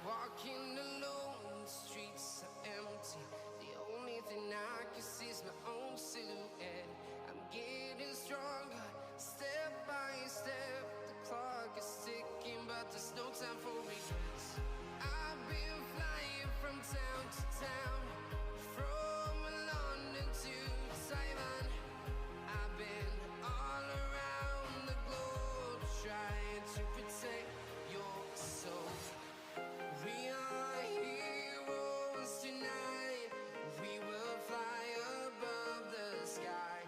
Walking alone, the streets are empty. The only thing I can see is my own silhouette. I'm getting stronger, step by step. The clock is ticking, but there's no time for regrets. I've been flying from town to town, from London to Taiwan. I've been all around the globe, trying to protect your soul. We are heroes tonight. We will fly above the sky.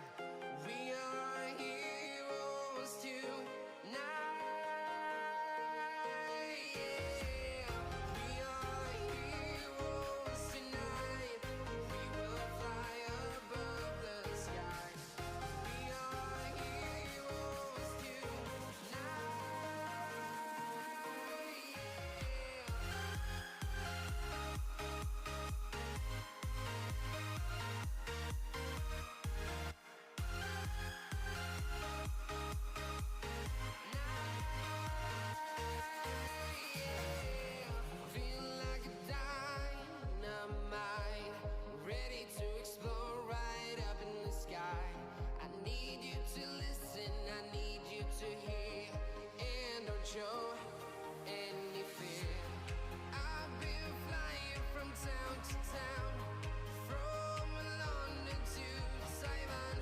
We are heroes tonight. Yeah. We are heroes tonight. We will fly above the sky. We are heroes tonight. Feel like a dynamite, ready to explode right up in the sky. I need you to listen, I need you to hear, and don't show any fear. I've been flying from town to town, from London to Taiwan.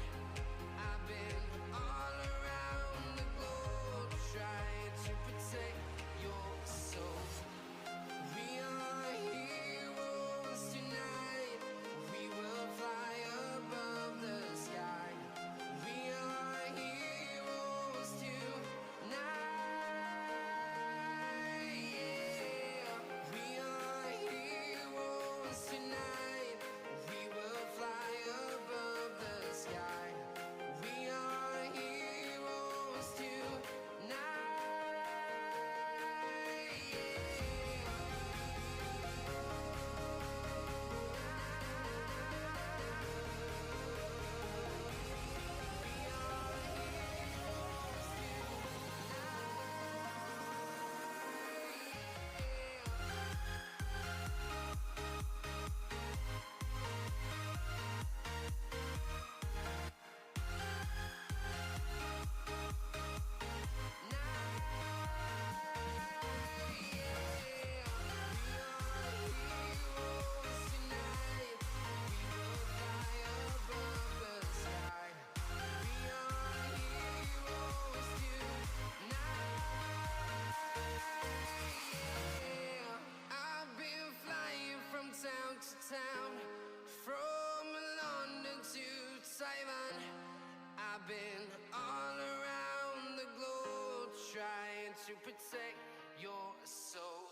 I've been all around the globe, trying to protect your soul. We are heroes tonight. We will fly above the sky. We are heroes tonight. Yeah. We are heroes tonight. We will fly above the sky. We are heroes tonight. I've been flying from town to town, from London to Taiwan. I've been all around the globe, trying to protect your soul.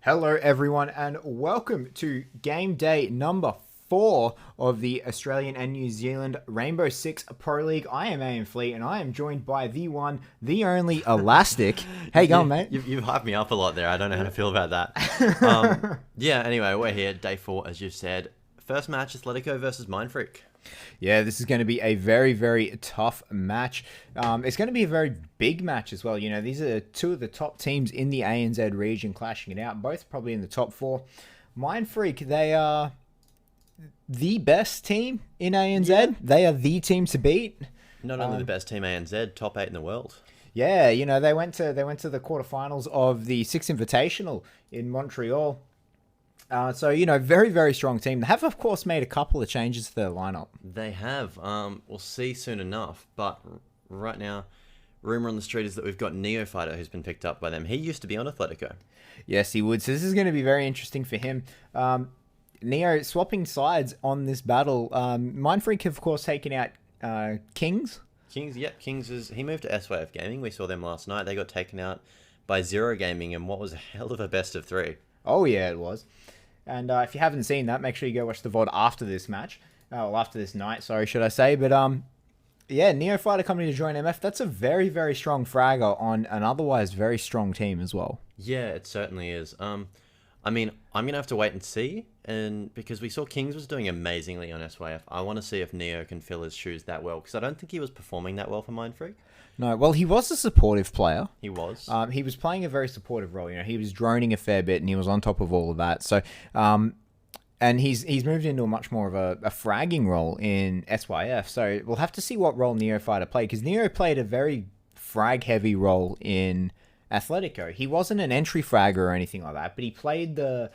Hello everyone and welcome to game day number 4 of the Australian and New Zealand Rainbow Six Pro League. I am Mindfreak and I am joined by the one, the only Elastic. How you going, mate? You've hyped me up a lot there. I don't know how to feel about that. Yeah, anyway, we're here, day 4, as you said. First match, Athletico versus Mindfreak. Yeah, this is going to be a very, very tough match. It's going to be a very big match as well. You know, these are two of the top teams in the ANZ region clashing it out, both probably in the top 4. Mindfreak, they are the best team in ANZ. Yeah. They are the team to beat. Not only the best team ANZ, top 8 in the world. Yeah, you know, they went to the quarterfinals of the Six Invitational in Montreal. So, you know, very, very strong team. They have, of course, made a couple of changes to their lineup. They have. We'll see soon enough. But right now, rumor on the street is that we've got Neophyter who's been picked up by them. He used to be on Athletico. Yes, he would. So this is going to be very interesting for him. Neo swapping sides on this battle. Mindfreak have, of course, taken out Kings. Kings he moved to SYF Gaming. We saw them last night. They got taken out by Zero Gaming in what was a hell of a best of 3. Oh, yeah, it was. And if you haven't seen that, make sure you go watch the VOD after this match. Well, after this night, sorry, should I say. But, yeah, Neophyter coming to join MF. That's a very, very strong fragger on an otherwise very strong team as well. Yeah, it certainly is. I mean, I'm going to have to wait and see. And because we saw Kings was doing amazingly on SYF, I want to see if Neo can fill his shoes that well. Because I don't think he was performing that well for Mindfreak. No, well, he was a supportive player. He was. He was playing a very supportive role. You know, he was droning a fair bit, and he was on top of all of that. So, and he's moved into a much more of a fragging role in SYF. So we'll have to see what role Neophyter played, because Neo played a very frag-heavy role in Athletico. He wasn't an entry fragger or anything like that, but he played the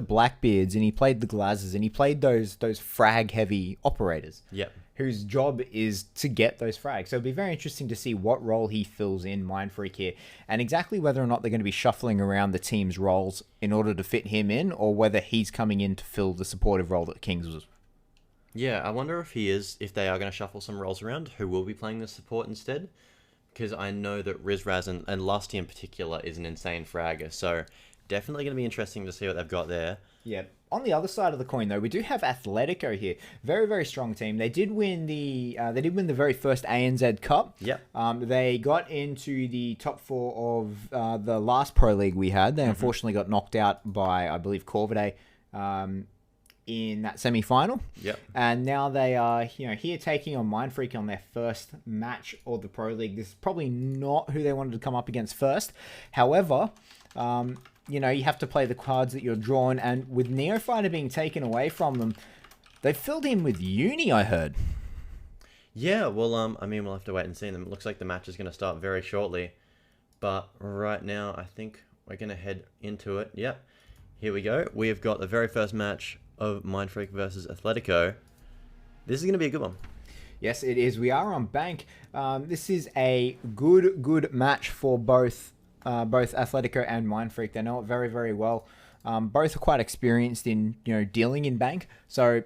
Blackbeards, and he played the Glazes, and he played those frag-heavy operators. Yep. Whose job is to get those frags. So it'll be very interesting to see what role he fills in Mindfreak here, and exactly whether or not they're going to be shuffling around the team's roles in order to fit him in, or whether he's coming in to fill the supportive role that Kings was. Yeah, I wonder if they are going to shuffle some roles around, who will be playing the support instead. Because I know that Rizraz and Lusty in particular is an insane fragger, so definitely going to be interesting to see what they've got there. Yeah. On the other side of the coin, though, we do have Athletico here. Very, very strong team. They did win the very first ANZ Cup. Yep. They got into the top 4 of the last Pro League we had. They unfortunately got knocked out by, I believe, Corvidae in that semi-final. Yep. And now they are, here taking on Mindfreak on their first match of the Pro League. This is probably not who they wanted to come up against first. However, you have to play the cards that you're drawn, and with Neophyter being taken away from them, they filled in with Uni, I heard. Yeah, well, I mean, we'll have to wait and see them. It looks like the match is going to start very shortly, but right now, I think we're going to head into it. Yep, here we go. We have got the very first match of Mindfreak versus Athletico. This is going to be a good one. Yes, it is. We are on Bank. This is a good match for both Athletico and Mindfreak. They know it very, very well. Both are quite experienced in dealing in Bank, so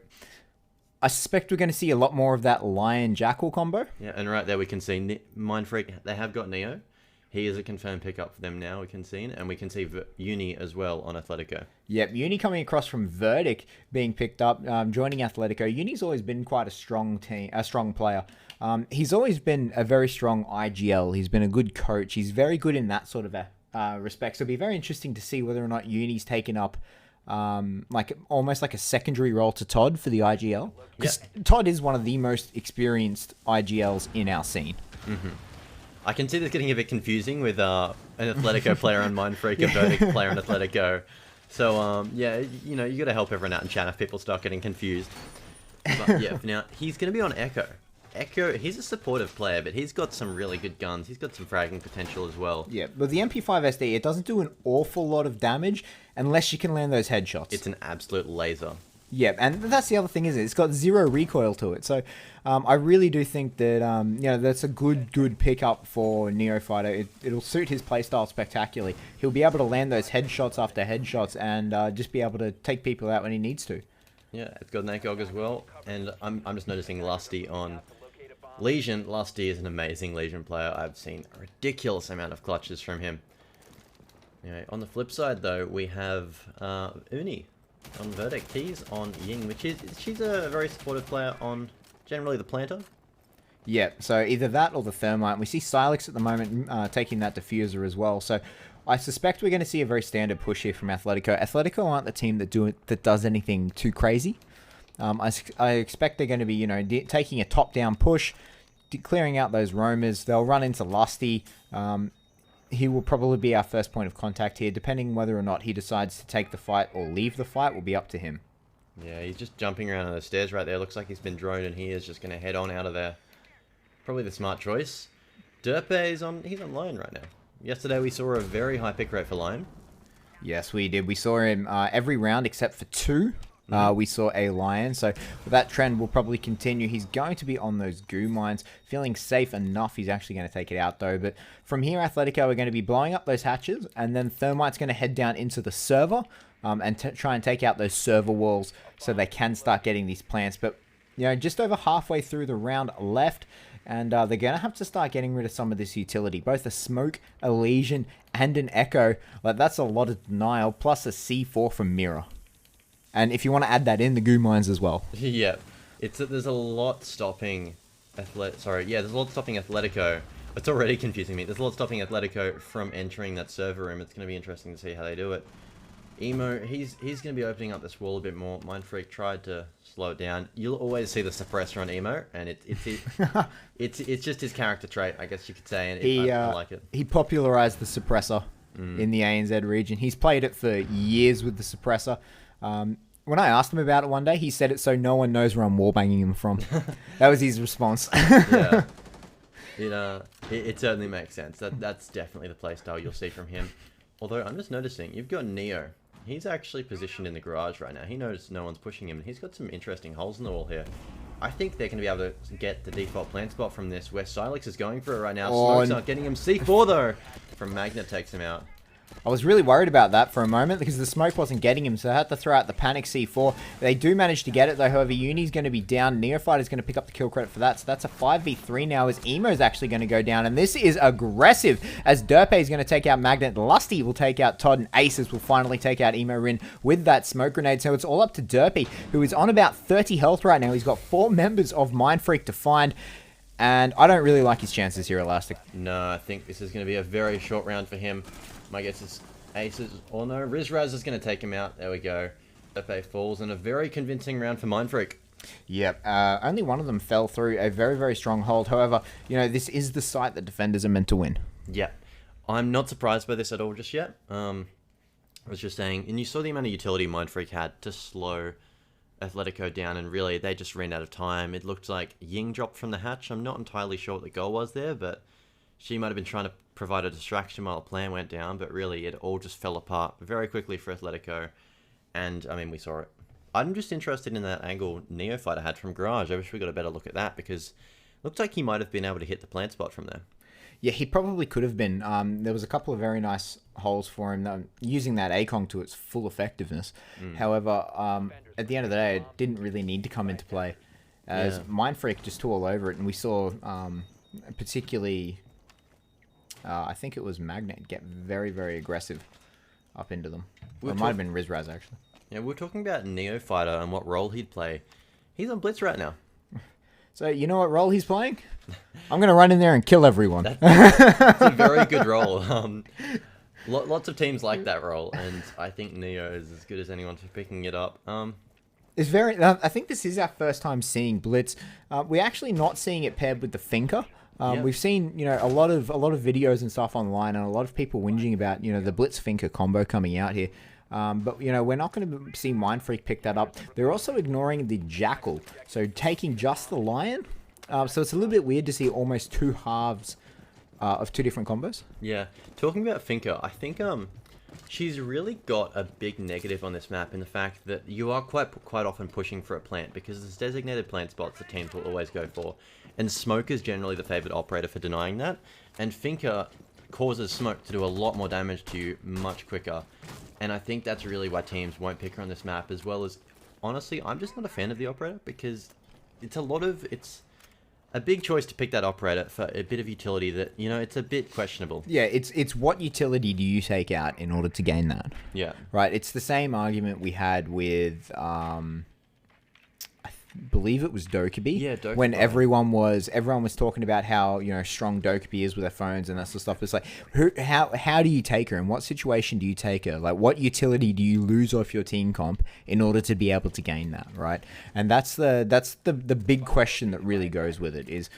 I suspect we're going to see a lot more of that Lion Jackal combo. Yeah, and right there we can see Mindfreak. They have got Neo. He is a confirmed pickup for them now. We can see, and we can see Uni as well on Athletico. Yep, Uni coming across from Verdict being picked up, joining Athletico. Uni's always been quite a strong player. He's always been a very strong IGL. He's been a good coach. He's very good in that sort of respect. So it'll be very interesting to see whether or not Uni's taken up almost like a secondary role to Todd for the IGL. Because Todd is one of the most experienced IGLs in our scene. Mm-hmm. I can see this getting a bit confusing with an Athletico player on Mindfreak, a Verdict player on Athletico. So, yeah, you got to help everyone out in chat if people start getting confused. But, yeah, now, he's going to be on Echo. Echo, he's a supportive player, but he's got some really good guns. He's got some fragging potential as well. Yeah, but the MP5 SD, it doesn't do an awful lot of damage unless you can land those headshots. It's an absolute laser. Yeah, and that's the other thing, is it's got 0 recoil to it. So I really do think that that's a good pickup for Neophyter. It'll suit his playstyle spectacularly. He'll be able to land those headshots after headshots and just be able to take people out when he needs to. Yeah, it's got Nakog as well, and I'm just noticing Lusty on Legion. Lusty is an amazing Legion player. I've seen a ridiculous amount of clutches from him. Anyway, on the flip side, though, we have Uni on Verdict. He's on Ying, which is she's a very supportive player on generally the planter. Yeah, so either that or the Thermite. We see Silex at the moment taking that Diffuser as well. So I suspect we're going to see a very standard push here from Athletico. Athletico aren't the team that does anything too crazy. I expect they're going to be, you know, taking a top-down push, clearing out those roamers. They'll run into Lusty. He will probably be our first point of contact here. Depending whether or not he decides to take the fight or leave the fight will be up to him. Yeah, he's just jumping around on the stairs right there. Looks like he's been droned, and he is just going to head on out of there. Probably the smart choice. Derpe he's on Lion right now. Yesterday we saw a very high pick rate for Lion. Yes, we did. We saw him every round except for 2. We saw a Lion, so that trend will probably continue. He's going to be on those goo mines, feeling safe enough. He's actually going to take it out, though. But from here, Athletico are going to be blowing up those hatches, and then Thermite's going to head down into the server and try and take out those server walls so they can start getting these plants. But, you know, just over halfway through the round left, and they're going to have to start getting rid of some of this utility. Both a Smoke, a Lesion, and an Echo. Like, that's a lot of denial, plus a C4 from Mirror. And if you want to add that in, the goo mines as well. Yeah, there's a lot stopping there's a lot stopping Athletico. It's already confusing me. There's a lot stopping Athletico from entering that server room. It's going to be interesting to see how they do it. Emo, he's going to be opening up this wall a bit more. Mindfreak tried to slow it down. You'll always see the suppressor on Emo, and it's just his character trait, I guess you could say, and I like it. He popularized the suppressor in the ANZ region. He's played it for years with the suppressor. When I asked him about it one day, he said it so no one knows where I'm wallbanging him from. That was his response. Yeah. It certainly makes sense. That's definitely the playstyle you'll see from him. Although I'm just noticing, you've got Neo. He's actually positioned in the garage right now. He knows no one's pushing him, and he's got some interesting holes in the wall here. I think they're going to be able to get the default plant spot from this, where Silex is going for it right now. Smoke's not getting him. C4, though, from Magnet takes him out. I was really worried about that for a moment because the smoke wasn't getting him, so I had to throw out the panic C4. They do manage to get it, though. However, Uni's going to be down. Neophyte is going to pick up the kill credit for that, so that's a 5v3 now as Emo's actually going to go down, and this is aggressive as Derpe is going to take out Magnet. Lusty will take out Todd, and Aces will finally take out Emo Rin with that smoke grenade, so it's all up to Derpe, who is on about 30 health right now. He's got 4 members of Mindfreak to find, and I don't really like his chances here, Elastic. No, I think this is going to be a very short round for him. My guess is Aces, or no, Rizraz is going to take him out. There we go. Derpe falls in a very convincing round for Mindfreak. Yep, only one of them fell through a very, very strong hold. However, you know, this is the site that defenders are meant to win. Yeah, I'm not surprised by this at all just yet. I was just saying, and you saw the amount of utility Mindfreak had to slow Athletico down, and really, they just ran out of time. It looked like Ying dropped from the hatch. I'm not entirely sure what the goal was there, but she might have been trying to provide a distraction while the plan went down, but really it all just fell apart very quickly for Athletico, and I mean, we saw it. I'm just interested in that angle Neophyte had from Garage. I wish we got a better look at that, because it looked like he might have been able to hit the plant spot from there. Yeah, he probably could have been. There was a couple of very nice holes for him, using that ACOG to its full effectiveness. However, at the end of the day, it didn't really need to come into play, as Mindfreak just tore all over it, and we saw particularly... I think it was Magnet get very, very aggressive up into them. Or it might have been Rizraz, actually. Yeah, we were talking about Neophyter and what role he'd play. He's on Blitz right now. So, you know what role he's playing? I'm going to run in there and kill everyone. That's a very good role. Lots of teams like that role, and I think Neo is as good as anyone for picking it up. It's very. I think this is our first time seeing Blitz. We're actually not seeing it paired with the Finker. We've seen, you know, a lot of videos and stuff online, and a lot of people whinging about, you know, the Blitz Finker combo coming out here. But, you know, we're not going to see Mindfreak pick that up. They're also ignoring the Jackal, so taking just the Lion. So it's a little bit weird to see almost 2 halves of 2 different combos. Yeah, talking about Finker, I think she's really got a big negative on this map in the fact that you are quite often pushing for a plant, because there's designated plant spots that teams will always go for. And Smoke is generally the favored operator for denying that. And Finker causes Smoke to do a lot more damage to you much quicker. And I think that's really why teams won't pick her on this map, as well as, honestly, I'm just not a fan of the operator, because it's a big choice to pick that operator for a bit of utility that, it's a bit questionable. Yeah, it's what utility do you take out in order to gain that? Yeah. Right, it's the same argument we had with, believe it was Dokkaebi. Yeah, Dokkaebi. When everyone was talking about how strong Dokkaebi is with their phones and that sort of stuff. It's like how do you take her? In what situation do you take her? Like what utility do you lose off your team comp in order to be able to gain that, right? And that's the big question that really goes with it is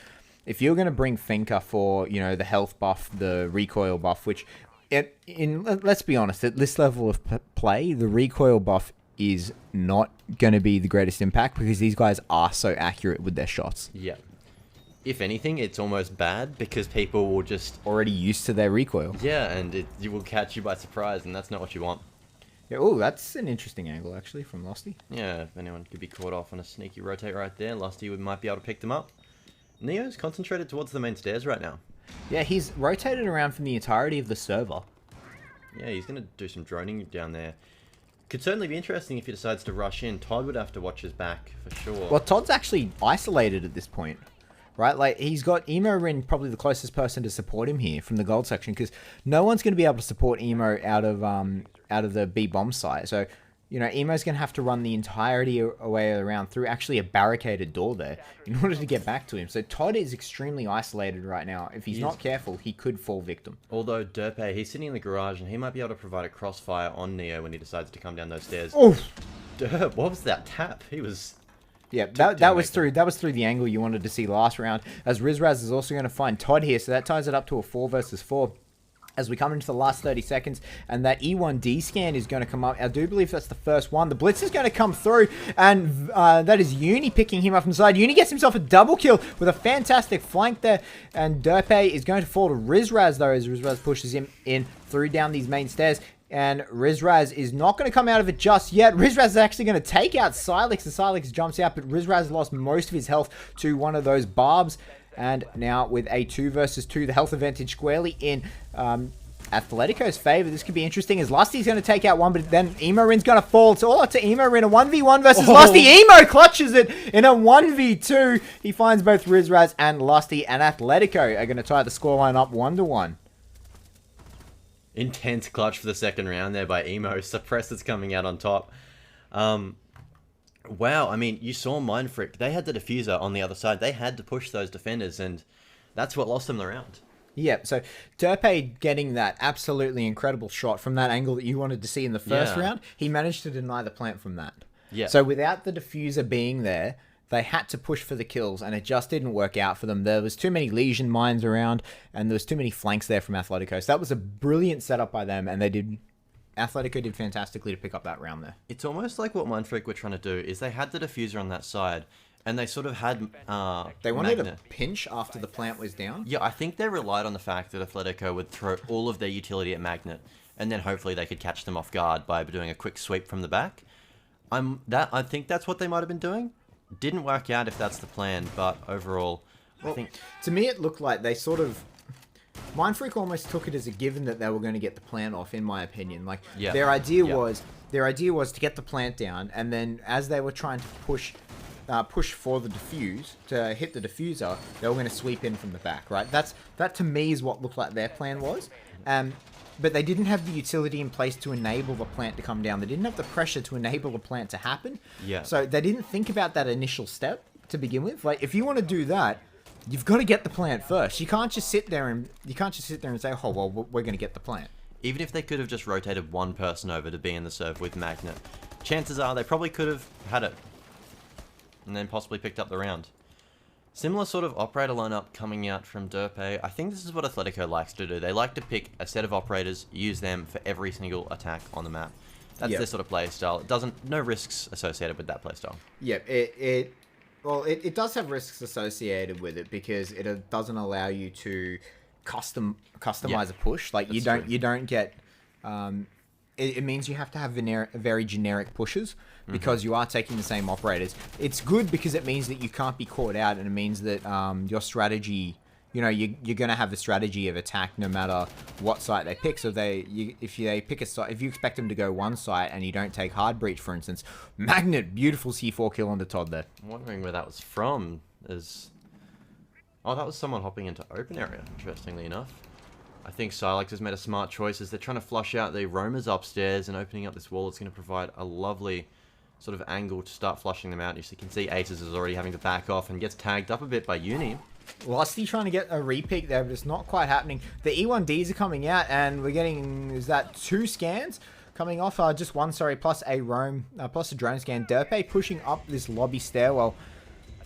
if you're going to bring Finka for the health buff, the recoil buff, which let's be honest, at this level of play, the recoil buff is not going to be the greatest impact because these guys are so accurate with their shots. Yeah. If anything, it's almost bad because people will just... already used to their recoil. Yeah, and it will catch you by surprise, and that's not what you want. Yeah, oh, that's an interesting angle, actually, from Losty. Yeah, if anyone could be caught off on a sneaky rotate right there, Losty might be able to pick them up. Neo's concentrated towards the main stairs right now. Yeah, he's rotated around from the entirety of the server. Yeah, he's going to do some droning down there. Could certainly be interesting if he decides to rush in. Todd would have to watch his back for sure. Well, Todd's actually isolated at this point, right? Like, he's got Emo Rin, probably the closest person to support him here from the gold section, because no one's going to be able to support Emo out of the B bomb site. So, Emo's going to have to run the entirety away around through actually a barricaded door there in order to get back to him. So Todd is extremely isolated right now. If he's not careful, he could fall victim. Although Derpe, he's sitting in the garage and he might be able to provide a crossfire on Neo when he decides to come down those stairs. Oh, Derp, what was that tap? He was... Yeah, that was through the angle you wanted to see last round. As Rizraz is also going to find Todd here, so that ties it up to a 4 versus 4. As we come into the last 30 seconds, and that E1D scan is going to come up. I do believe that's the first one. The blitz is going to come through, and that is Uni picking him up from the side. Uni gets himself a double kill with a fantastic flank there, and Derpe is going to fall to Rizraz, though, as Rizraz pushes him in through down these main stairs. And Rizraz is not going to come out of it just yet. Rizraz is actually going to take out Silex, and Silex jumps out, but Rizraz lost most of his health to one of those barbs. And now with a 2 versus 2, the health advantage squarely in Athletico's favor. This could be interesting as Lusty's going to take out one, but then Emo Rin's going to fall. It's all up to Emo Rin. A 1v1 versus Lusty. Emo clutches it in a 1v2. He finds both Rizraz and Lusty, and Athletico are going to tie the scoreline up 1-1. Intense clutch for the second round there by Emo. Suppressor's coming out on top. Wow, I mean, you saw Mindfreak. They had the diffuser on the other side. They had to push those defenders, and that's what lost them the round. Yeah, so Derpe getting that absolutely incredible shot from that angle that you wanted to see in the first round, he managed to deny the plant from that. Yeah. So without the diffuser being there, they had to push for the kills, and it just didn't work out for them. There was too many Legion mines around, and there was too many flanks there from Athletico. So that was a brilliant setup by them, and Athletico did fantastically to pick up that round there. It's almost like what Mindfreak were trying to do is they had the diffuser on that side, and they sort of had they wanted a pinch after the plant was down. Yeah, I think they relied on the fact that Athletico would throw all of their utility at Magnet, and then hopefully they could catch them off guard by doing a quick sweep from the back. I think that's what they might have been doing. Didn't work out if that's the plan, but overall, I think... To me, it looked like they sort of... Mindfreak almost took it as a given that they were going to get the plant off, in my opinion. Like, their idea was to get the plant down, and then as they were trying to push for the diffuse, to hit the diffuser, they were going to sweep in from the back, right? That to me is what looked like their plan was. But they didn't have the utility in place to enable the plant to come down. They didn't have the pressure to enable the plant to happen. Yeah. So they didn't think about that initial step to begin with. Like, if you want to do that, you've got to get the plant first. You can't just sit there and say, "Oh, well, we're going to get the plant." Even if they could have just rotated one person over to be in the serve with Magnet, chances are they probably could have had it and then possibly picked up the round. Similar sort of operator lineup coming out from Derpe. I think this is what Athletico likes to do. They like to pick a set of operators, use them for every single attack on the map. That's their sort of play style. No risks associated with that play style. Yep, it does have risks associated with it because it doesn't allow you to customize a push. Like you don't get. It means you have to have very generic pushes because you are taking the same operators. It's good because it means that you can't be caught out, and it means that your strategy, you're going to have the strategy of attack no matter what site they pick. So if they pick a site, if you expect them to go one site and you don't take hard breach, for instance, Magnet, beautiful C4 kill on the Todd there. I'm wondering where that was from. Oh, that was someone hopping into open area, interestingly enough. I think Silex has made a smart choice as they're trying to flush out the roamers upstairs, and opening up this wall is going to provide a lovely sort of angle to start flushing them out. You can see Aces is already having to back off and gets tagged up a bit by Uni. Lusty trying to get a repeat there, but it's not quite happening. The E1Ds are coming out, and we're getting, is that 2 scans coming off? Just 1, sorry, plus a roam, plus a drone scan. Derpe pushing up this lobby stairwell.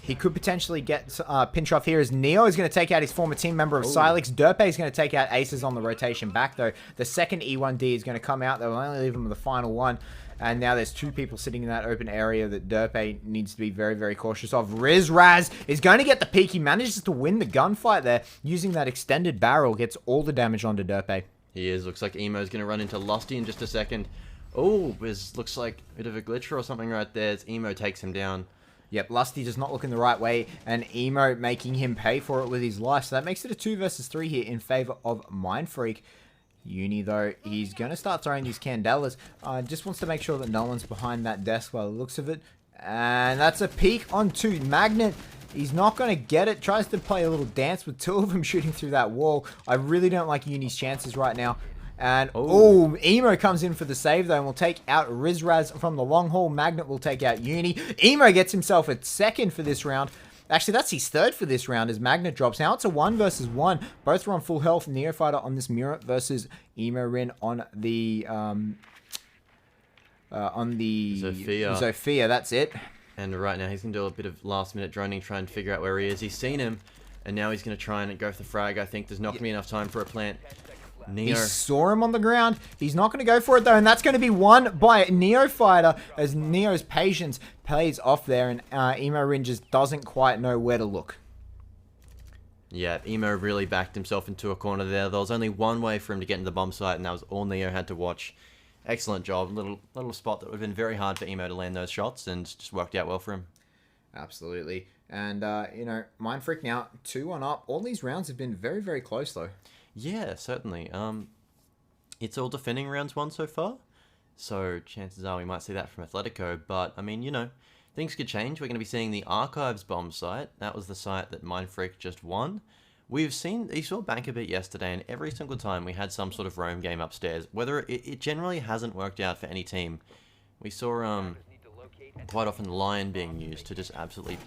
He could potentially get pinch off here as Neo is going to take out his former team member of Silex. Derpe is going to take out Aces on the rotation back, though. The second E1D is going to come out. They'll only leave him with the final one. And now there's 2 people sitting in that open area that Derpe needs to be very, very cautious of. Rizraz is going to get the peek. He manages to win the gunfight there using that extended barrel. Gets all the damage onto Derpe. He is. Looks like Emo's going to run into Lusty in just a second. Oh, looks like a bit of a glitcher or something right there as Emo takes him down. Yep, Lusty does not look in the right way, and Emo making him pay for it with his life. So that makes it a 2 versus 3 here in favor of Mindfreak. Uni, though, he's going to start throwing these candelas. Just wants to make sure that no one's behind that desk by the looks of it. And that's a peek onto Magnet. He's not going to get it. Tries to play a little dance with 2 of them shooting through that wall. I really don't like Uni's chances right now. And, Emo comes in for the save, though, and will take out Rizraz from the long haul. Magnet will take out Uni. Emo gets himself a 2nd for this round. Actually, that's his 3rd for this round as Magnet drops. Now it's a 1 versus 1. Both are on full health. Neofighter on this mirror versus Emo Rin on the Zofia. That's it. And right now he's going to do a bit of last-minute droning, try and figure out where he is. He's seen him, and now he's going to try and go for the frag. I think there's not going to be enough time for a plant. Neo. He saw him on the ground. He's not going to go for it, though, and that's going to be won by Neofighter as Neo's patience pays off there, and Emo Rin just doesn't quite know where to look. Yeah, Emo really backed himself into a corner there. There was only one way for him to get into the bomb site, and that was all Neo had to watch. Excellent job. Little spot that would have been very hard for Emo to land those shots, and just worked out well for him. Absolutely. And, Mindfreak now 2-1 up. All these rounds have been very, very close, though. Yeah, certainly. It's all defending rounds 1 so far, so chances are we might see that from Athletico, but, I mean, things could change. We're going to be seeing the Archives bomb site. That was the site that Mindfreak just won. You saw Bank a bit yesterday, and every single time we had some sort of roam game upstairs, whether it generally hasn't worked out for any team. We saw, quite often Lion being used to just absolutely...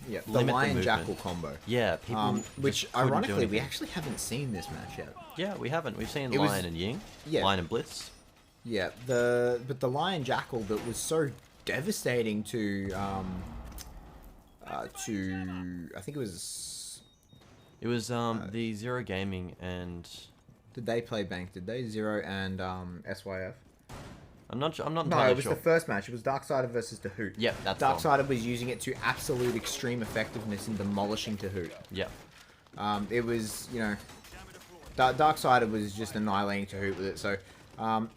Yeah, the Lion Jackal combo. Yeah, people. Which ironically we actually haven't seen this match yet. Yeah, we haven't. We've seen Lion and Ying. Yeah. Lion and Blitz. Yeah, but the Lion Jackal that was so devastating to I think it was the Zero Gaming and did they play Bank? Did they Zero and SYF? I'm not entirely sure. No, it was the first match. It was Darksider versus Tahoot. Yep, that's Darksider was using it to absolute extreme effectiveness in demolishing Tahoot. Yep. It was, Darksider was just annihilating Tahoot with it. So, I'm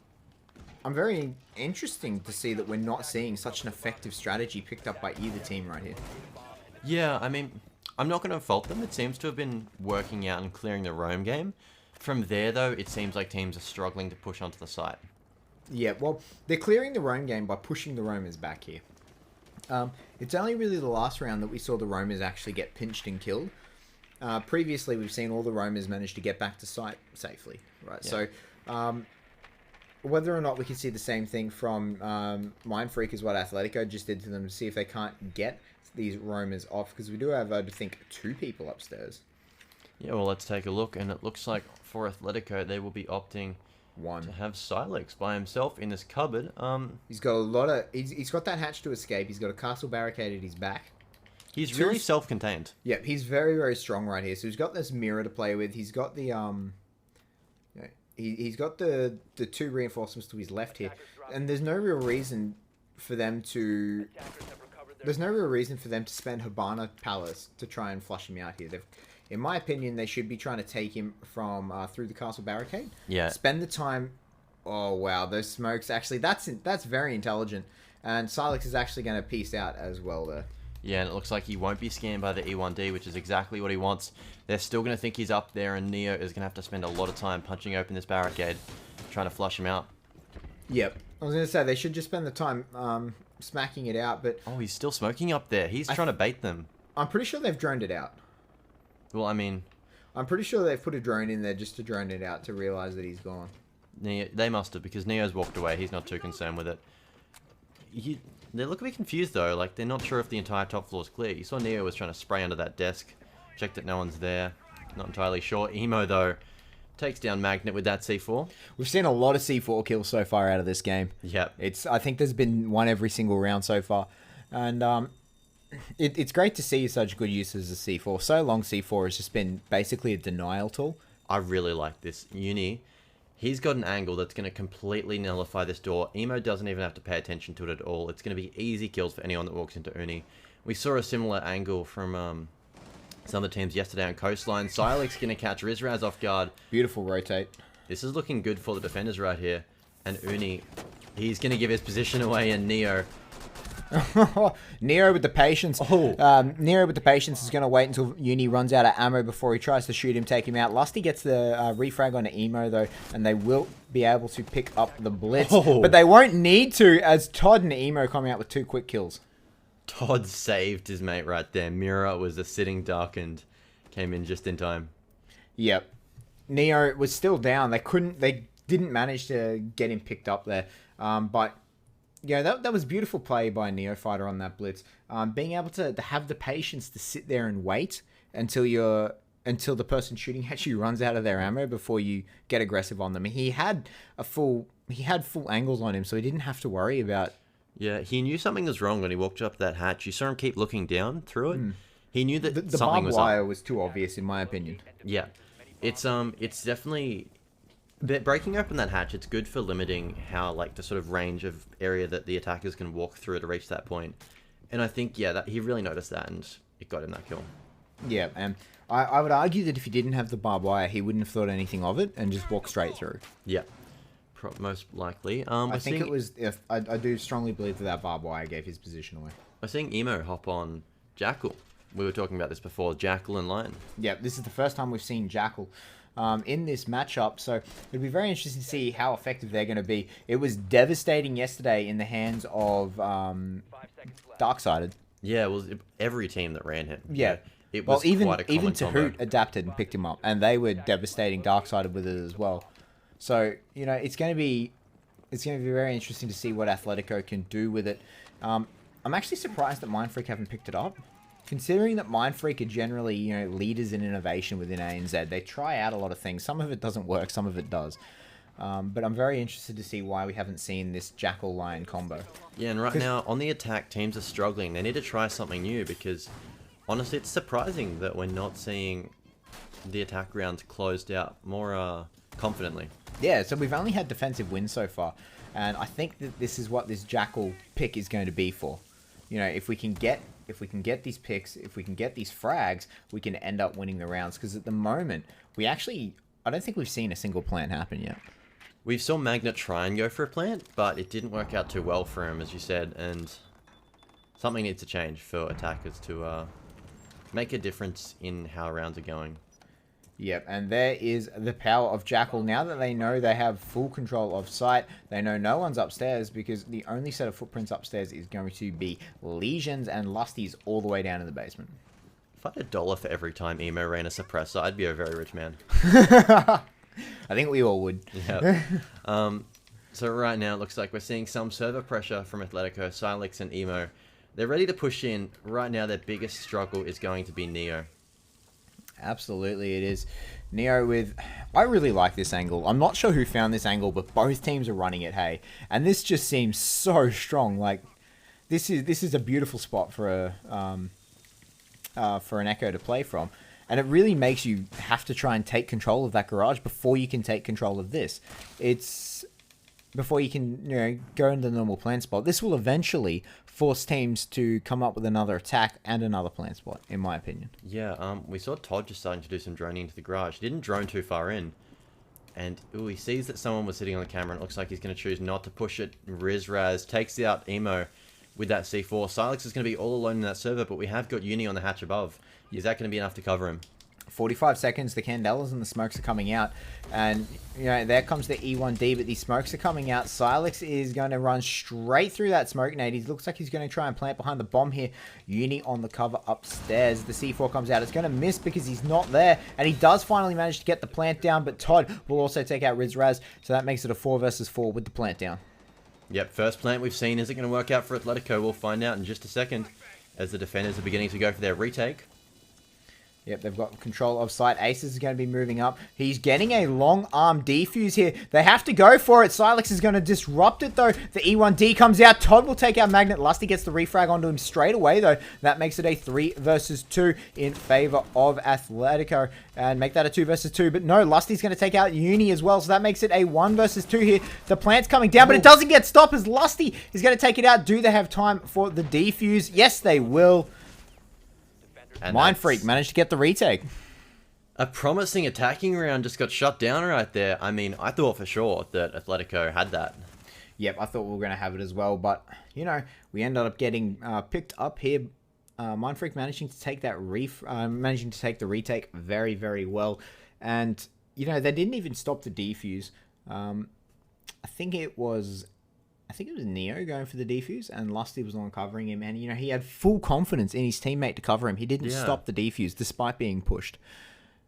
very interesting to see that we're not seeing such an effective strategy picked up by either team right here. Yeah, I mean, I'm not going to fault them. It seems to have been working out and clearing the roam game. From there, though, it seems like teams are struggling to push onto the site. Yeah, well, they're clearing the roam game by pushing the roamers back here. It's only really the last round that we saw the roamers actually get pinched and killed. Previously, we've seen all the roamers manage to get back to site safely, right? Yeah. So, whether or not we can see the same thing from Mindfreak is what Athletico just did to them to see if they can't get these roamers off, because we do have, I think, 2 people upstairs. Yeah, well, let's take a look, and it looks like for Athletico, they will be opting... to have Silex by himself in this cupboard. He's got a lot of... He's got that hatch to escape. He's got a castle barricade at his back. He's really self-contained. Yep, he's very, very strong right here. So he's got this mirror to play with. He's got the... He's got the 2 reinforcements to his left here. And there's no real reason for them to... There's no real reason for them to spend Habana Palace to try and flush him out here. In my opinion, they should be trying to take him from through the castle barricade. Yeah. Spend the time. Oh wow, those smokes! Actually, that's very intelligent. And Silex is actually going to peace out as well there. Yeah, and it looks like he won't be scanned by the E1D, which is exactly what he wants. They're still going to think he's up there, and Neo is going to have to spend a lot of time punching open this barricade, trying to flush him out. Yep. I was going to say, they should just spend the time smacking it out, but... Oh, he's still smoking up there. He's trying to bait them. I'm pretty sure they've droned it out. Well, I mean, I'm pretty sure they've put a drone in there just to drone it out to realize that he's gone. They must have, because Neo's walked away. He's not too concerned with it. They look a bit confused, though. Like, they're not sure if the entire top floor is clear. You saw Neo was trying to spray under that desk. Check that no one's there. Not entirely sure. Emo, though, takes down Magnet with that C4. We've seen a lot of C4 kills so far out of this game. Yep. I think there's been one every single round so far. And it's great to see such good uses of C4. So long C4 has just been basically a denial tool. I really like this. Uni, he's got an angle that's going to completely nullify this door. Emo doesn't even have to pay attention to it at all. It's going to be easy kills for anyone that walks into Uni. We saw a similar angle from some of the teams yesterday on Coastline. Silex going to catch Rizraz off guard. Beautiful rotate. This is looking good for the defenders right here. And Uni, he's going to give his position away, and Neo... Nero with the patience. Nero with the patience is going to wait until Uni runs out of ammo before he tries to shoot him, take him out. Lusty gets the refrag on Emo, though, and they will be able to pick up the blitz. But they won't need to, as Todd and Emo coming out with 2 quick kills. Todd saved his mate right there. Mira was a sitting duck and came in just in time. Yep. Neo was still down. They didn't manage to get him picked up there. But yeah, that was beautiful play by Neo Fighter on that blitz. Being able to have the patience to sit there and wait until the person shooting at you runs out of their ammo before you get aggressive on them. He had full angles on him, so he didn't have to worry about. Yeah, he knew something was wrong when he walked up that hatch. You saw him keep looking down through it. He knew that the something barbed was wire up. was too obvious, in my opinion. Yeah, it's definitely breaking open that hatch. It's good for limiting how the sort of range of area that the attackers can walk through to reach that point. And I think that he really noticed that, and it got him that kill. Yeah, and I would argue that if he didn't have the barbed wire, he wouldn't have thought anything of it and just walked straight through. Yeah. Most likely. I think it was. I do strongly believe that barbed wire gave his position away. We're seeing Emo hop on Jackal. We were talking about this before. Jackal and Lion. Yeah, this is the first time we've seen Jackal in this matchup, so it'll be very interesting to see how effective they're going to be. It was devastating yesterday in the hands of Darksided. Yeah, it was every team that ran him. Yeah. It was even quite a common Tahoot combo. adapted and picked him up, and they were devastating Darksided with it as well. So, it's going to be very interesting to see what Athletico can do with it. I'm actually surprised that Mindfreak haven't picked it up. Considering that Mindfreak are generally, leaders in innovation within ANZ, they try out a lot of things. Some of it doesn't work, some of it does. But I'm very interested to see why we haven't seen this Jackal-Lion combo. Yeah, and right now, on the attack, teams are struggling. They need to try something new because, honestly, it's surprising that we're not seeing the attack rounds closed out more confidently. Yeah, so we've only had defensive wins so far, and I think that this is what this Jackal pick is going to be for. If we can get these picks, if we can get these frags, we can end up winning the rounds. Because at the moment, I don't think we've seen a single plant happen yet. We saw Magnet try and go for a plant, but it didn't work out too well for him, as you said, and something needs to change for attackers to make a difference in how rounds are going. Yep, and there is the power of Jackal. Now that they know they have full control of site, they know no one's upstairs because the only set of footprints upstairs is going to be Legions and Lusties all the way down in the basement. If I had $1 for every time Emo ran a suppressor, I'd be a very rich man. I think we all would. Yep. So right now it looks like we're seeing some server pressure from Athletico, Silex and Emo. They're ready to push in. Right now their biggest struggle is going to be Neo. Absolutely, it is. Neo with... I really like this angle. I'm not sure who found this angle, but both teams are running it, hey. And this just seems so strong. This is a beautiful spot for an Echo to play from. And it really makes you have to try and take control of that garage before you can take control of this. Before you can go into the normal plant spot. This will eventually force teams to come up with another attack and another plant spot, in my opinion. Yeah, we saw Todd just starting to do some droning into the garage. He didn't drone too far in. And he sees that someone was sitting on the camera and it looks like he's going to choose not to push it. Rizraz takes out Emo with that C4. Silex is going to be all alone in that server, but we have got Uni on the hatch above. Is that going to be enough to cover him? 45 seconds, the Candelas and the smokes are coming out. And, you know, there comes the E1D, but these smokes are coming out. Silex is going to run straight through that smoke nade. He looks like he's going to try and plant behind the bomb here. Uni on the cover upstairs. The C4 comes out. It's going to miss because he's not there. And he does finally manage to get the plant down, but Todd will also take out Rizraz. So that makes it a 4 versus 4 with the plant down. Yep, first plant we've seen. Is it going to work out for Athletico? We'll find out in just a second as the defenders are beginning to go for their retake. Yep, they've got control of site. Aces is going to be moving up. He's getting a long arm defuse here. They have to go for it. Silex is going to disrupt it, though. The E1D comes out. Todd will take out Magnet. Lusty gets the refrag onto him straight away, though. That makes it a 3 versus 2 in favor of Athletico. And make that a 2 versus 2. But no, Lusty's going to take out Uni as well. So that makes it a 1 versus 2 here. The plant's coming down, but it doesn't get stopped as Lusty is going to take it out. Do they have time for the defuse? Yes, they will. And Mindfreak managed to get the retake. A promising attacking round just got shut down right there. I mean, I thought for sure that Athletico had that. Yep, I thought we were going to have it as well. But, you know, we ended up getting picked up here. Mindfreak managing to take that managing to take the retake very, very well. And, you know, they didn't even stop the defuse. I think it was Neo going for the defuse, and Lusty was on covering him, and, you know, he had full confidence in his teammate to cover him. He didn't stop the defuse, despite being pushed.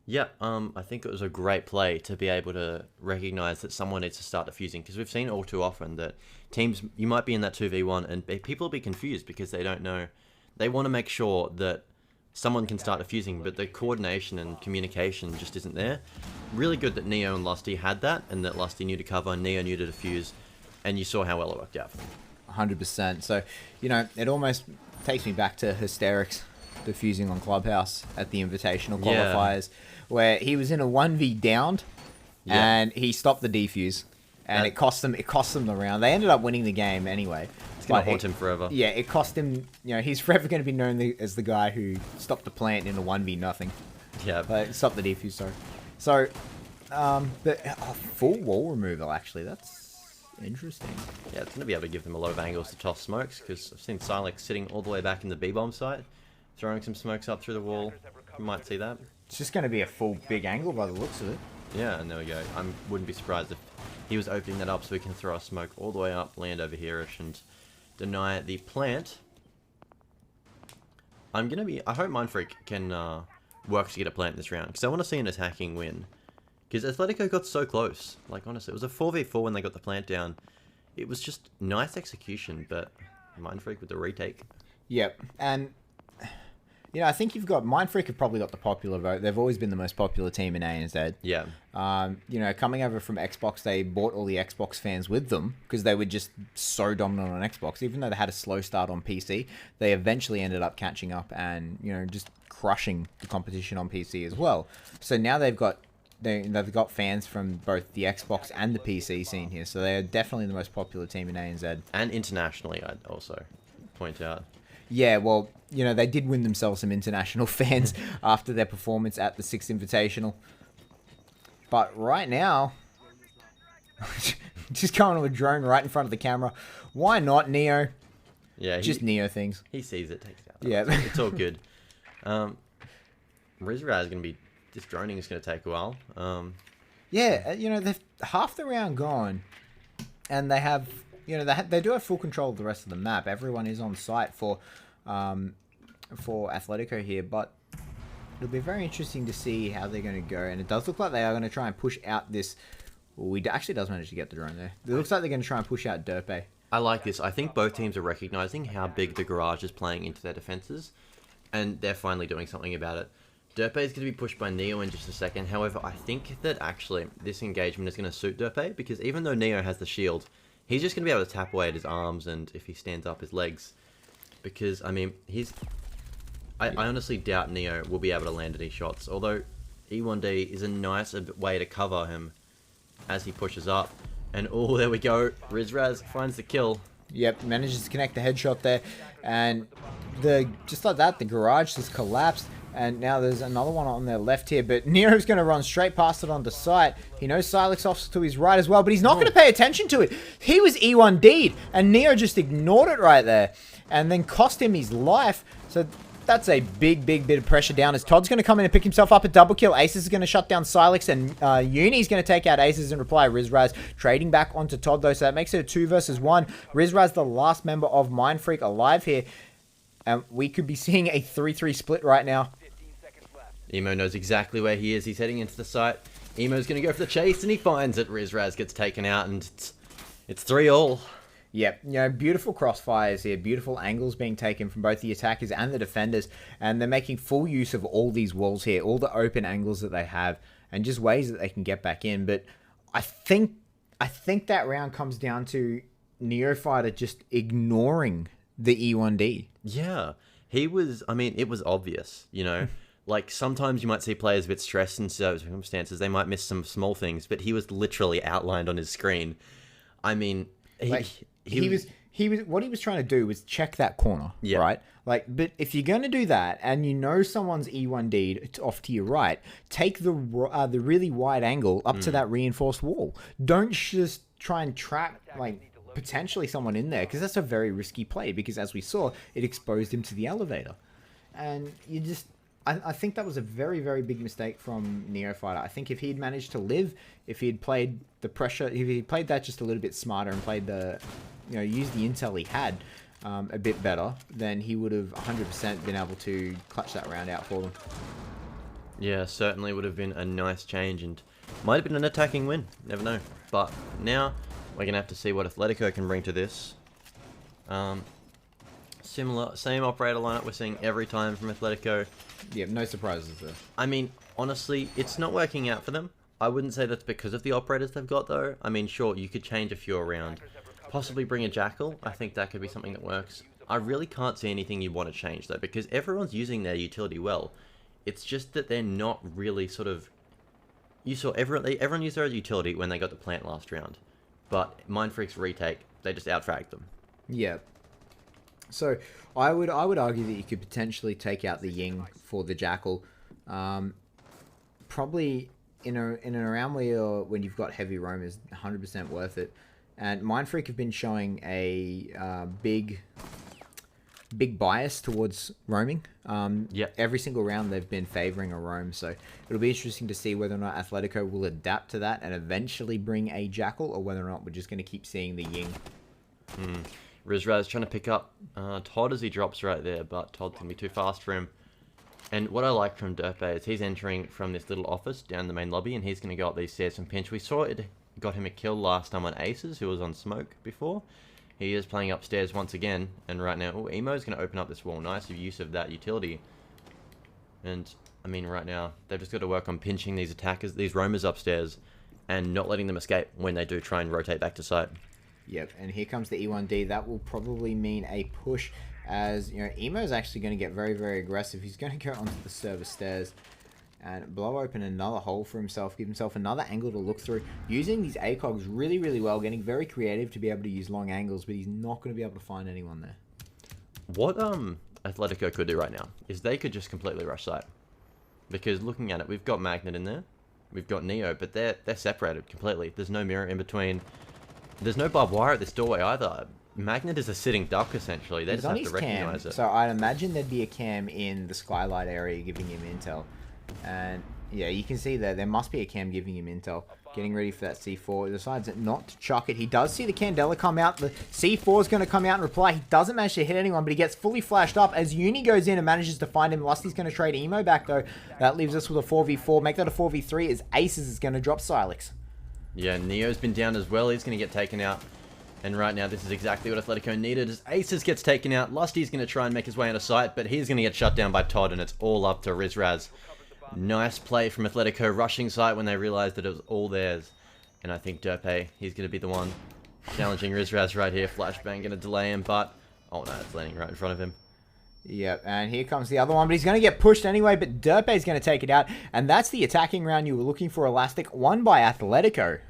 Yeah, I think it was a great play to be able to recognize that someone needs to start defusing, because we've seen all too often that teams, you might be in that 2v1, and people will be confused because they don't know. They want to make sure that someone can start defusing, but the coordination and communication just isn't there. Really good that Neo and Lusty had that, and that Lusty knew to cover, and Neo knew to defuse. And you saw how well it worked out for them. 100%. So, you know, it almost takes me back to Hysterics defusing on Clubhouse at the Invitational qualifiers, where he was in a 1v downed, and he stopped the defuse, and it cost them the round. They ended up winning the game anyway. It's going to haunt him forever. Yeah, it cost him, you know, he's forever going to be known as the guy who stopped the plant in a 1v nothing. Yeah. Stopped the defuse, sorry. So, full wall removal, actually, that's interesting. Yeah, it's going to be able to give them a lot of angles to toss smokes, because I've seen Silex sitting all the way back in the B-bomb site, throwing some smokes up through the wall. You might see that. It's just going to be a full big angle by the looks of it. Yeah, and there we go. I wouldn't be surprised if he was opening that up so we can throw a smoke all the way up, land over here-ish, and deny the plant. I hope Mindfreak can work to get a plant this round, because I want to see an attacking win. Because Athletico got so close. Like, honestly, it was a 4v4 when they got the plant down. It was just nice execution, but Mindfreak with the retake. Yep, and, you know, I think Mindfreak have probably got the popular vote. They've always been the most popular team in ANZ. Yeah. You know, coming over from Xbox, they brought all the Xbox fans with them, because they were just so dominant on Xbox. Even though they had a slow start on PC, they eventually ended up catching up and, you know, just crushing the competition on PC as well. So now they've got fans from both the Xbox and the PC scene here, so they are definitely the most popular team in ANZ. And internationally, I'd also point out. Yeah, well, you know, they did win themselves some international fans after their performance at the 6th Invitational. But right now, just going to a drone right in front of the camera. Why not, Neo? Yeah, just Neo things. He sees it, takes it out. Yeah. It's all good. Rizraz is going to be... This droning is going to take a while. Yeah, you know, they've half the round gone, and they have, you know, they do have full control of the rest of the map. Everyone is on site for Athletico here, but it'll be very interesting to see how they're going to go. And it does look like they are going to try and push out this. Well, actually does manage to get the drone there. It looks like they're going to try and push out Derpe. I like this. I think both teams are recognizing how big the garage is playing into their defenses, and they're finally doing something about it. Derpe is going to be pushed by Neo in just a second. However, I think that actually this engagement is going to suit Derpe, because even though Neo has the shield, he's just going to be able to tap away at his arms, and if he stands up, his legs. Because, I mean, I honestly doubt Neo will be able to land any shots, although E1D is a nice way to cover him as he pushes up. And, oh, there we go. Rizraz finds the kill. Yep, manages to connect the headshot there. And just like that, the garage just collapsed. And now there's another one on their left here. But Nero's going to run straight past it onto site. He knows Silex off to his right as well. But he's not going to pay attention to it. He was E1D'd. And Nero just ignored it right there. And then cost him his life. So That's a big bit of pressure down as Todd's going to come in and pick himself up a double kill. Aces is going to shut down Silex, and Uni's going to take out Aces and reply. Rizraz trading back onto Todd, though, so that makes it a 2 versus 1. Rizraz, the last member of Mindfreak, alive here. And we could be seeing a 3-3 split right now. Emo knows exactly where he is. He's heading into the site. Emo's going to go for the chase, and he finds it. Rizraz gets taken out, and it's 3-all. Yep, beautiful crossfires here, beautiful angles being taken from both the attackers and the defenders, and they're making full use of all these walls here, all the open angles that they have, and just ways that they can get back in. But I think that round comes down to Neofighter just ignoring the E1D. Yeah, it was obvious, Like, sometimes you might see players a bit stressed in certain circumstances. They might miss some small things, but he was literally outlined on his screen. I mean, he was what he was trying to do was check that corner, right? Like, but if you're going to do that and someone's E1D'd off to your right, take the really wide angle up to that reinforced wall. Don't just try and trap, potentially someone in there, because that's a very risky play, because as we saw, it exposed him to the elevator. And I think that was a very, very big mistake from Neofighter. I think if he'd managed to live, if he'd played the pressure, if he played that just a little bit smarter and played used the intel he had a bit better, then he would have 100% been able to clutch that round out for them. Yeah, certainly would have been a nice change, and might have been an attacking win. Never know. But now we're going to have to see what Athletico can bring to this. Same operator lineup we're seeing every time from Athletico. Yeah, no surprises there. I mean, honestly, it's not working out for them. I wouldn't say that's because of the operators they've got, though. I mean, sure, you could change a few around. Possibly bring a Jackal. I think that could be something that works. I really can't see anything you want to change, though, because everyone's using their utility well. It's just that they're not really sort of... You saw everyone used their utility when they got the plant last round. But Mindfreak's retake, they just out-fragged them. Yeah. So I would argue that you could potentially take out the Ying for the Jackal, probably in an around where when you've got heavy roam is 100% worth it. And Mindfreak have been showing a big bias towards roaming. Every single round they've been favoring a roam, so it'll be interesting to see whether or not Athletico will adapt to that and eventually bring a Jackal, or whether or not we're just going to keep seeing the Ying. Rizraz trying to pick up Todd as he drops right there, but Todd's going to be too fast for him. And what I like from Derpe is he's entering from this little office down the main lobby, and he's going to go up these stairs and pinch. We saw it got him a kill last time on Aces, who was on smoke before. He is playing upstairs once again, and right now, Emo's going to open up this wall. Nice use of that utility. And, I mean, right now, they've just got to work on pinching these attackers, these roamers upstairs, and not letting them escape when they do try and rotate back to site. Yep, and here comes the E1D. That will probably mean a push, as Emo's actually going to get very, very aggressive. He's going to go onto the server stairs and blow open another hole for himself, give himself another angle to look through, using these ACOGs really, really well, getting very creative to be able to use long angles, but he's not going to be able to find anyone there. What Athletico could do right now is they could just completely rush site, because looking at it, we've got Magnet in there, we've got Neo, but they're separated completely. There's no mirror in between. There's no barbed wire at this doorway either. Magnet is a sitting duck, essentially. They just have to recognize it. So I'd imagine there'd be a cam in the skylight area giving him intel. And yeah, you can see there must be a cam giving him intel. Getting ready for that C4. He decides not to chuck it. He does see the Candela come out. The C4 is going to come out and reply. He doesn't manage to hit anyone, but he gets fully flashed up as Uni goes in and manages to find him. Lusty's going to trade Emo back, though. That leaves us with a 4v4. Make that a 4v3 as Aces is going to drop Silex. Yeah, Neo's been down as well. He's going to get taken out. And right now, this is exactly what Athletico needed. As Aces gets taken out, Lusty's going to try and make his way into sight, but he's going to get shut down by Todd, and it's all up to Rizraz. Nice play from Athletico, rushing site when they realized that it was all theirs. And I think Derpe, he's going to be the one challenging Rizraz right here. Flashbang going to delay him, but... Oh no, it's landing right in front of him. Yep, and here comes the other one, but he's going to get pushed anyway, but Derpe's going to take it out. And that's the attacking round you were looking for, Elastic, won by Athletico.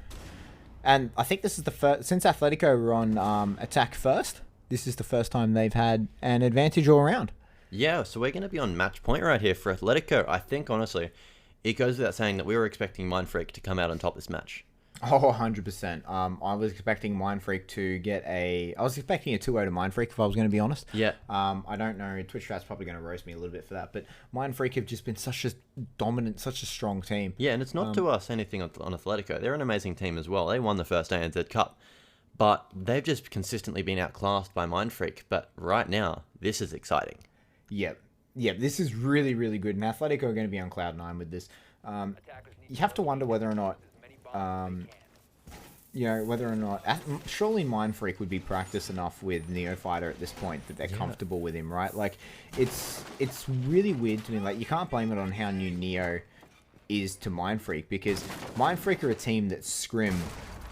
And I think this is the first... Since Athletico were on attack first, this is the first time they've had an advantage all around. Yeah, so we're going to be on match point right here for Athletico. I think, honestly, it goes without saying that we were expecting Mindfreak to come out on top this match. Oh, 100%. I was expecting Mindfreak to get I was expecting a 2-0 to Mindfreak, if I was going to be honest. Yeah. I don't know. Twitch chat's probably going to roast me a little bit for that, but Mindfreak have just been such a dominant, such a strong team. Yeah, and it's not to us anything on Athletico. They're an amazing team as well. They won the first ANZ Cup, but they've just consistently been outclassed by Mindfreak. But right now, this is exciting. Yep. Yep, this is really, really good. And Athletico are going to be on cloud 9 with this. You have to wonder whether or not... surely Mindfreak would be practiced enough with Neofighter at this point that they're comfortable with him, right? Like, it's really weird to me. Like, you can't blame it on how new Neo is to Mindfreak, because Mindfreak are a team that scrim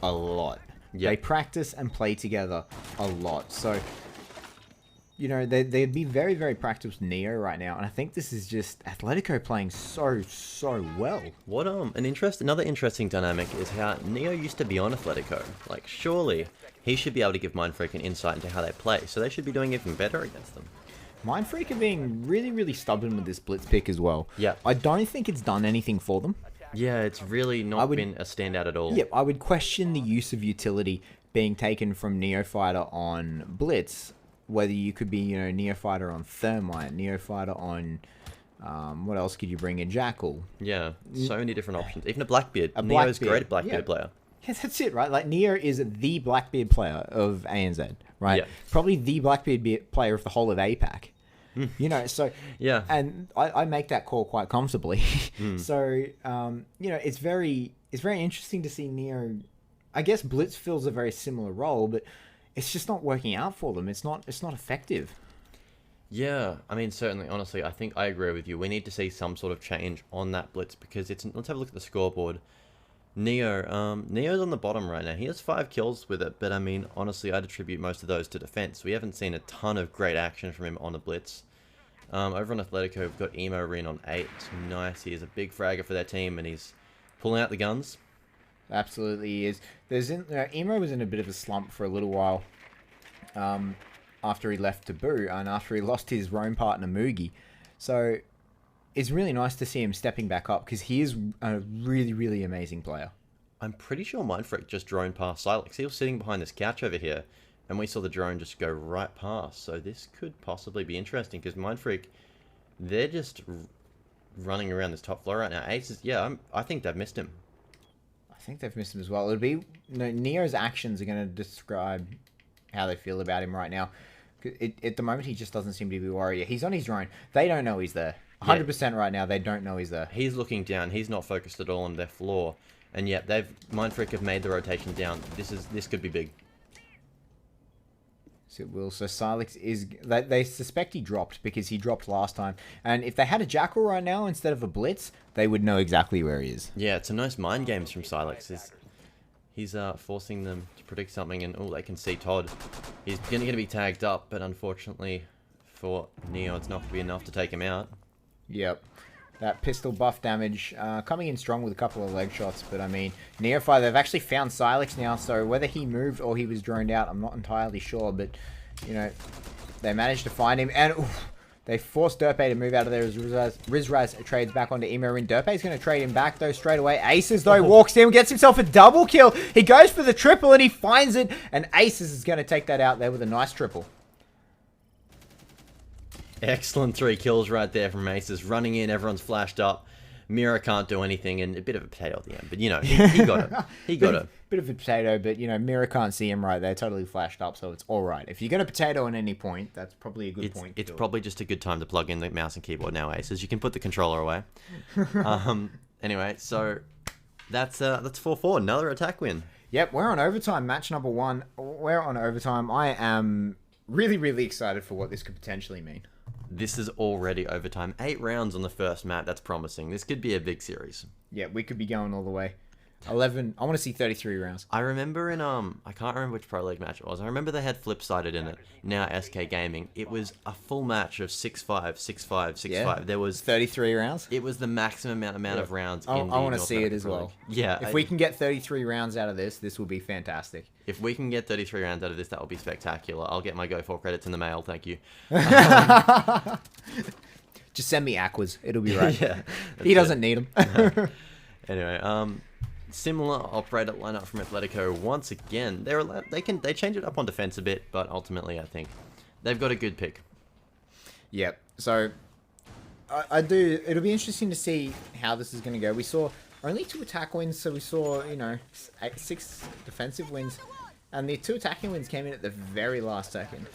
a lot. Yep. They practice and play together a lot. So, you know, they'd be very, very practiced with Neo right now, and I think this is just Athletico playing so well. What another interesting dynamic is how Neo used to be on Athletico. Like, surely he should be able to give Mindfreak an insight into how they play, so they should be doing even better against them. Mindfreak are being really, really stubborn with this blitz pick as well. Yeah. I don't think it's done anything for them. Yeah, it's really not been a standout at all. Yep, I would question the use of utility being taken from Neofighter on blitz. Whether you could be, you know, Neofighter on Thermite, Neofighter on, what else could you bring in? Jackal. Yeah, so many different options. Even a Blackbeard. Neo's great Blackbeard player. Yeah, that's it, right? Like, Neo is the Blackbeard player of ANZ, right? Yeah. Probably the Blackbeard player of the whole of APAC. You know, so... Yeah. And I make that call quite comfortably. So, you know, it's very interesting to see Neo... I guess Blitz fills a very similar role, but... It's just not working out for them. It's not effective. Yeah, I mean, certainly, honestly, I think I agree with you. We need to see some sort of change on that blitz, because let's have a look at the scoreboard. Neo's on the bottom right now. He has 5 kills with it, but I mean, honestly, I'd attribute most of those to defense. We haven't seen a ton of great action from him on a blitz. Over on Athletico, we've got Emo Rin on 8. Nice. He is a big fragger for their team, and he's pulling out the guns. Absolutely he is. Emo was in a bit of a slump for a little while after he left Taboo and after he lost his roam partner Mugi. So it's really nice to see him stepping back up, because he is a really, really amazing player. I'm pretty sure Mindfreak just droned past Silex. He was sitting behind this couch over here, and we saw the drone just go right past. So this could possibly be interesting, because Mindfreak, they're just running around this top floor right now. Aces, I think they've missed him. I think they've missed him as well. It'll be Neo's actions are going to describe how they feel about him right now. At the moment, he just doesn't seem to be worried. He's on his drone. They don't know he's there. 100% right now, they don't know he's there. He's looking down. He's not focused at all on their floor. And yet, Mindfreak have made the rotation down. This could be big. So it will. So Silex is... They suspect he dropped, because he dropped last time. And if they had a Jackal right now instead of a Blitz, they would know exactly where he is. Yeah, it's a nice mind games from Silex. He's forcing them to predict something, and they can see Todd. He's going to be tagged up, but unfortunately for Neo, it's not going to be enough to take him out. Yep. That pistol buff damage coming in strong with a couple of leg shots, but I mean, Neophi, they've actually found Silex now, so whether he moved or he was droned out, I'm not entirely sure, but, you know, they managed to find him, and they forced Derpay to move out of there as Rizraz trades back onto Imorin. Derpay's going to trade him back, though, straight away. Aces, though, walks in, gets himself a double kill. He goes for the triple, and he finds it, and Aces is going to take that out there with a nice triple. Excellent 3 kills right there from Aces. Running in, everyone's flashed up. Mira can't do anything, and a bit of a potato at the end. But, you know, he got it. He got it. Bit of a potato, but, you know, Mira can't see him right there. Totally flashed up, so it's all right. If you're going to potato at any point, that's probably a good point. It's probably just a good time to plug in the mouse and keyboard now, Aces. You can put the controller away. Anyway, so that's 4-4. Another attack win. Yep, we're on overtime. Match number 1. We're on overtime. I am really, really excited for what this could potentially mean. This is already overtime. 8 rounds on the first map. That's promising. This could be a big series. Yeah, we could be going all the way. 11. I want to see 33 rounds. I remember in I can't remember which Pro League match it was. I remember they had flip-sided in it. Now SK Gaming. It was a full match of 6-5, 6-5, 6-5. Yeah. There was 33 rounds. It was the maximum amount of rounds. I want to see it as well. Yeah. If we can get 33 rounds out of this will be fantastic. If we can get 33 rounds out of this, that will be spectacular. I'll get my Go4 credits in the mail. Thank you. Just send me Aquas. It'll be right. Yeah. He doesn't need them. Anyway, similar operator lineup from Atletico once again. They change it up on defense a bit, but ultimately I think they've got a good pick. Yep. So I do. It'll be interesting to see how this is going to go. We saw only 2 attack wins, so we saw 6 defensive wins, and the 2 attacking wins came in at the very last second.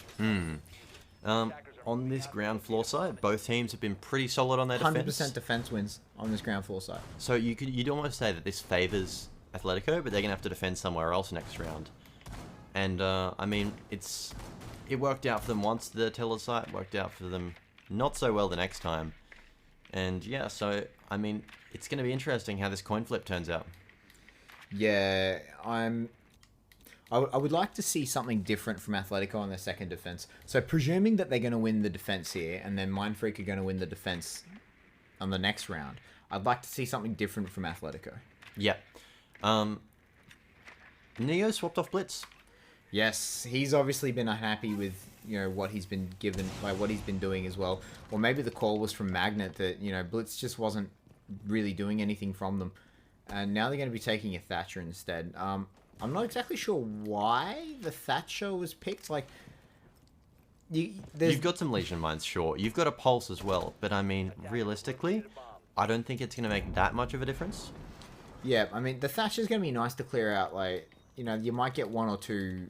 On this ground floor side, both teams have been pretty solid on their defense. 100% defense wins on this ground floor side. So you'd almost say that this favors Atletico, but they're gonna have to defend somewhere else next round. And I mean, it worked out for them once. The Tiller site worked out for them not so well the next time. And yeah, so I mean, it's gonna be interesting how this coin flip turns out. Yeah, I would like to see something different from Atletico on their second defense. So presuming that they're going to win the defense here, and then Mindfreak are going to win the defense on the next round, I'd like to see something different from Atletico. Yep. Neo swapped off Blitz. Yes, he's obviously been unhappy with what he's been given, like what he's been doing as well. Or maybe the call was from Magnet that Blitz just wasn't really doing anything from them, and now they're going to be taking a Thatcher instead. I'm not exactly sure why the Thatcher was picked. Like, you've got some Legion Mines, sure. You've got a Pulse as well, but I mean, realistically, I don't think it's going to make that much of a difference. Yeah, I mean, the Thatcher's going to be nice to clear out. Like, you might get one or two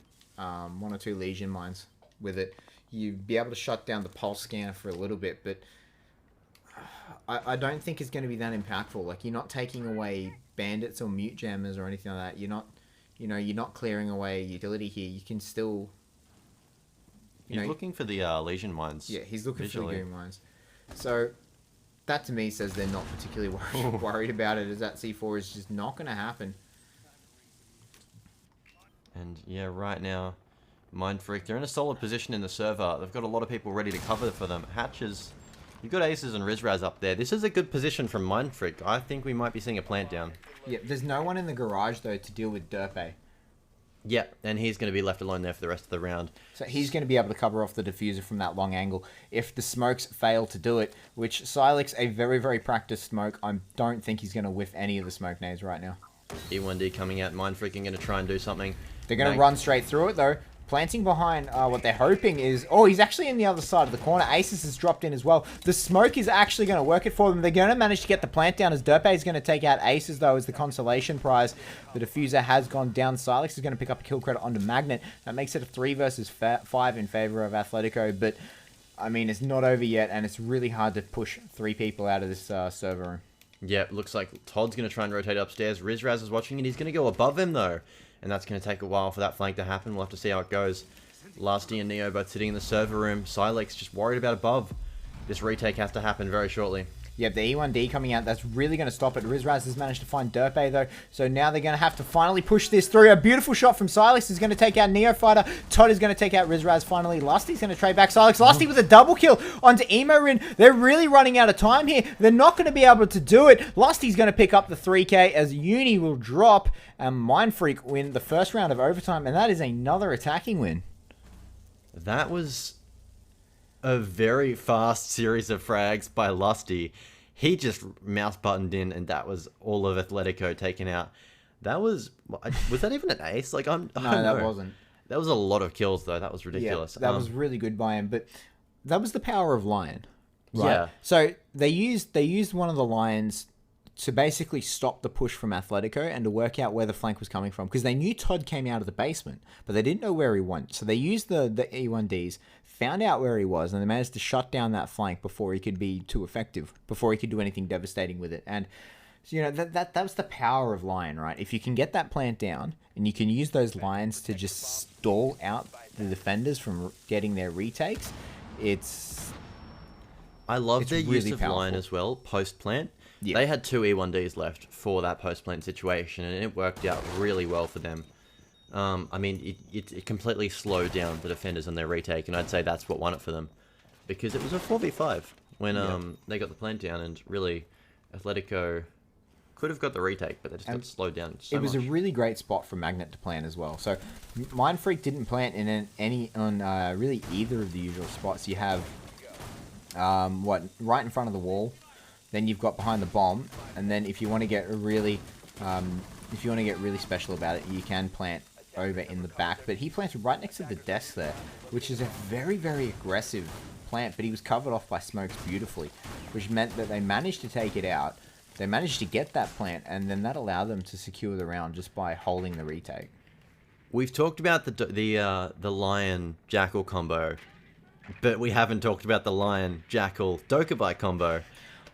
Legion Mines with it. You'd be able to shut down the Pulse scanner for a little bit, but I don't think it's going to be that impactful. Like, you're not taking away bandits or mute jammers or anything like that. You're not clearing away utility here. You can still... He's looking for the Legion Mines. Yeah, he's looking visually. for the Legion Mines. So, that to me says they're not particularly worried about it, as that C4 is just not going to happen. And yeah, right now, Mindfreak, they're in a solid position in the server. They've got a lot of people ready to cover for them. Hatches, you've got Aces and Rizraz up there. This is a good position from Mindfreak. I think we might be seeing a plant down. Yeah, there's no one in the garage, though, to deal with Derpe. Yeah, and he's going to be left alone there for the rest of the round. So he's going to be able to cover off the diffuser from that long angle if the smokes fail to do it, which Silex, a very, very practiced smoke, I don't think he's going to whiff any of the smoke nades right now. E1D coming out, Mindfreak going to try and do something. They're going to run straight through it, though. Planting behind what they're hoping is... Oh, he's actually in the other side of the corner. Aces has dropped in as well. The smoke is actually going to work it for them. They're going to manage to get the plant down as Derpe is going to take out Aces, though, as the consolation prize. The diffuser has gone down. Silex is going to pick up a kill credit onto Magnet. That makes it a 3 versus 5 in favor of Athletico. But, I mean, it's not over yet, and it's really hard to push 3 people out of this server room. Yeah, looks like Todd's going to try and rotate upstairs. Rizraz is watching, and he's going to go above him, though. And that's going to take a while for that flank to happen. We'll have to see how it goes. Lasty and Neo both sitting in the server room. Silex just worried about above. This retake has to happen very shortly. Yeah, the E1D coming out, that's really going to stop it. Rizraz has managed to find Derpe, though. So now they're going to have to finally push this through. A beautiful shot from Silex is going to take out Neofighter. Todd is going to take out Rizraz finally. Lusty's going to trade back Silex. Lusty with a double kill onto Emorin. They're really running out of time here. They're not going to be able to do it. Lusty's going to pick up the 3K as Uni will drop. And Mindfreak win the first round of overtime. And that is another attacking win. That was a very fast series of frags by Lusty. He just mouse buttoned in, and that was all of Atletico taken out. That was that even an ace? Like no, that wasn't. That was a lot of kills, though. That was ridiculous. Yeah, that was really good by him. But that was the power of Lion, right? Yeah. So they used one of the Lions to basically stop the push from Athletico and to work out where the flank was coming from, because they knew Todd came out of the basement, but they didn't know where he went. So they used the E1Ds, found out where he was, and they managed to shut down that flank before he could be too effective, before he could do anything devastating with it. And that was the power of Lion, right? If you can get that plant down and you can use those Lions to just stall out the defenders from getting their retakes, I love their really use of Lion as well, post-plant. Yeah. They had 2 E1Ds left for that post-plant situation, and it worked out really well for them. I mean, it completely slowed down the defenders on their retake, and I'd say that's what won it for them. Because it was a 4v5 when they got the plant down, and really, Atletico could have got the retake, but they just got slowed down so much. It was a really great spot for Magnet to plant as well. So, Mindfreak didn't plant on really either of the usual spots. You have, right in front of the wall. Then you've got behind the bomb, and then if you want to get a really if you want to get really special about it, you can plant over in the back. But he planted right next to the desk there, which is a very, very aggressive plant. But he was covered off by smokes beautifully, which meant that they managed to take it out. They managed to get that plant, and then that allowed them to secure the round just by holding the retake. We've talked about the Lion Jackal combo, but we haven't talked about the Lion Jackal Dokkaebi combo.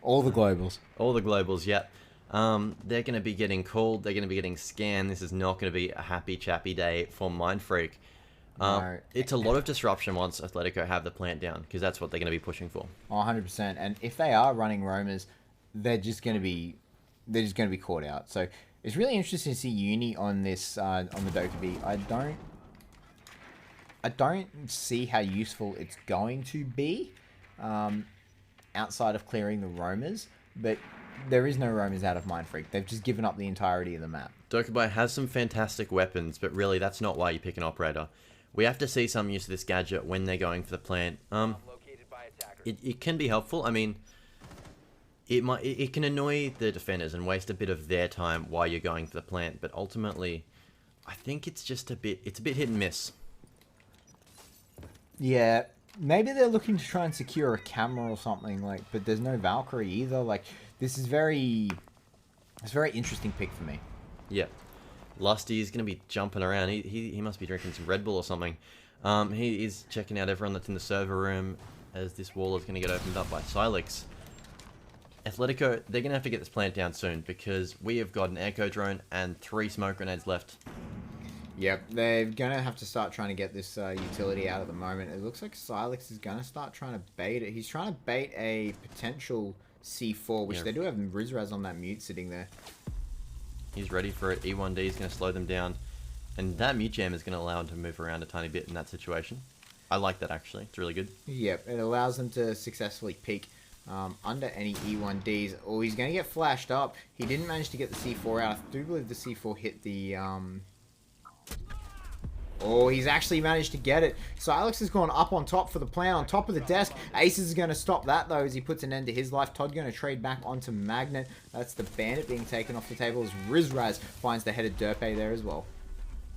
All the globals. All the globals, yep. They're going to be getting called. They're going to be getting scanned. This is not going to be a happy chappy day for Mindfreak. No. It's a lot of disruption once Athletico have the plant down, because that's what they're going to be pushing for. Oh, 100%. And if they are running roamers, they're just going to be caught out. So it's really interesting to see Uni on this on the Dokkaebi. I don't see how useful it's going to be outside of clearing the roamers, but there is no roamers out of Mindfreak. They've just given up the entirety of the map. Dokkaebi has some fantastic weapons, but really that's not why you pick an operator. We have to see some use of this gadget when they're going for the plant. It can be helpful. I mean, it can annoy the defenders and waste a bit of their time while you're going for the plant, but ultimately, I think it's a bit hit and miss. Yeah, maybe they're looking to try and secure a camera or something, but there's no Valkyrie either. This is it's a very interesting pick for me. Yeah. Lusty is going to be jumping around. He must be drinking some Red Bull or something. He is checking out everyone that's in the server room as this wall is going to get opened up by Silex. Atletico, they're going to have to get this plant down soon because we have got an Echo Drone and 3 smoke grenades left. Yep, they're going to have to start trying to get this utility out at the moment. It looks like Silex is going to start trying to bait it. He's trying to bait a potential C4, which they do have Rizraz on that mute sitting there. He's ready for it. E1D is going to slow them down. And that mute jam is going to allow him to move around a tiny bit in that situation. I like that, actually. It's really good. Yep, it allows them to successfully peek under any E1Ds. Oh, he's going to get flashed up. He didn't manage to get the C4 out. I do believe the C4 hit the... Oh, he's actually managed to get it. Silex has gone up on top for the plan, on top of the desk. Aces is going to stop that, though, as he puts an end to his life. Todd going to trade back onto Magnet. That's the Bandit being taken off the table as Rizraz finds the headed Derpe there as well.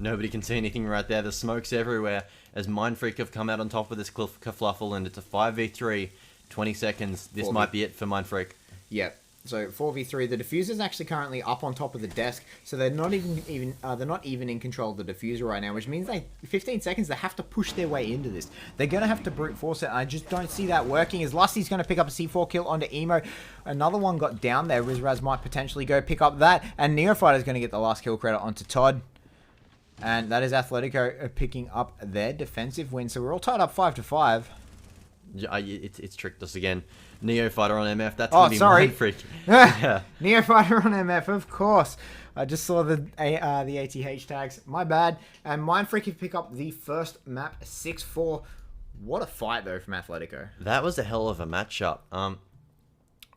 Nobody can see anything right there. The smoke's everywhere as Mindfreak have come out on top of this kerfluffle, and it's a 5v3. 20 seconds. This might be it for Mindfreak. Yep. So 4v3. The diffuser's actually currently up on top of the desk, so they're not even in control of the diffuser right now, which means 15 seconds they have to push their way into this. They're gonna have to brute force it. I just don't see that working. As Lusty's gonna pick up a C4 kill onto Emo. Another one got down there. Rizraz might potentially go pick up that, and Neophyter's gonna get the last kill credit onto Todd. And that is Athletico picking up their defensive win. So we're all tied up 5-5. It's tricked us again. Neophyter on MF. That's gonna be Mindfreak. Yeah. Neophyter on MF, of course. I just saw the ATH tags. My bad. And Mindfreak can pick up the first map 6-4. What a fight though from Athletico. That was a hell of a matchup.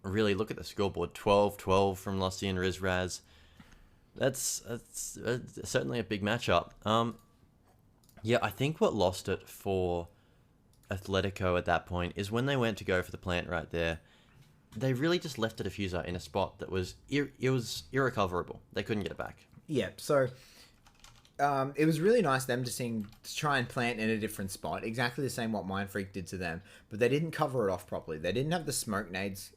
Really look at the scoreboard. 12-12 from Lusty and Rizraz. That's certainly a big matchup. Yeah, I think what lost it for Athletico at that point is when they went to go for the plant right there, they really just left the diffuser in a spot that was irrecoverable. They couldn't get it back. Yeah, so it was really nice them to try and plant in a different spot, exactly the same what Mindfreak did to them, but they didn't cover it off properly. They didn't have the smoke nades.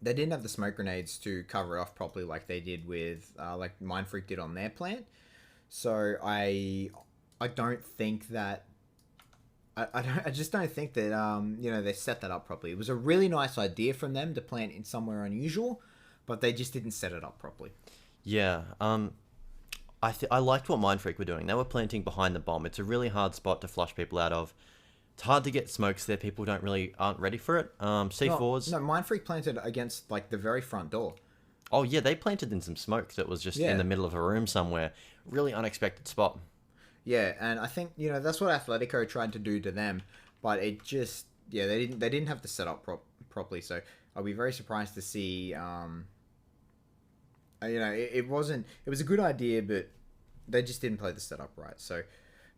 They didn't have the smoke grenades to cover it off properly like they did with like Mindfreak did on their plant. So I don't think that. I just don't think that they set that up properly. It was a really nice idea from them to plant in somewhere unusual, but they just didn't set it up properly. Yeah, I liked what Mindfreak were doing. They were planting behind the bomb. It's a really hard spot to flush people out of. It's hard to get smokes there. People aren't ready for it. C4s. No, Mindfreak planted against like the very front door. Oh yeah, they planted in some smoke that was just in the middle of a room somewhere. Really unexpected spot. Yeah, and I think that's what Athletico tried to do to them, but it just they didn't have the setup properly. So I'll be very surprised to see. It was a good idea, but they just didn't play the setup right. So,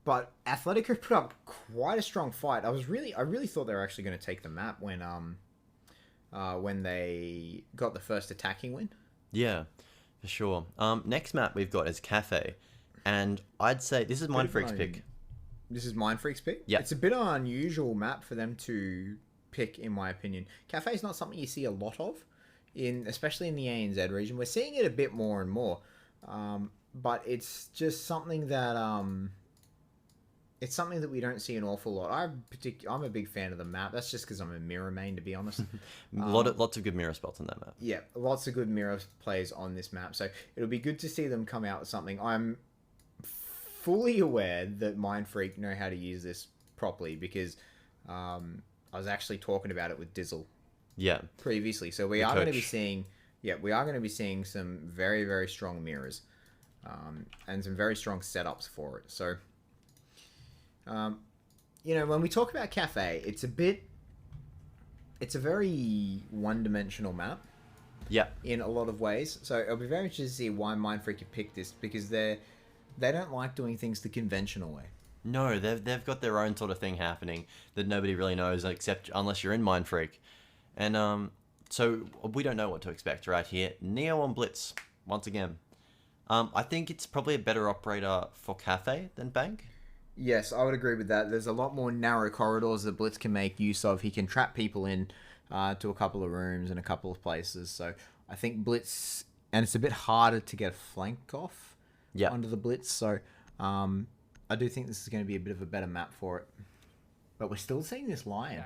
but Athletico put up quite a strong fight. I really thought they were actually going to take the map when they got the first attacking win. Yeah. For sure. Next map we've got is Cafe. And I'd say this is Mindfreak's pick. This is Mindfreak's pick? Yeah. It's a bit of an unusual map for them to pick, in my opinion. Cafe is not something you see a lot of, especially in the ANZ region. We're seeing it a bit more and more. But it's just something that... it's something that we don't see an awful lot. I'm a big fan of the map. That's just because I'm a mirror main, to be honest. Lots of good mirror spots on that map. Yeah, lots of good mirror plays on this map. So it'll be good to see them come out with something. I'm fully aware that Mindfreak know how to use this properly because I was actually talking about it with Dizzle. Yeah. Previously. So we are going to be seeing some very, very strong mirrors and some very strong setups for it. So... when we talk about Cafe, it's a very one-dimensional map. Yeah. In a lot of ways. So it'll be very interesting to see why Mindfreak have picked this, because they don't like doing things the conventional way. No, they've got their own sort of thing happening that nobody really knows except unless you're in Mindfreak. And so we don't know what to expect right here. Neo on Blitz, once again. I think it's probably a better operator for Cafe than Bank. Yes, I would agree with that. There's a lot more narrow corridors that Blitz can make use of. He can trap people in to a couple of rooms and a couple of places. So I think Blitz... And it's a bit harder to get a flank off under the Blitz. So I do think this is going to be a bit of a better map for it. But we're still seeing this Lion.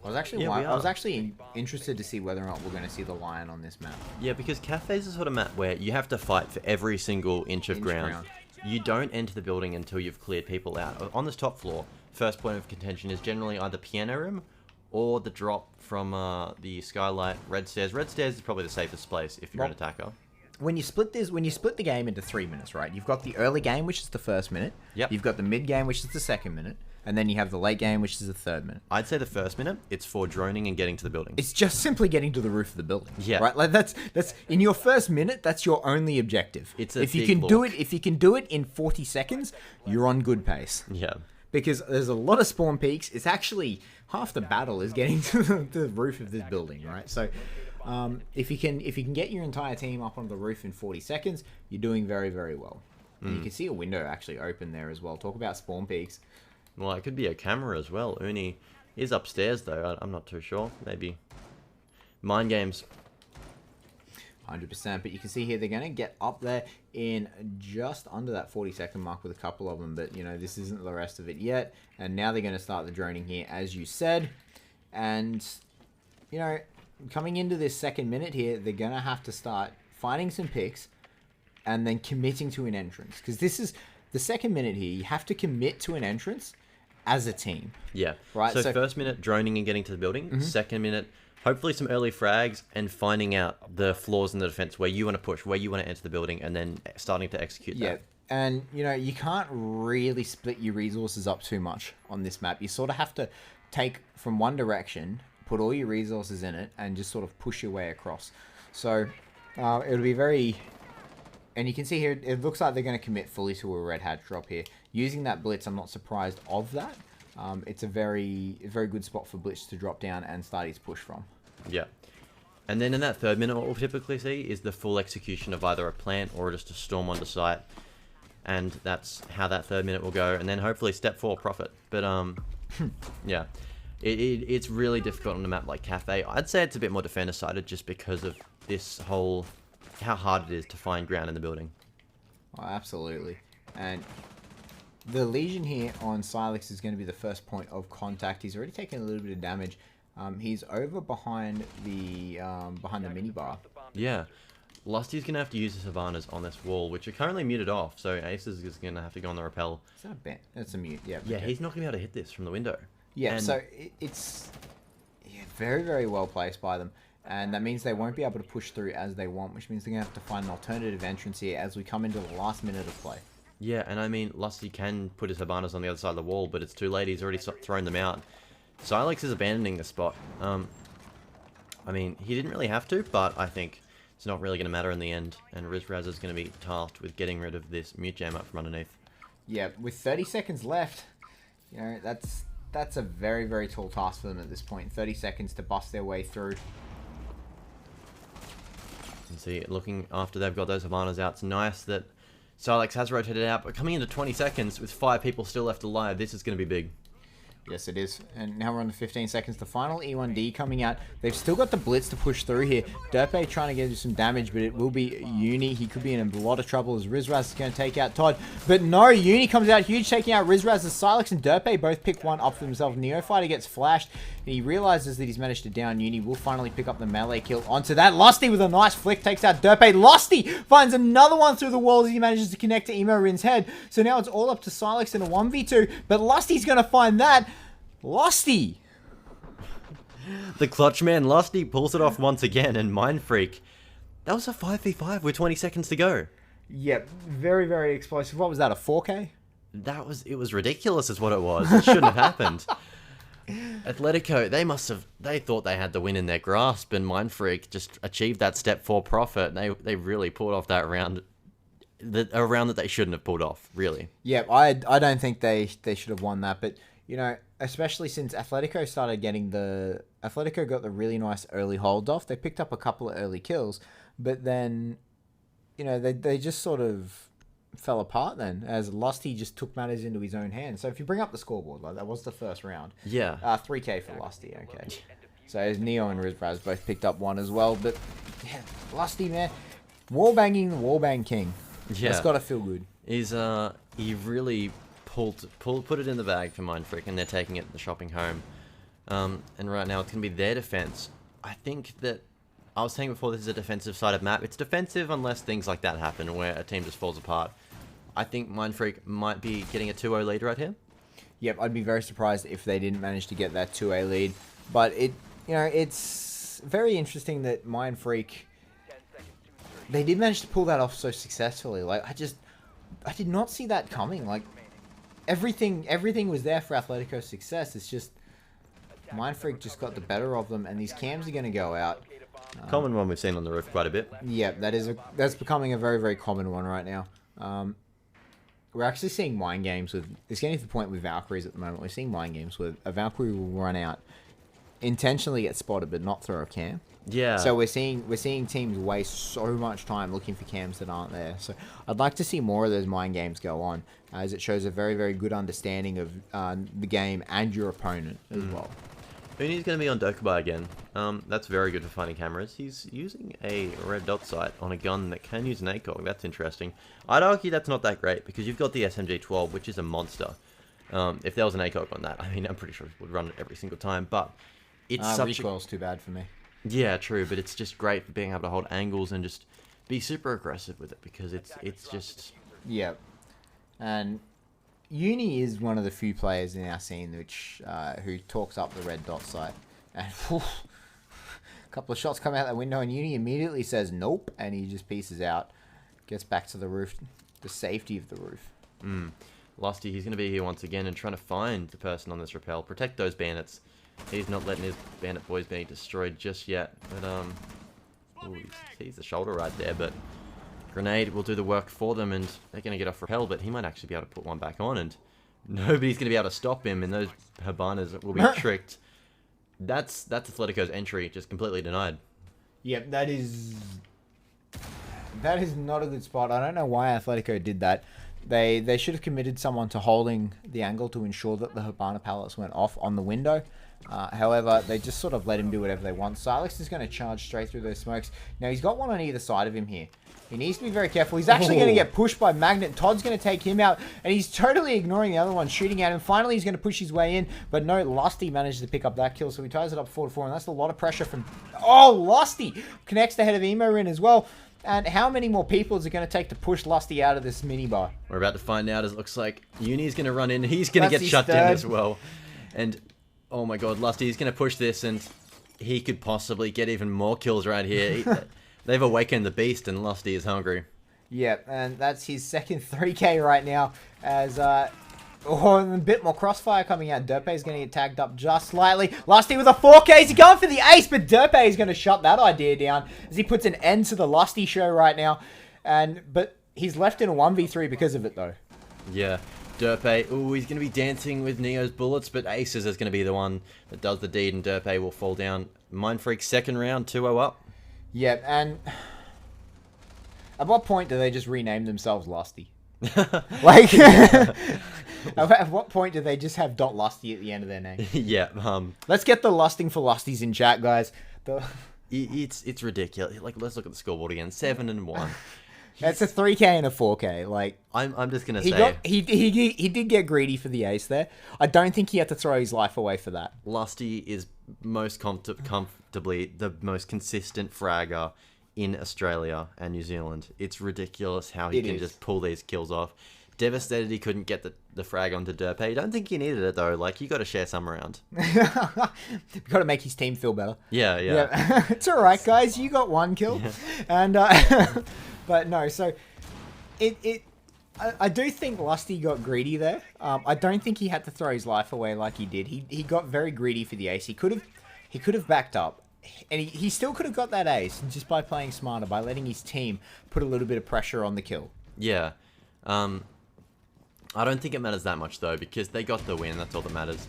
I was actually interested to see whether or not we're going to see the Lion on this map. Yeah, because Cafe is the sort of map where you have to fight for every single inch of ground. You don't enter the building until you've cleared people out. On this top floor, first point of contention is generally either piano room or the drop from the skylight, red stairs. Red stairs is probably the safest place if you're an attacker. When you split the game into 3 minutes, right? You've got the early game, which is the first minute. Yep. You've got the mid game, which is the second minute. And then you have the late game, which is the third minute. I'd say the first minute, it's for droning and getting to the building. It's just simply getting to the roof of the building. Yeah. Right? Like that's in your first minute, that's your only objective. If you can do it in 40 seconds, you're on good pace. Yeah. Because there's a lot of spawn peaks. It's actually half the battle is getting to the roof of this building, right? So if you can get your entire team up on the roof in 40 seconds, you're doing very, very well. And you can see a window actually open there as well. Talk about spawn peaks. Well, it could be a camera as well. Uni is upstairs, though. I'm not too sure. Maybe. Mind games. 100%. But you can see here they're going to get up there in just under that 40-second mark with a couple of them. But, this isn't the rest of it yet. And now they're going to start the droning here, as you said. And, coming into this second minute here, they're going to have to start finding some picks and then committing to an entrance. Because this is the second minute here. You have to commit to an entrance as a team. Yeah. Right. So first minute, droning and getting to the building. Mm-hmm. Second minute, hopefully some early frags and finding out the flaws in the defense where you want to push, where you want to enter the building, and then starting to execute that. And, you can't really split your resources up too much on this map. You sort of have to take from one direction, put all your resources in it, and just sort of push your way across. So it'll be very... And you can see here, it looks like they're going to commit fully to a red hatch drop here. Using that Blitz, I'm not surprised of that. It's a very good spot for Blitz to drop down and start his push from. Yeah. And then in that third minute, what we'll typically see is the full execution of either a plant or just a storm onto site. And that's how that third minute will go. And then hopefully step 4, profit. But, yeah. It's really difficult on a map like Cafe. I'd say it's a bit more defender-sided just because of this whole... how hard it is to find ground in the building. Oh, absolutely. And the Legion here on Silex is going to be the first point of contact. He's already taken a little bit of damage. He's over behind the minibar. Yeah. Lusty's going to have to use the Savanas on this wall, which are currently muted off, so Ace is going to have to go on the rappel. Is that a bent? That's a mute, yeah. Yeah, he's not going to be able to hit this from the window. Yeah, so it's very, very well placed by them. And that means they won't be able to push through as they want, which means they're going to have to find an alternative entrance here as we come into the last minute of play. Yeah, and I mean, Lusty can put his Habanas on the other side of the wall, but it's too late. He's already thrown them out. Silex is abandoning the spot. I mean, he didn't really have to, but I think it's not really going to matter in the end. And Rizraz is going to be tasked with getting rid of this mute jam up from underneath. Yeah, with 30 seconds left, that's a very, very tall task for them at this point. 30 seconds to bust their way through. And see, looking after they've got those Havanas out, it's nice that Silex has rotated out, but coming into 20 seconds with 5 people still left alive, this is going to be big. Yes, it is. And now we're on to 15 seconds. The final E1D coming out. They've still got the Blitz to push through here. Derpe trying to get you some damage, but it will be Uni. He could be in a lot of trouble as Rizraz is going to take out Todd. But no, Uni comes out huge, taking out Rizraz as Silex and Derpe both pick one up for themselves. Neophyter gets flashed, and he realizes that he's managed to down Uni. Will finally pick up the melee kill onto that. Lusty with a nice flick takes out Derpe. Lusty finds another one through the walls. He manages to connect to Emo Rin's head. So now it's all up to Silex in a 1v2, but Lusty's going to find that. Lusty! The clutch man Lusty pulls it off once again, and Mindfreak, that was a 5v5 with 20 seconds to go. Yep, very, very explosive. What was that, a 4K? It was ridiculous is what it was. It shouldn't have happened. Atletico, they thought they had the win in their grasp, and Mindfreak just achieved that step 4 profit. They really pulled off that round. A round that they shouldn't have pulled off, really. Yeah, I don't think they should have won that, but, you know, especially since Athletico got the really nice early hold off. They picked up a couple of early kills, but then, you know, they just sort of fell apart then, as Lusty just took matters into his own hands. So if you bring up the scoreboard, like that was the first round. Yeah. 3K for Lusty, okay. So as Neo and Rizbraz both picked up one as well, but yeah, Lusty, man, wallbanging the wallbang king. Yeah. That's gotta feel good. He really put it in the bag for Mindfreak, and they're taking it the shopping home. And right now it's going to be their defense. I think that I was saying before, this is a defensive sided map. It's defensive unless things like that happen where a team just falls apart. I think Mindfreak might be getting a 2-0 lead right here. Yep, I'd be very surprised if they didn't manage to get that 2A lead. But it's very interesting that Mindfreak, they did manage to pull that off so successfully. Like, I did not see that coming. Like, everything was there for Athletico's success. It's just Mindfreak just got the better of them, and these cams are going to go out. Common one we've seen on the roof quite a bit. Yeah, that's becoming a very, very common one right now. We're actually seeing mind games with... It's getting to the point with Valkyries at the moment. We're seeing mind games where a Valkyrie will run out, intentionally get spotted, but not throw a cam. Yeah. So we're seeing teams waste so much time looking for cams that aren't there. So I'd like to see more of those mind games go on, as it shows a very, very good understanding of the game and your opponent as well. Uni's going to be on Dokubai again. That's very good for finding cameras. He's using a red dot sight on a gun that can use an ACOG. That's interesting. I'd argue that's not that great, because you've got the SMG-12, which is a monster. If there was an ACOG on that, I mean, I'm pretty sure it would run it every single time, but it's such recoil's too bad for me. Yeah, true, but it's just great for being able to hold angles and just be super aggressive with it, because it's just... Yeah. And Uni is one of the few players in our scene which who talks up the red dot sight. And a couple of shots come out that window, and Uni immediately says nope, and he just pieces out. Gets back to the roof, the safety of the roof. Lusty, he's going to be here once again and trying to find the person on this rappel, protect those bandits. He's not letting his bandit boys being destroyed just yet. But, ooh, he sees the shoulder right there, but Grenade will do the work for them, and they're going to get off rappel, but he might actually be able to put one back on, and nobody's going to be able to stop him, and those Habanas will be tricked. That's Atletico's entry, just completely denied. Yep, that is not a good spot. I don't know why Athletico did that. They should have committed someone to holding the angle to ensure that the Habana pallets went off on the window. However, they just sort of let him do whatever they want. Silex is going to charge straight through those smokes. Now, he's got one on either side of him here. He needs to be very careful. He's actually going to get pushed by Magnet. Todd's going to take him out, and he's totally ignoring the other one, shooting at him. Finally, he's going to push his way in, but no, Lusty manages to pick up that kill, so he ties it up 4-4, and that's a lot of pressure from... Oh, Lusty connects the head of Emo in as well. And how many more people is it going to take to push Lusty out of this minibar? We're about to find out, as it looks like Uni's going to run in. He's going to get shut down as well. And, oh my god, Lusty is going to push this, and he could possibly get even more kills right here. They've awakened the beast, and Lusty is hungry. Yeah, and that's his second 3K right now, as... a bit more crossfire coming out. Derpe is going to get tagged up just slightly. Lusty with a 4K. He's going for the ace, but Derpe is going to shut that idea down as he puts an end to the Lusty show right now. But he's left in a 1v3 because of it, though. Yeah, Derpe. Ooh, he's going to be dancing with Neo's bullets, but Aces is going to be the one that does the deed, and Derpe will fall down. Mindfreak second round, 2-0 up. Yeah, and At what point do they just rename themselves Lusty? Like, at what point do they just have .lusty at the end of their name? Yeah. Let's get the lusting for lusties in chat, guys. It's ridiculous. Like, let's look at the scoreboard again. 7-1. That's a 3K and a 4K. Like, I'm just gonna say he did get greedy for the ace there. I don't think he had to throw his life away for that. Lusty is most comfortably the most consistent fragger in Australia and New Zealand. It's ridiculous how he can just pull these kills off. Devastated he couldn't get the frag onto Derpe. I don't think he needed it though. Like, you got to share some around. You've got to make his team feel better. Yeah. It's all right, guys. You got 1 kill, and but no. So I do think Lusty got greedy there. I don't think he had to throw his life away like he did. He got very greedy for the ace. He could have backed up. And he still could have got that ace just by playing smarter, by letting his team put a little bit of pressure on the kill. Yeah. I don't think it matters that much, though, because they got the win. That's all that matters.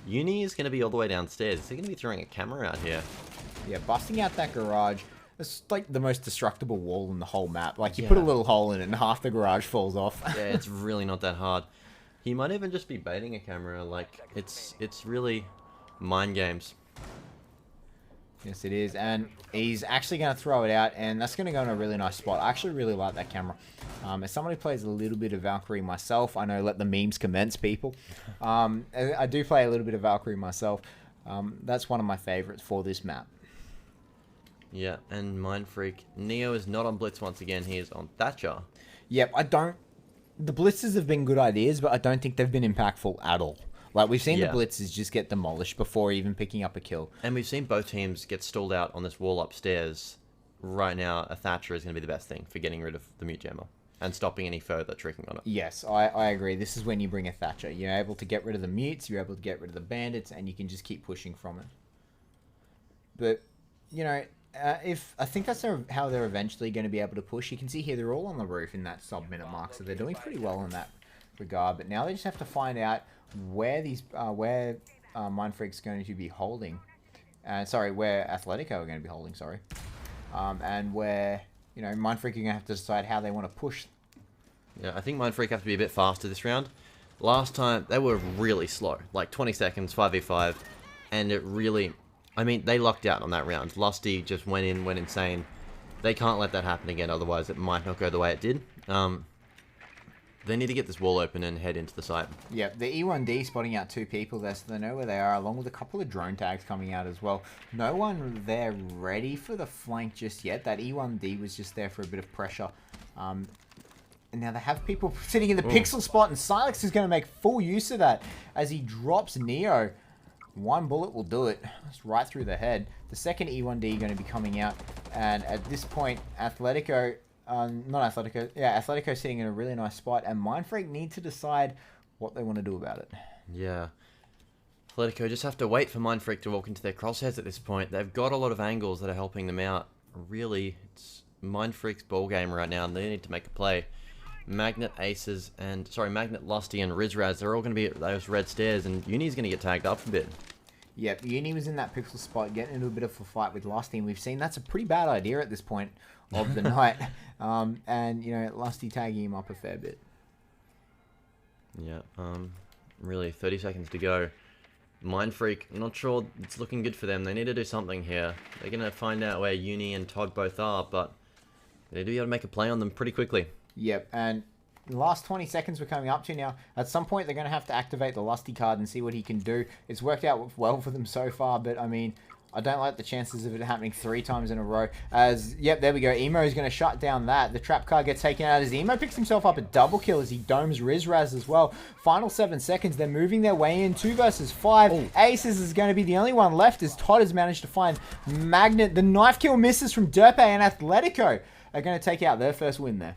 Uni is going to be all the way downstairs. Is he going to be throwing a camera out here? Yeah, busting out that garage. It's like the most destructible wall in the whole map. Like, you put a little hole in it and half the garage falls off. Yeah, it's really not that hard. He might even just be baiting a camera. Like, it's really mind games. Yes, it is. And he's actually going to throw it out, and that's going to go in a really nice spot. I actually really like that camera. As someone who plays a little bit of Valkyrie myself, I know let the memes commence, people. I do play a little bit of Valkyrie myself. That's one of my favorites for this map. Yeah, and Mindfreak. Neo is not on Blitz once again. He is on Thatcher. Yep, the blitzes have been good ideas, but I don't think they've been impactful at all. Like, we've seen the blitzes just get demolished before even picking up a kill. And we've seen both teams get stalled out on this wall upstairs. Right now, a Thatcher is going to be the best thing for getting rid of the mute jammer and stopping any further tricking on it. Yes, I agree. This is when you bring a Thatcher. You're able to get rid of the mutes, you're able to get rid of the bandits, and you can just keep pushing from it. But, you know, I think that's how they're eventually going to be able to push. You can see here they're all on the roof in that sub-minute mark, so they're doing pretty well in that regard. But now they just have to find out where Mindfreak's going to be holding. Where Athletico are going to be holding, and where, you know, Mindfreak are going to have to decide how they want to push. Yeah, I think Mindfreak have to be a bit faster this round. Last time, they were really slow. Like, 20 seconds, 5v5. And it really... I mean, they lucked out on that round. Lusty just went insane. They can't let that happen again, otherwise it might not go the way it did. They need to get this wall open and head into the site. Yep, the E1D spotting out 2 people there, so they know where they are, along with a couple of drone tags coming out as well. No one there ready for the flank just yet. That E1D was just there for a bit of pressure. And now they have people sitting in the pixel spot, and Silex is going to make full use of that as he drops Neo. 1 bullet will do it. It's right through the head. The second E1D going to be coming out, and at this point, Athletico... Athletico sitting in a really nice spot, and Mindfreak need to decide what they want to do about it. Yeah. Athletico just have to wait for Mindfreak to walk into their crosshairs at this point. They've got a lot of angles that are helping them out. Really, it's Mindfreak's ball game right now, and they need to make a play. Magnet Lusty and Rizraz, they're all going to be at those red stairs, and Uni's going to get tagged up a bit. Yep, Uni was in that pixel spot, getting into a bit of a fight with Lusty, and we've seen that's a pretty bad idea at this point of the night. And, you know, Lusty tagging him up a fair bit. Yeah, really, 30 seconds to go. Mindfreak, not sure it's looking good for them. They need to do something here. They're going to find out where Uni and Todd both are, but they need to be able to make a play on them pretty quickly. Yep, and the last 20 seconds we're coming up to now. At some point, they're going to have to activate the Lusty card and see what he can do. It's worked out well for them so far, but, I mean, I don't like the chances of it happening 3 times in a row. Yep, there we go. Emo is going to shut down that. The trap card gets taken out as Emo picks himself up a double kill as he domes Rizraz as well. Final 7 seconds. They're moving their way in. 2 versus 5. Ooh. Aces is going to be the only one left as Todd has managed to find Magnet. The knife kill misses from Derpe, and Athletico are going to take out their first win there.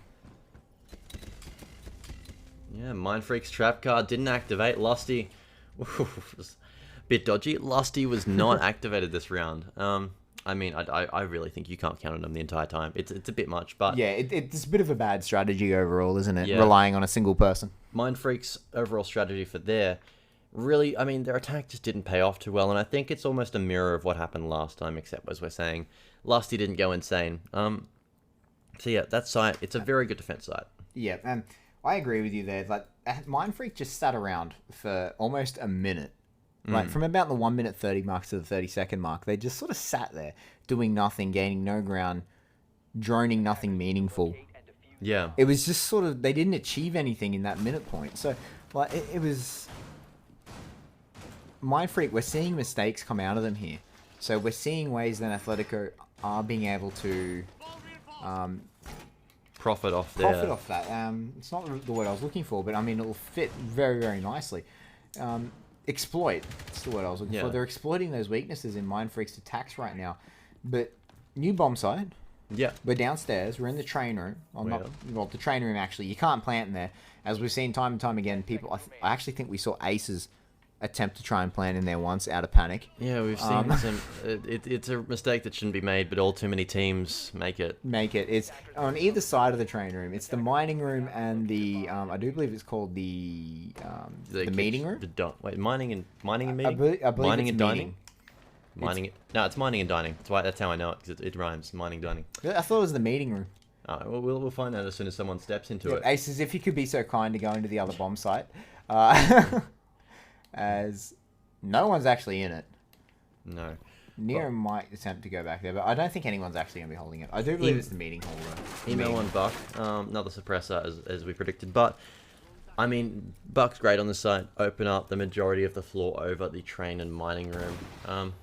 Yeah, Mindfreak's trap card didn't activate. Lusty, was a bit dodgy. Lusty was not activated this round. I mean, I really think you can't count on him the entire time. It's a bit much, but... Yeah, it's a bit of a bad strategy overall, isn't it? Yeah. Relying on a single person. Mindfreak's overall strategy for their attack just didn't pay off too well, and I think it's almost a mirror of what happened last time, except as we're saying, Lusty didn't go insane. So yeah, that site, it's a very good defense site. Yeah, and I agree with you there. Like, Mindfreak just sat around for almost a minute. Like, from about the 1 minute 30 mark to the 30-second mark, they just sort of sat there, doing nothing, gaining no ground, droning nothing meaningful. Yeah. It was just sort of, they didn't achieve anything in that minute point. So, like, it was... Mindfreak, we're seeing mistakes come out of them here. So we're seeing ways that Athletico are being able to... Profit off that. It's not the word I was looking for, but I mean, it'll fit very, very nicely. Exploit. That's the word I was looking for. They're exploiting those weaknesses in Mindfreak's attacks right now. But new bomb site. Yeah. We're downstairs. We're in the train room. Well, the train room, actually. You can't plant in there. As we've seen time and time again, people... I actually think we saw aces attempt to try and plant in there once out of panic. Yeah, we've seen some... It's a mistake that shouldn't be made, but all too many teams make it. It's on either side of the train room. It's the mining room and the... I do believe it's called the meeting room? Mining and meeting? I believe mining it's and meeting. dining? No, it's mining and dining. That's how I know it, because it rhymes. Mining, dining. I thought it was the meeting room. Well, we'll find out as soon as someone steps into it. Aces, if you could be so kind to go into the other bomb site. As no one's actually in it. No. Nero might attempt to go back there, but I don't think anyone's actually going to be holding it. I do believe it's the meeting hall, though. Email on Buck. Another suppressor, as we predicted. But, I mean, Buck's great on the site. Open up the majority of the floor over the train and mining room.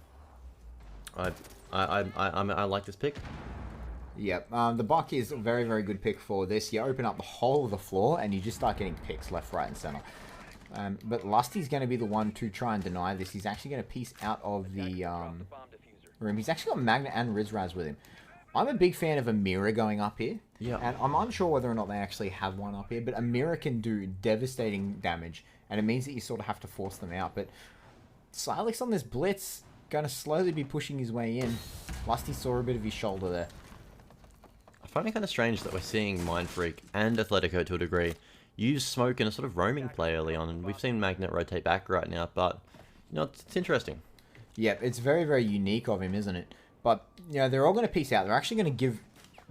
I like this pick. Yep. The Buck is a very, very good pick for this. You open up the whole of the floor, and you just start getting picks left, right, and center. But Lusty's going to be the one to try and deny this. He's actually going to piece out of the room. He's actually got Magnet and Rizraz with him. I'm a big fan of a mirror going up here. Yeah. And I'm unsure whether or not they actually have one up here, but a mirror can do devastating damage, and it means that you sort of have to force them out. But Silex on this blitz, going to slowly be pushing his way in. Lusty saw a bit of his shoulder there. I find it kind of strange that we're seeing Mindfreak and Athletico to a degree use smoke in a sort of roaming play early on, and we've seen Magnet rotate back right now, but, you know, it's interesting. Yeah, it's very, very unique of him, isn't it? But, you know, they're all going to piece out. They're actually going to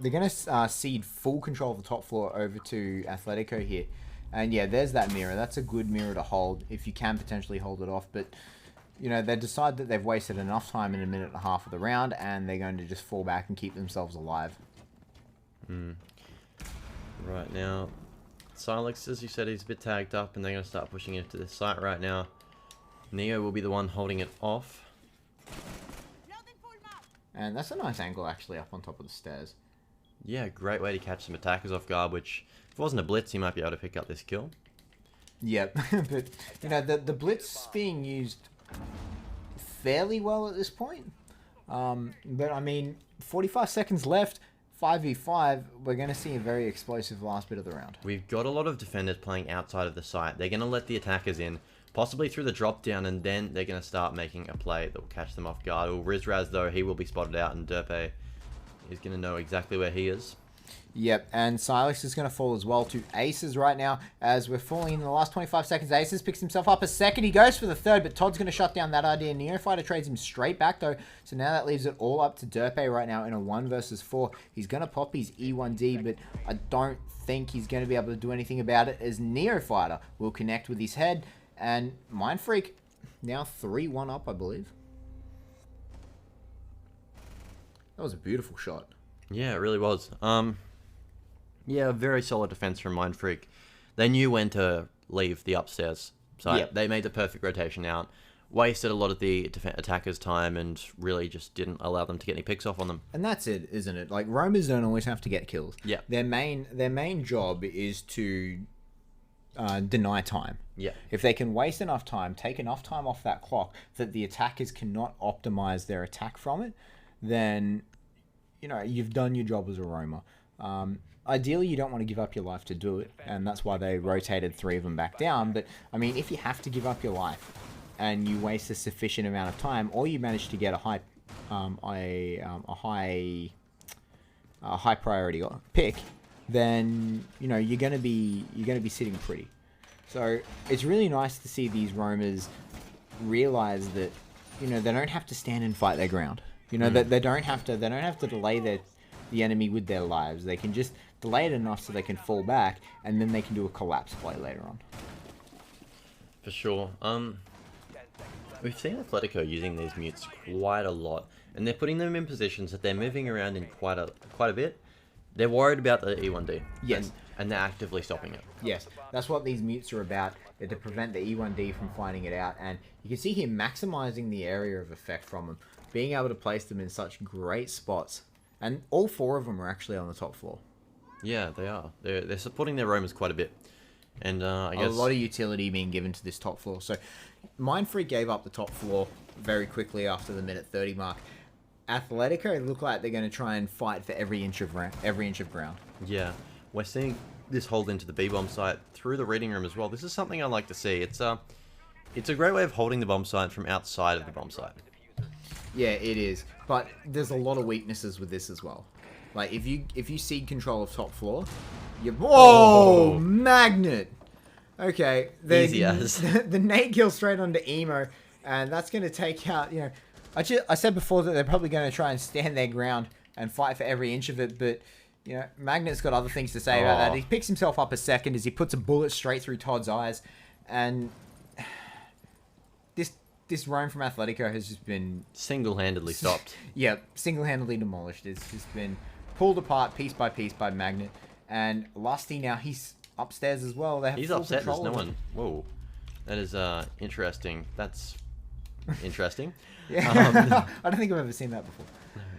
they're going to cede full control of the top floor over to Athletico here. And yeah, there's that mirror. That's a good mirror to hold if you can potentially hold it off. But, you know, they decide that they've wasted enough time in a minute and a half of the round, and they're going to just fall back and keep themselves alive. Right now, Silex, as you said, he's a bit tagged up, and they're going to start pushing into this site right now. Neo will be the one holding it off. And that's a nice angle, actually, up on top of the stairs. Yeah, great way to catch some attackers off guard, which, if it wasn't a blitz, he might be able to pick up this kill. Yep, but, you know, the blitz being used fairly well at this point. But, I mean, 45 seconds left. 5v5, we're going to see a very explosive last bit of the round. We've got a lot of defenders playing outside of the site. They're going to let the attackers in, possibly through the drop down, and then they're going to start making a play that will catch them off guard. Rizraz, though, he will be spotted out, and Derpe is going to know exactly where he is. Yep, and Silex is going to fall as well to Aces right now as we're falling in the last 25 seconds. Aces picks himself up a second. He goes for the third, but Todd's going to shut down that idea. Neofighter trades him straight back, though. So now that leaves it all up to Derpe right now in a 1 versus 4. He's going to pop his E1D, but I don't think he's going to be able to do anything about it as Neofighter will connect with his head. And Mindfreak now 3-1 up, I believe. That was a beautiful shot. Yeah, it really was. Yeah, very solid defense from Mindfreak. They knew when to leave the upstairs side. Yep. They made the perfect rotation out, wasted a lot of the attackers' time, and really just didn't allow them to get any picks off on them. And that's it, isn't it? Like, roamers don't always have to get kills. Yeah. Their main job is to deny time. Yeah. If they can waste enough time, take enough time off that clock that the attackers cannot optimize their attack from it, then, you know, you've done your job as a roamer. Ideally, you don't want to give up your life to do it, and that's why they rotated 3 of them back down. But, I mean, if you have to give up your life and you waste a sufficient amount of time, or you manage to get a high priority pick, then, you know, you're gonna be sitting pretty. So it's really nice to see these roamers realize that, you know, they don't have to stand and fight their ground. You know, that they don't have to delay the enemy with their lives. They can just delay it enough so they can fall back, and then they can do a collapse play later on. For sure. We've seen Athletico using these mutes quite a lot, and they're putting them in positions that they're moving around in quite a bit. They're worried about the E1D. Yes. And they're actively stopping it. Yes, that's what these mutes are about, to prevent the E1D from finding it out. And you can see him maximizing the area of effect from them, being able to place them in such great spots. And all 4 of them are actually on the top floor. Yeah, they are. They're supporting their roamers quite a bit. And I guess... a lot of utility being given to this top floor. So Mindfreak gave up the top floor very quickly after the minute 30 mark. Athletico look like they're going to try and fight for every inch of ground. Yeah, we're seeing this hold into the B-bomb site through the reading room as well. This is something I like to see. It's a great way of holding the bomb site from outside of the bomb site. Yeah, it is. But there's a lot of weaknesses with this as well. Like if you cede control of top floor, you magnet. Okay, easy as the nade kill straight onto Emo, and that's going to take out. I said before that they're probably going to try and stand their ground and fight for every inch of it, but Magnet's got other things to say about that. He picks himself up a second as he puts a bullet straight through Todd's eyes, and this roam from Athletico has just been single-handedly stopped. Yeah, single-handedly demolished. It's just been pulled apart piece by piece by Magnet, and Lusty now he's upstairs as well. They have He's upset. There's no one. Whoa, that is interesting. That's interesting. Yeah, I don't think I've ever seen that before.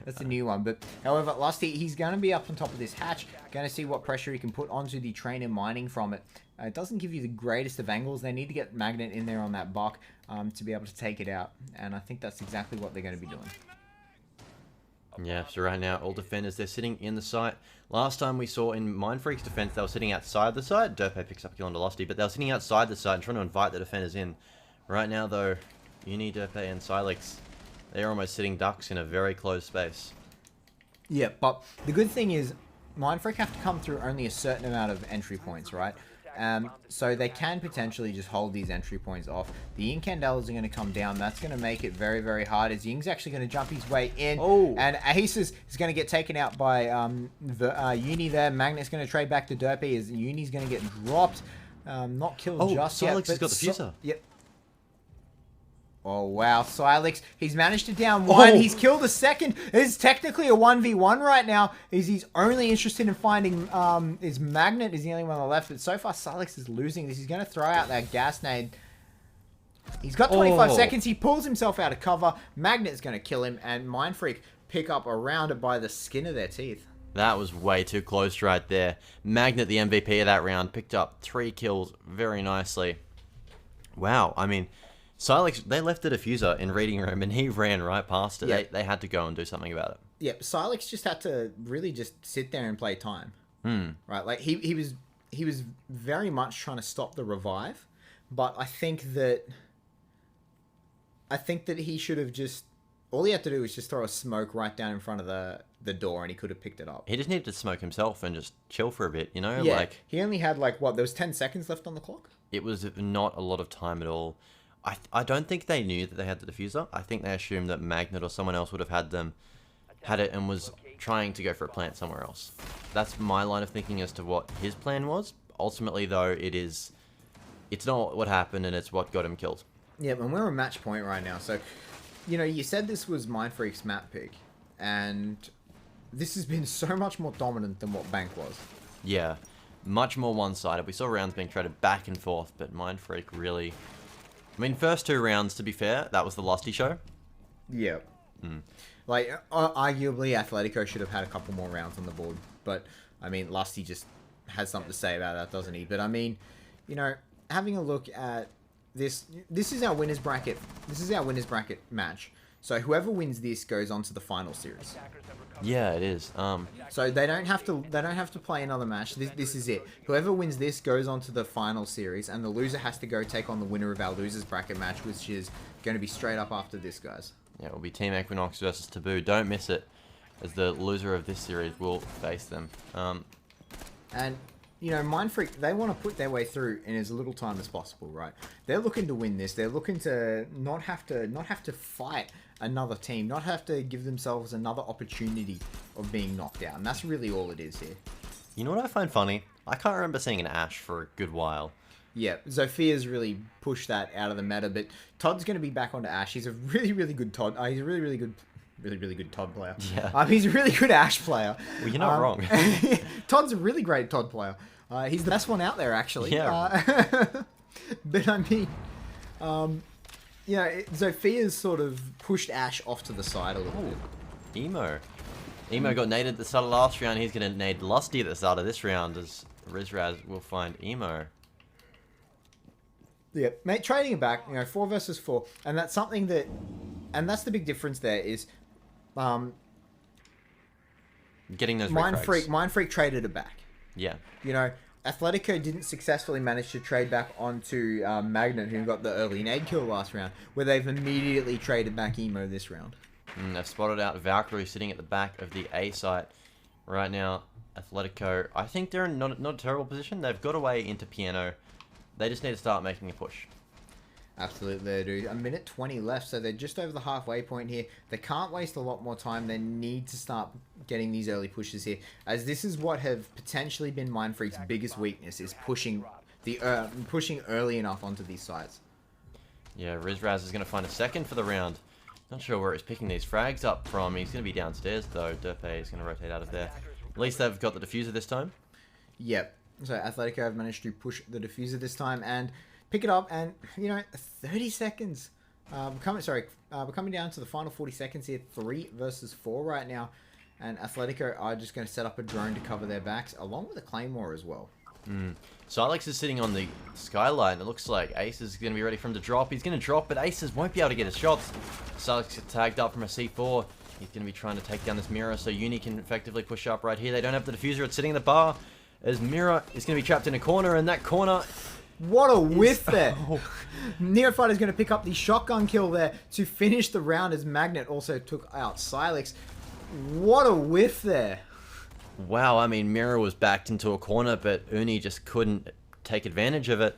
That's a new one. But however, Lusty, he's going to be up on top of this hatch, going to see what pressure he can put onto the trainer mining from it. It doesn't give you the greatest of angles. They need to get Magnet in there on that buck to be able to take it out. And I think that's exactly what they're going to be doing. Yeah, so right now, all defenders, they're sitting in the site. Last time we saw in Mindfreak's defense, they were sitting outside the site. Derpe picks up kill onto Lusty, but they were sitting outside the site and trying to invite the defenders in. Right now, though, Uni, Derpe, and Silex, they're almost sitting ducks in a very closed space. Yeah, but the good thing is, Mindfreak have to come through only a certain amount of entry points, right? So they can potentially just hold these entry points off. The incandelas are going to come down. That's going to make it very, very hard, as Ying's actually going to jump his way in. Oh. And Ace is going to get taken out by the Uni there. Magnet's going to trade back to Derpy as Uni's going to get dropped. Not killed just yet. Silex has got the fuser. Yep. Oh, wow. Silex, he's managed to down one. He's killed a second. It's technically a 1v1 right now. He's only interested in finding his Magnet is the only one on the left. But so far, Silex is losing this. He's going to throw out that gas nade. He's got 25 seconds. He pulls himself out of cover. Magnet's going to kill him. And Mindfreak pick up around it by the skin of their teeth. That was way too close right there. Magnet, the MVP of that round, picked up 3 kills very nicely. Wow, I mean... Silex, they left the diffuser in reading room and he ran right past it. Yeah. They had to go and do something about it. Yeah, Silex just had to really just sit there and play time. Right, like he was very much trying to stop the revive, but I think that he should have just, all he had to do was just throw a smoke right down in front of the door and he could have picked it up. He just needed to smoke himself and just chill for a bit, you know? Yeah, like he only had there was 10 seconds left on the clock? It was not a lot of time at all. I don't think they knew that they had the diffuser. I think they assumed that Magnet or someone else would have had it and was trying to go for a plant somewhere else. That's my line of thinking as to what his plan was. Ultimately, though, it's not what happened and it's what got him killed. Yeah, and we're a match point right now. So, you said this was Mindfreak's map pick, and this has been so much more dominant than what Bank was. Yeah, much more one-sided. We saw rounds being traded back and forth, but Mindfreak really... I mean, first 2 rounds, to be fair, that was the Lusty show. Yeah. Like, arguably, Athletico should have had a couple more rounds on the board. But, I mean, Lusty just has something to say about that, doesn't he? But, I mean, having a look at this is our winners bracket. This is our winners bracket match. So, whoever wins this goes on to the final series. Yeah, it is. So they don't have to play another match. This is it. Whoever wins this goes on to the final series, and the loser has to go take on the winner of our losers bracket match, which is going to be straight up after this, guys. Yeah, it will be Team Equinox versus Taboo. Don't miss it, as the loser of this series will face them. And Mindfreak, they want to put their way through in as little time as possible, right? They're looking to win this. They're looking to not have to fight another team, not have to give themselves another opportunity of being knocked out. And that's really all it is here. You know what I find funny? I can't remember seeing an Ashe for a good while. Yeah, Zophia's really pushed that out of the meta, but Todd's going to be back onto Ashe. He's a really, really good Todd. He's a really, really good Todd player. Yeah. He's a really good Ashe player. Well, you're not wrong. Todd's a really great Todd player. He's the best one out there, actually. Yeah. But I mean, Zophia's sort of pushed Ashe off to the side a little bit. Emo. Emo got naded at the start of last round. He's going to nade Lusty at the start of this round as Rizraz will find Emo. Yeah, mate, trading it back, 4 versus 4, and that's something that, and that's the big difference there is, getting those Mindfreak traded it back. Yeah. Atletico didn't successfully manage to trade back onto Magnet, who got the early nade kill last round, where they've immediately traded back Emo this round. They've spotted out Valkyrie sitting at the back of the A site right now. Athletico, I think they're in not a terrible position. They've got away into Piano. They just need to start making a push. Absolutely, they do. 1:20 left, so they're just over the halfway point here. They can't waste a lot more time. They need to start getting these early pushes here, as this is what have potentially been Mindfreak's biggest weakness, is pushing early enough onto these sites. Yeah, Rizraz is going to find a second for the round. Not sure where he's picking these frags up from. He's going to be downstairs, though. Derpe is going to rotate out of there. At least they've got the diffuser this time. Yep. So Athletico have managed to push the diffuser this time and pick it up, and 30 seconds. We're coming down to the final 40 seconds here. 3 versus 4 right now, and Athletico are just going to set up a drone to cover their backs, along with a claymore as well. Silex is sitting on the skylight, and it looks like Ace is going to be ready for him to drop. He's going to drop, but Aces won't be able to get his shots. Silex gets tagged up from a C4. He's going to be trying to take down this mirror, so Uni can effectively push up right here. They don't have the diffuser. It's sitting in the bar, as Mirror is going to be trapped in a corner, and that corner... What a whiff there. Neophyte is going to pick up the shotgun kill there to finish the round, as Magnet also took out Silex. What a whiff there. Wow, I mean, Mirror was backed into a corner, but Uni just couldn't take advantage of it.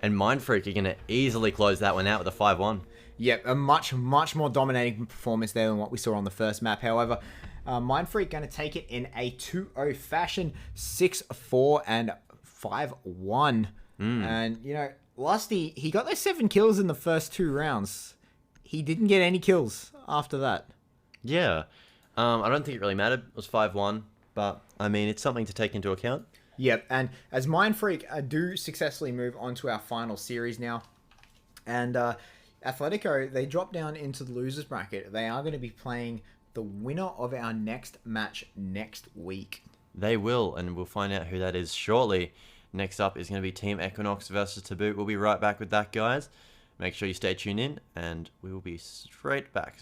And Mindfreak are going to easily close that one out with a 5-1. Yep, a much, much more dominating performance there than what we saw on the first map. However, Mindfreak going to take it in a 2-0 fashion, 6-4 and 5-1. And, Lusty, he got those 7 kills in the first 2 rounds. He didn't get any kills after that. Yeah. I don't think it really mattered. It was 5-1. But, I mean, it's something to take into account. Yep, and as Mindfreak do successfully move on to our final series now, and Athletico, they drop down into the losers bracket. They are going to be playing the winner of our next match next week. They will, and we'll find out who that is shortly. Next up is going to be Team Equinox versus Taboo. We'll be right back with that, guys. Make sure you stay tuned in, and we will be straight back.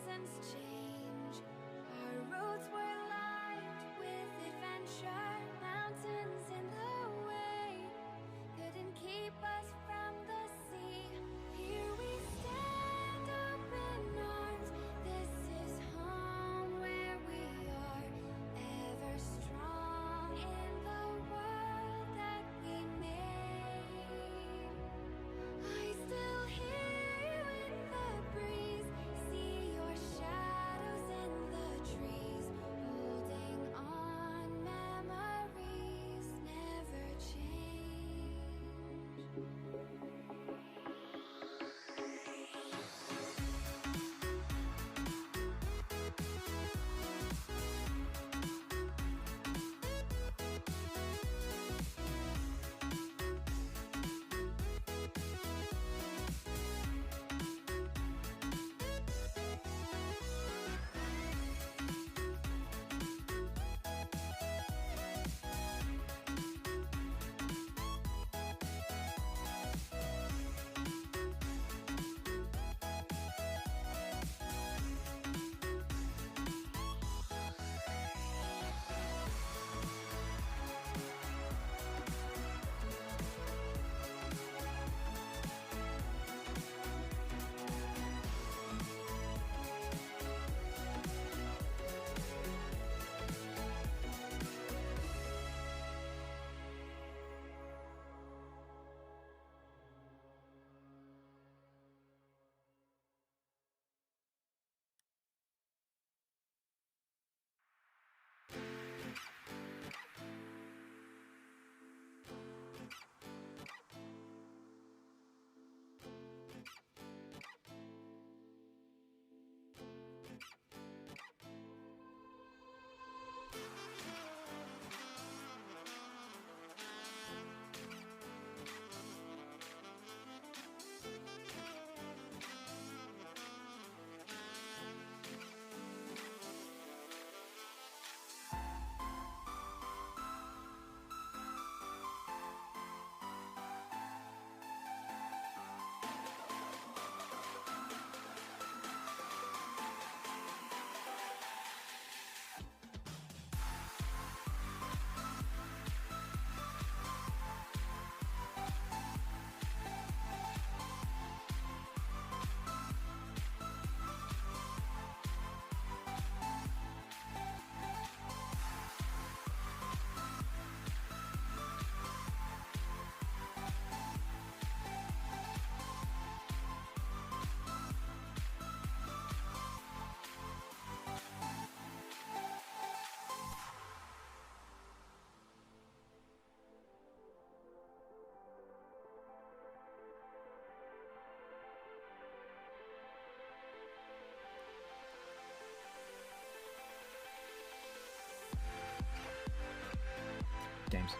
seasons change. Our roads were lined with adventure, mountains in the way couldn't keep us from the sea. Here we stand, open arms. This is home where we are, ever strong in the world that we made. I still hear you in the breeze, see your shadows in the trees, holding on, memories never change. Games.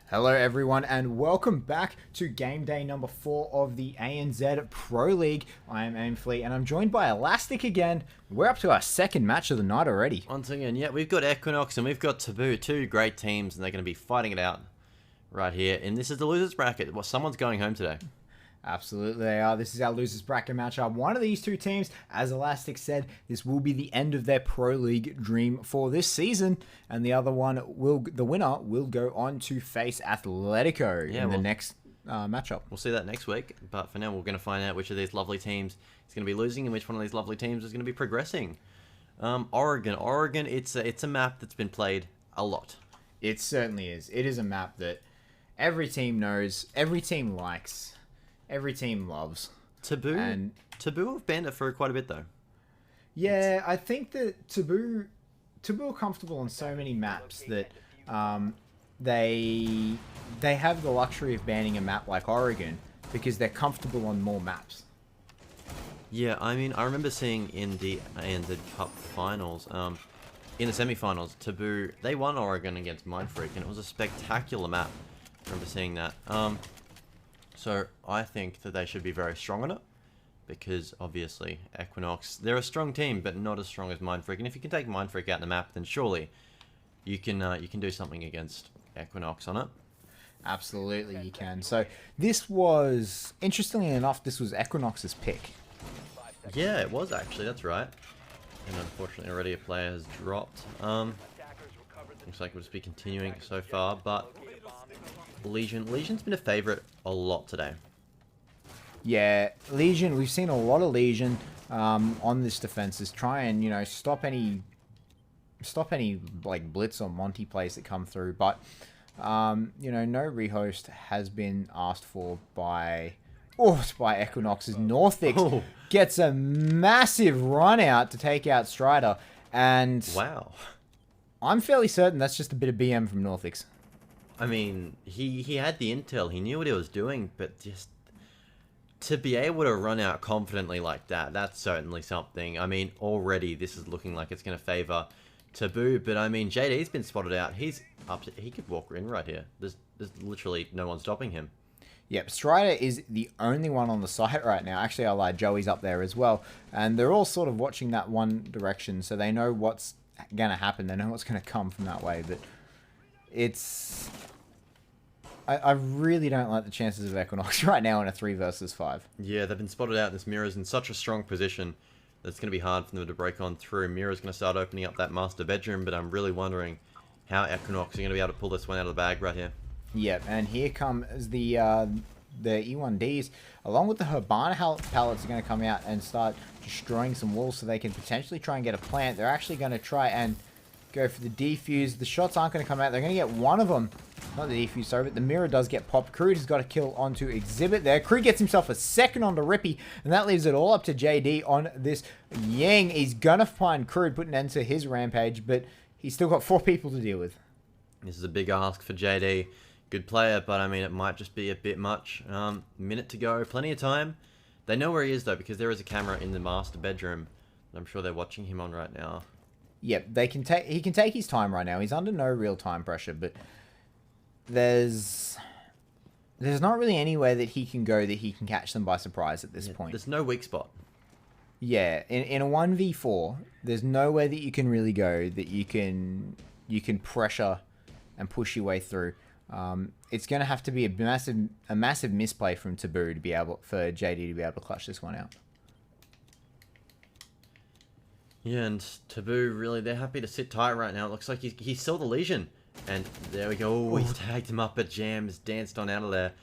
Hello everyone and welcome back to game day number 4 of the ANZ Pro League. I am Mindfreak and I'm joined by Elastic again. We're up to our second match of the night already. Once again, yeah, we've got Equinox and we've got Taboo, two great teams, and they're going to be fighting it out right here. And this is the losers bracket. Well, someone's going home today. Absolutely they are. This is our losers bracket matchup. One of these two teams, as Elastic said, this will be the end of their Pro League dream for this season, and the other one the winner will go on to face Athletico in the next matchup. We'll see that next week, but for now we're going to find out which of these lovely teams is going to be losing and which one of these lovely teams is going to be progressing. Oregon, it's a map that's been played a lot. It certainly is. It is a map that every team knows, every team likes. Every team loves. Taboo have banned it for quite a bit though. Yeah, I think that Taboo are comfortable on so many maps that they have the luxury of banning a map like Oregon because they're comfortable on more maps. Yeah, I mean, I remember seeing in the ANZ Cup finals, in the semi-finals, Taboo, they won Oregon against Mindfreak, and it was a spectacular map. I remember seeing that. So I think that they should be very strong on it, because obviously Equinox, they're a strong team, but not as strong as Mindfreak. And if you can take Mindfreak out of the map, then surely you can do something against Equinox on it. Absolutely, you can. So this was, interestingly enough, this was Equinox's pick. Yeah, it was actually. That's right. And unfortunately, already a player has dropped. Looks like we'll just be continuing so far, but Legion's been a favorite a lot today. Yeah, Legion. We've seen a lot of Legion on this defense. Try and stop any like blitz or Monty plays that come through. But no rehost has been asked for by Equinox as Northix gets a massive run out to take out Strider, and wow, I'm fairly certain that's just a bit of BM from Northix. I mean, he had the intel, he knew what he was doing, but just to be able to run out confidently like that, that's certainly something. I mean, already this is looking like it's going to favor Taboo, but I mean, JD's been spotted out. He's up. He could walk in right here. There's literally no one stopping him. Yep, Strider is the only one on the site right now. Actually, I lied, Joey's up there as well. And they're all sort of watching that one direction, so they know what's going to happen. They know what's going to come from that way, but it's... I really don't like the chances of Equinox right now in a 3 versus 5. Yeah, they've been spotted out. This Mirror's in such a strong position that it's going to be hard for them to break on through. Mirror's going to start opening up that master bedroom, but I'm really wondering how Equinox are going to be able to pull this one out of the bag right here. Yep, and here comes the E1Ds, along with the Hibana pallets are going to come out and start destroying some walls so they can potentially try and get a plant. They're actually going to try and go for the defuse. The shots aren't going to come out. They're going to get one of them. Not the defuse, sorry, but the Mirror does get popped. Crude has got a kill onto Exhibit there. Crude gets himself a second onto Rippy, and that leaves it all up to JD on this Yang. He's going to find Crude, put an end to his rampage, but he's still got 4 people to deal with. This is a big ask for JD. Good player, but I mean, it might just be a bit much. Minute to go, plenty of time. They know where he is, though, because there is a camera in the master bedroom. I'm sure they're watching him on right now. Yep, he can take his time right now. He's under no real time pressure, but there's not really anywhere that he can go that he can catch them by surprise at this point. There's no weak spot. Yeah, in a 1v4, there's nowhere that you can really go that you can pressure and push your way through. It's going to have to be a massive misplay from Taboo for JD to be able to clutch this one out. Yeah, and Taboo, really, they're happy to sit tight right now. It looks like he's still the Legion. And there we go. Oh, he's tagged him up, but Jam's danced on out of there.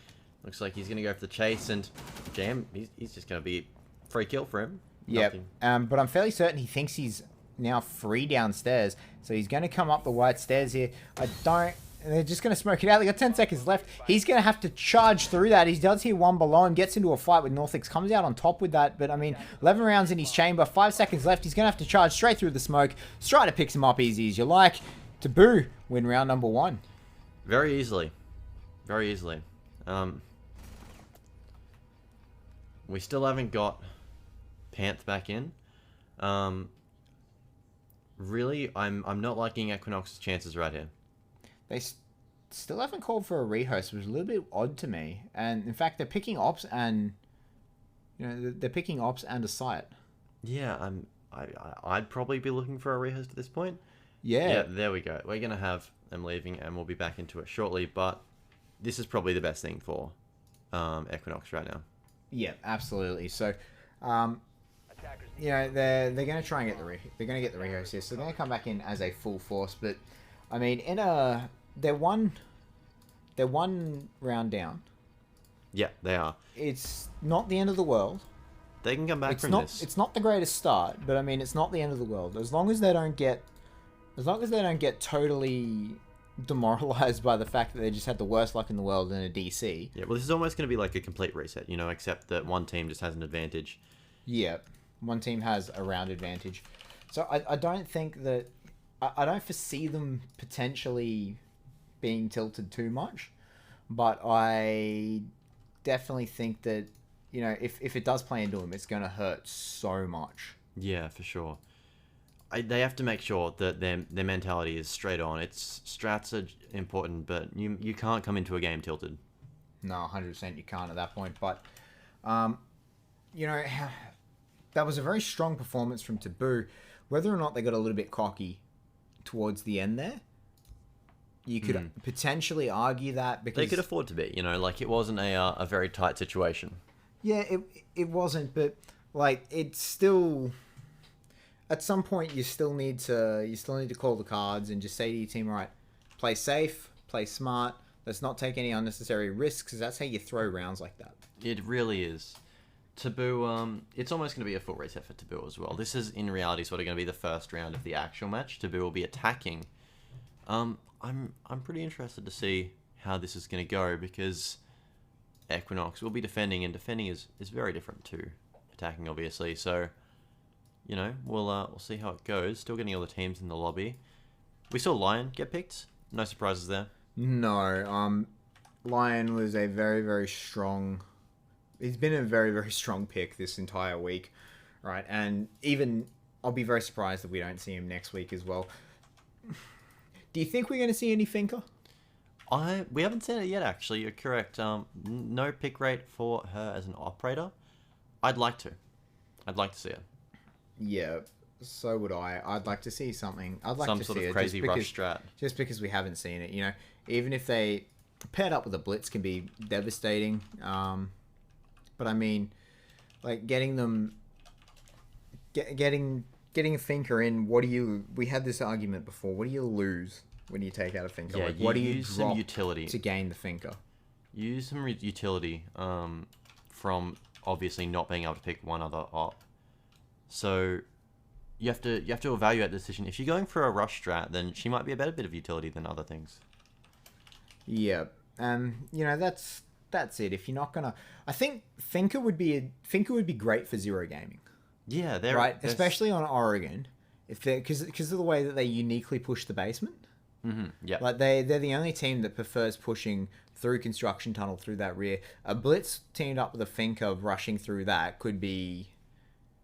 Looks like he's going to go for the chase, and Jam, he's just going to be free kill for him. Yep. But I'm fairly certain he thinks he's now free downstairs, so he's going to come up the white stairs here. They're just going to smoke it out. They got 10 seconds left. He's going to have to charge through that. He does hear one below him, gets into a fight with Northix, comes out on top with that. But, I mean, 11 rounds in his chamber, 5 seconds left. He's going to have to charge straight through the smoke. Strider picks him up easy as you like. Taboo win round number 1. Very easily. Very easily. We still haven't got Panth back in. Really, I'm not liking Equinox's chances right here. They still haven't called for a rehost, which is a little bit odd to me. And in fact, they're picking ops and a site. Yeah, I'd probably be looking for a rehost at this point. Yeah, there we go. We're gonna have them leaving, and we'll be back into it shortly. But this is probably the best thing for Equinox right now. Yeah, absolutely. So, they're going to try and get the rehost here. So they're going to come back in as a full force. But I mean, they're one round down. Yeah, they are. It's not the end of the world. They can come back from this. It's not the greatest start, but I mean, it's not the end of the world. As long as they don't get totally demoralized by the fact that they just had the worst luck in the world in a DC. Yeah, well, this is almost going to be like a complete reset, except that one team just has an advantage. Yeah, one team has a round advantage. So I don't think that... I don't foresee them potentially being tilted too much, but I definitely think that, if it does play into them, it's going to hurt so much. Yeah, for sure. They have to make sure that their mentality is straight on. Strats are important, but you can't come into a game tilted. No, 100% you can't at that point. But, that was a very strong performance from Taboo. Whether or not they got a little bit cocky towards the end there, You could potentially argue that because They could afford to be, like it wasn't a very tight situation. yeah, it wasn't, but like it's still at some point you still need to call the cards and just say to your team, all right, play safe, play smart. Let's not take any unnecessary risks, because that's how you throw rounds like that. It really is. Taboo, it's almost going to be a full reset for Taboo as well. This is, in reality, sort of going to be the first round of the actual match. Taboo will be attacking. I'm pretty interested to see how this is going to go, because Equinox will be defending, and defending is very different to attacking, obviously. So, we'll see how it goes. Still getting all the teams in the lobby. We saw Lion get picked. No surprises there. No, Lion was a very, very strong... He's been a very, very strong pick this entire week, right? And even I'll be very surprised if we don't see him next week as well. Do you think we're going to see any Finker? We haven't seen it yet, actually. You're correct. No pick rate for her as an operator. I'd like to see it. Yeah, so would I. I'd like to see something. I'd like Some to sort see of it crazy rush strat. Just because we haven't seen it, even if they paired up with a blitz can be devastating. But I mean, like getting a Finker in. We had this argument before. What do you lose when you take out a Finker? Yeah, what do you use drop some utility to gain the Finker? Use some utility from obviously not being able to pick one other op. So you have to evaluate the decision. If you're going for a rush strat, then she might be a better bit of utility than other things. Yeah, that's it. If you're not gonna, I think Finker would be great for zero gaming. Yeah, right, especially on Oregon, because of the way that they uniquely push the basement. Mm-hmm. Yeah, like they're the only team that prefers pushing through construction tunnel through that rear. A blitz teamed up with a Finker rushing through that could be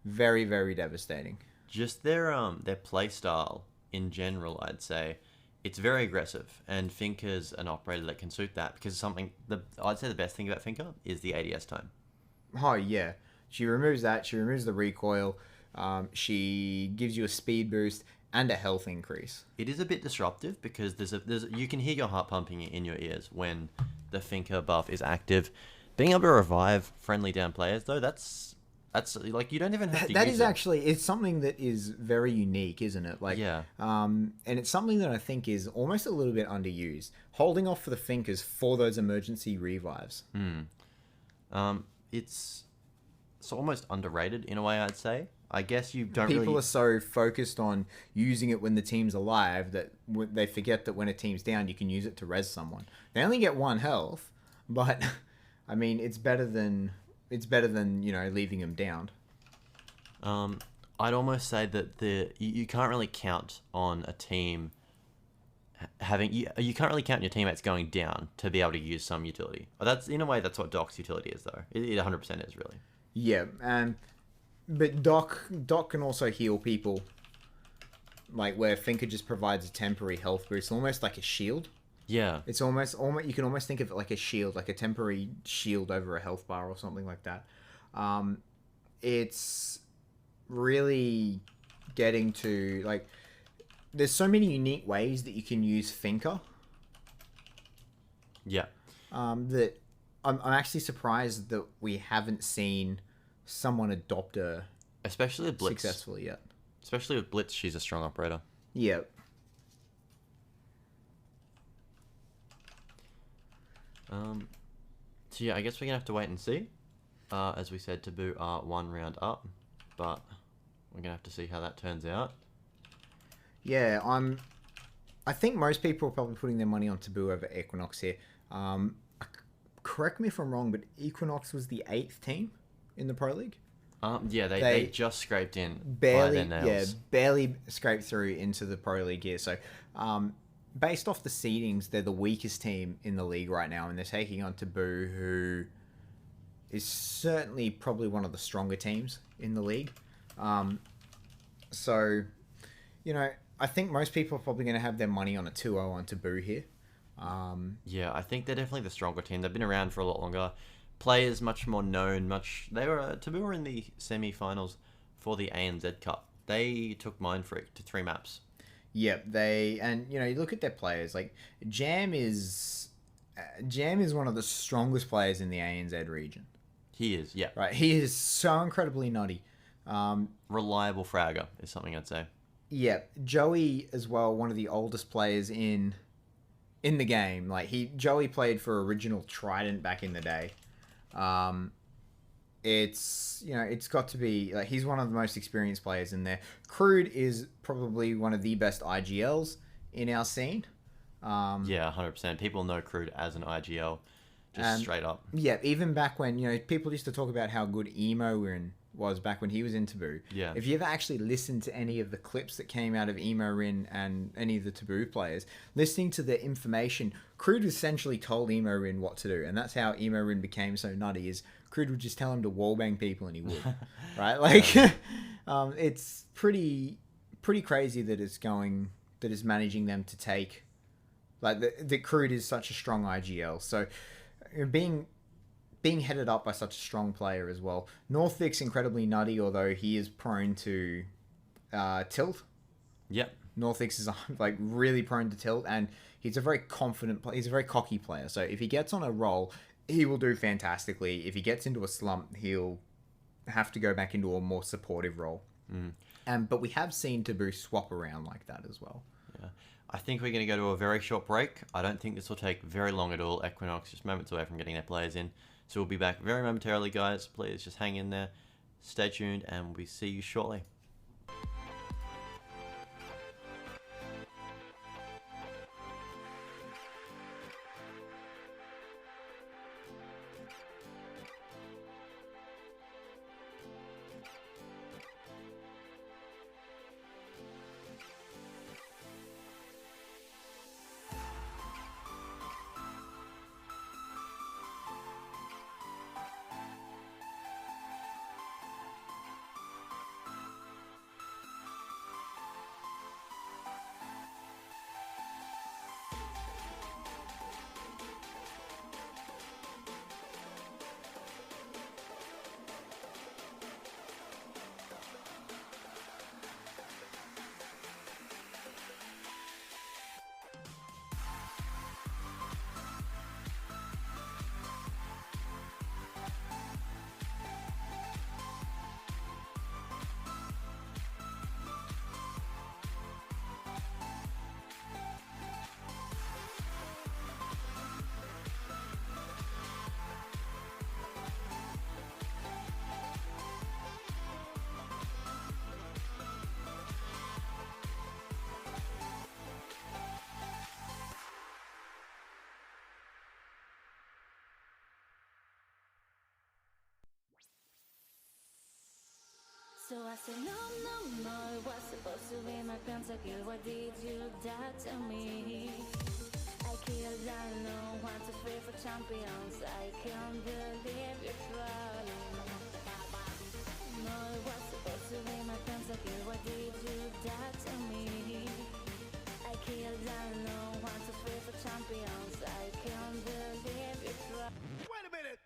very, very devastating. Just their play style in general, I'd say. It's very aggressive, and Finker's an operator that can suit that, because I'd say the best thing about Finker is the ADS time. Oh, yeah. She removes that. She removes the recoil. She gives you a speed boost and a health increase. It is a bit disruptive, because you can hear your heart pumping in your ears when the Finker buff is active. Being able to revive friendly down players, though, that's like, you don't even have to that use is it. Actually, it's something that is very unique, isn't it? Like, yeah. And it's something that I think is almost a little bit underused. Holding off for the Finkers for those emergency revives. It's almost underrated in a way, I'd say. I guess you don't People are so focused on using it when the team's alive that they forget that when a team's down, you can use it to res someone. They only get 1 health, but I mean, it's better than leaving them down. I'd almost say that you can't really count on a team having you can't really count on your teammates going down to be able to use some utility. That's, in a way, that's what Doc's utility is, though. It 100% is, really. Yeah, but Doc can also heal people, like where Finker just provides a temporary health boost, almost like a shield. Yeah. It's almost you can almost think of it like a shield, like a temporary shield over a health bar or something like that. It's really getting to, like, there's so many unique ways that you can use Finker. Yeah. That I'm actually surprised that we haven't seen someone adopt her especially with Blitz successfully yet. Especially with Blitz, she's a strong operator. Yeah. So yeah, I guess we're gonna have to wait and see. As we said, Taboo are 1 round up, but we're gonna have to see how that turns out. Yeah, I think most people are probably putting their money on Taboo over Equinox here. Correct me if I'm wrong, but Equinox was the 8th team in the Pro League. Yeah, they just scraped in barely, by their nails. Yeah, barely scraped through into the Pro League here. So, based off the seedings, they're the weakest team in the league right now, and they're taking on Taboo, who is certainly probably one of the stronger teams in the league. So, I think most people are probably going to have their money on a 2-0 on Taboo here. Yeah, I think they're definitely the stronger team. They've been around for a lot longer. Players much more known. Taboo were in the semi-finals for the ANZ Cup. They took Mindfreak to 3 maps. Yep, you look at their players, like Jam is one of the strongest players in the ANZ region. He is, yeah. Right, he is so incredibly nutty. Reliable fragger is something I'd say. Yeah, Joey as well, one of the oldest players in the game. Like Joey played for original Trident back in the day. It's got to be like he's one of the most experienced players in there. Crude is probably one of the best IGLs in our scene. Yeah, 100%. People know Crude as an IGL, just straight up. Yeah, even back when people used to talk about how good Emo was back when he was in Taboo. Yeah. If you ever actually listened to any of the clips that came out of Emo Rin and any of the Taboo players, listening to the information, Crude essentially told Emo Rin what to do, and that's how Emo Rin became so nutty. Is Crude would just tell him to wallbang people, and he would, right? Like, it's pretty crazy that it's managing them to take, like the Crude is such a strong IGL. So being headed up by such a strong player as well. Northvic's incredibly nutty, although he is prone to tilt. Yep. Northvix is like really prone to tilt, and he's a very confident player. He's a very cocky player. So if he gets on a roll, he will do fantastically. If he gets into a slump, he'll have to go back into a more supportive role. But we have seen Taboo swap around like that as well. Yeah. I think we're going to go to a very short break. I don't think this will take very long at all. Equinox just moments away from getting their players in. So we'll be back very momentarily, guys. Please just hang in there. Stay tuned, and we see you shortly. So I said, no, it was supposed to be my pentakill. Why did you do that to me? I killed, I know, 1, 2, 3 for champions. I can't believe you're trolling. No, it was supposed to be my pentakill. Why did you do that to me? I killed, I know, 1, 2, 3 for champions. I can't believe you're trolling. Wait a minute!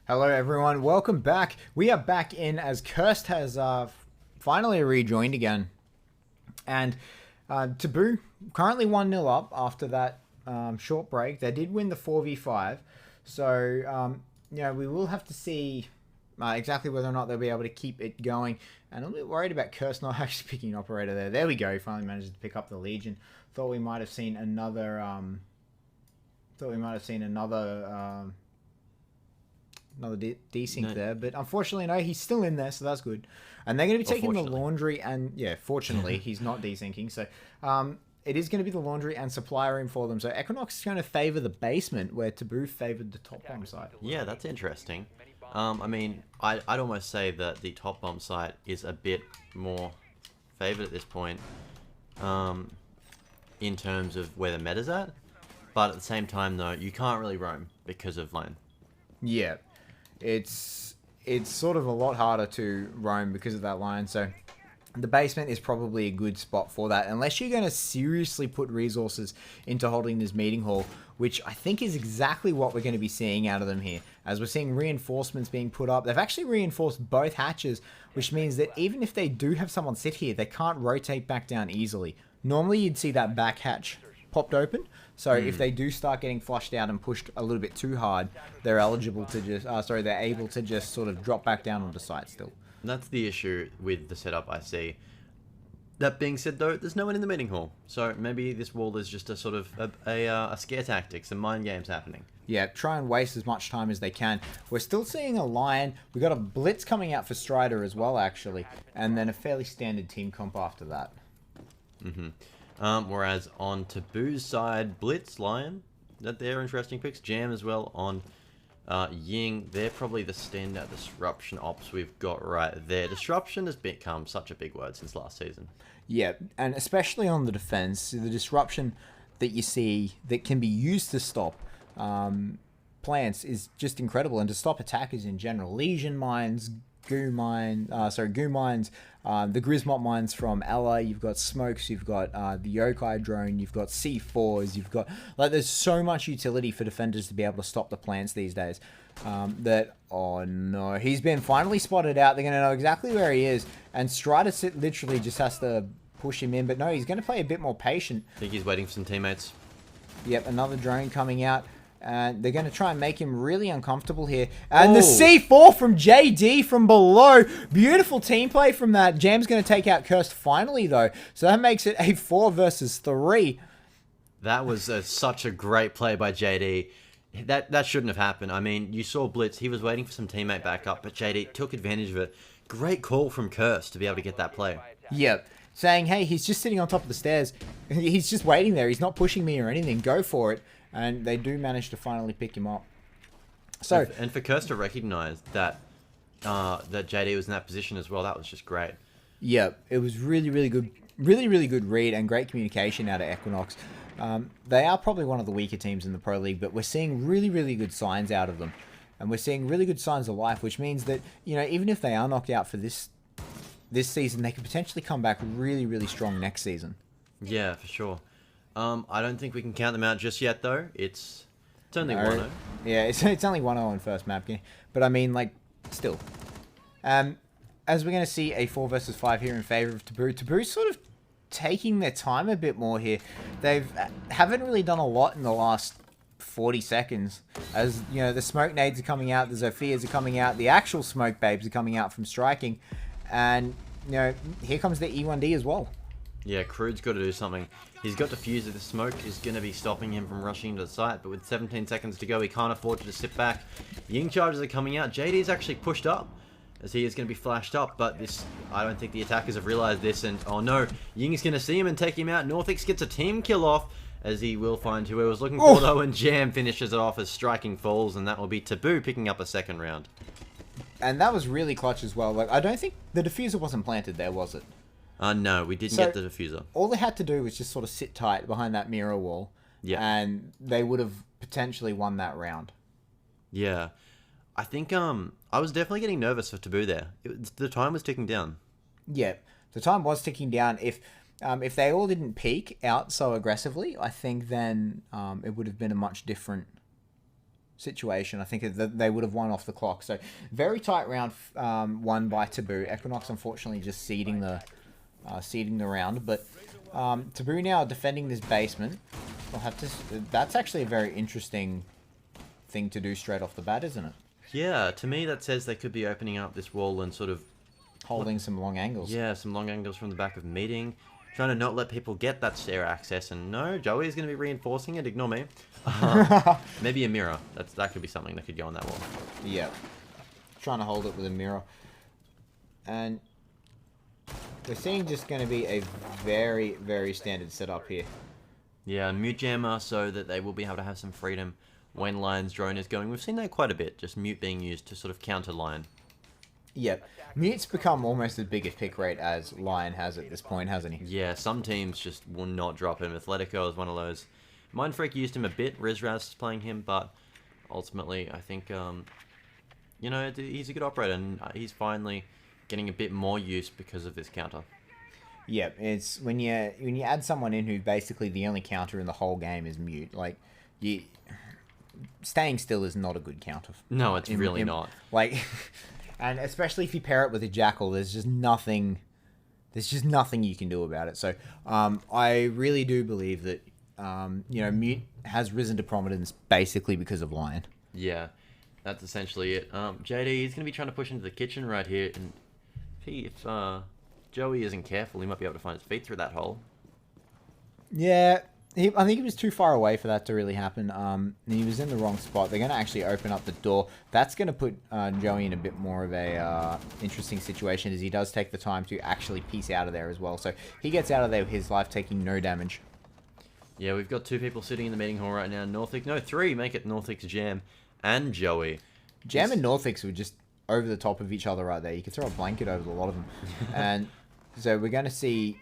Hello, everyone. Welcome back. We are back in as Kirst has finally rejoined again. And Taboo currently 1-0 up after that short break. They did win the 4v5. So, we will have to see exactly whether or not they'll be able to keep it going. And I'm a bit worried about Curse not actually picking an operator there. There we go. He finally manages to pick up the Legion. Thought we might have seen another. Another desync there, but unfortunately, no, he's still in there, so that's good. And they're going to be taking the laundry, and yeah, fortunately, he's not desyncing. So it is going to be the laundry and supply room for them. So Equinox is going to favor the basement, where Taboo favored the top bomb site. Yeah, that's interesting. I mean, I'd almost say that the top bomb site is a bit more favored at this point, in terms of where the meta's at. But at the same time, though, you can't really roam because of line. Yeah, it's sort of a lot harder to roam because of that line. So the basement is probably a good spot for that, unless you're going to seriously put resources into holding this meeting hall, which I think is exactly what we're going to be seeing out of them here. As we're seeing reinforcements being put up, they've actually reinforced both hatches, which means that even if they do have someone sit here, they can't rotate back down easily. Normally you'd see that back hatch popped open, so if they do start getting flushed out and pushed a little bit too hard, they're eligible to just they're able to just sort of drop back down onto site still. That's the issue with the setup I see. That being said, though, there's no one in the meeting hall, so maybe this wall is just a sort of a scare tactic, some mind games happening. Yeah, try and waste as much time as they can. We're still seeing a Lion. We got a Blitz coming out for Strider as well, actually, and then a fairly standard team comp after that. Whereas on Taboo's side, Blitz, Lion, they're interesting picks. Jam as well on Ying. They're probably the standout disruption ops we've got right there. Disruption has become such a big word since last season. Yeah, and especially on the defense, the disruption that you see that can be used to stop plants is just incredible, and to stop attackers in general. Legion mines, goo mines, the Grismot mines from Ella, you've got smokes, you've got the Yokai drone, you've got C4s, you've got, like, there's so much utility for defenders to be able to stop the plants these days. Oh no, he's been finally spotted out. They're going to know exactly where he is, and Strider literally just has to push him in, but no, he's going to play a bit more patient. I think he's waiting for some teammates. Yep, another drone coming out. And they're going to try and make him really uncomfortable here. And the C4 from JD from below. Beautiful team play from that. Jam's going to take out Cursed finally, though. So that makes it a 4 versus 3. That was such a great play by JD. That shouldn't have happened. I mean, you saw Blitz. He was waiting for some teammate backup, but JD took advantage of it. Great call from Cursed to be able to get that play. Yep. Saying, hey, he's just sitting on top of the stairs. He's just waiting there. He's not pushing me or anything. Go for it. And they do manage to finally pick him up. So and for Curse to recognize that that JD was in that position as well, that was just great. Yeah, it was really, really good. Really good read and great communication out of Equinox. They are probably one of the weaker teams in the Pro League, but we're seeing really good signs out of them. And we're seeing really good signs of life, which means that, you know, even if they are knocked out for this season, they could potentially come back really strong next season. Yeah, for sure. I don't think we can count them out just yet, though. It's only 1-0. Yeah, it's only 1-0 in first map game. But I mean, like, still. As we're going to see a 4 versus 5 here in favor of Taboo. Taboo's sort of taking their time a bit more here. They haven't really done a lot in the last 40 seconds. As, you know, the smoke nades are coming out, the Zophias are coming out, the actual smoke babes are coming out from striking. And, you know, here comes the E1D as well. Yeah, Crude's got to do something. He's got Diffuser. The smoke is going to be stopping him from rushing into the site, but with 17 seconds to go, he can't afford to just sit back. Ying charges are coming out. JD is actually pushed up, as he is going to be flashed up, but this, I don't think the attackers have realized this, and oh no, Ying is going to see him and take him out. Northix gets a team kill off, as he will find who he was looking for, though, and Jam finishes it off as striking falls, and that will be Taboo picking up a second round. And that was really clutch as well. Like, I don't think the diffuser wasn't planted there, was it? No, we didn't get the diffuser. All they had to do was just sort of sit tight behind that mirror wall. Yeah. And they would have potentially won that round. Yeah. I think I was definitely getting nervous for Taboo there. The time was ticking down. Yeah. The time was ticking down. If they all didn't peak out so aggressively, I think then it would have been a much different situation. I think that they would have won off the clock. So very tight round won by Taboo. Equinox unfortunately just ceding the round, but Taboo now defending this basement. We'll have to. That's actually a very interesting thing to do straight off the bat, isn't it? Yeah, to me that says they could be opening up this wall and sort of Holding some long angles. yeah, some long angles from the back of meeting, trying to not let people get that stair access. And no, Joey is going to be reinforcing it. Ignore me. Maybe a mirror. That could be something that could go on that wall. Yeah. Trying to hold it with a mirror. And we're seeing just going to be a very, very standard setup here. Yeah, mute jammer so that they will be able to have some freedom when Lion's drone is going. We've seen that quite a bit, just mute being used to sort of counter Lion. Yep. Mute's become almost as big a pick rate as Lion has at this point, hasn't he? Yeah, some teams just will not drop him. Athletico is one of those. Mindfreak used him a bit. Rizraz is playing him, but ultimately, I think, you know, he's a good operator, and he's finally getting a bit more use because of this counter. Yep. It's when you add someone in who basically the only counter in the whole game is Mute. Like, staying still is not a good counter. No, it's really not. Like. And especially if you pair it with a Jackal, there's just nothing you can do about it. So I really do believe that you know, Mute has risen to prominence basically because of Lion. Yeah, that's essentially it. JD is going to be trying to push into the kitchen right here, and if Joey isn't careful, he might be able to find his feet through that hole. Yeah. I think he was too far away for that to really happen. He was in the wrong spot. They're going to actually open up the door. That's going to put Joey in a bit more of a interesting situation, as he does take the time to actually piece out of there as well. So he gets out of there with his life taking no damage. Yeah, we've got 2 people sitting in the meeting hall right now. Northix, no, 3. Make it Northix, Jam, and Joey. Jam and Northix were just over the top of each other right there. You could throw a blanket over a lot of them. And so we're going to see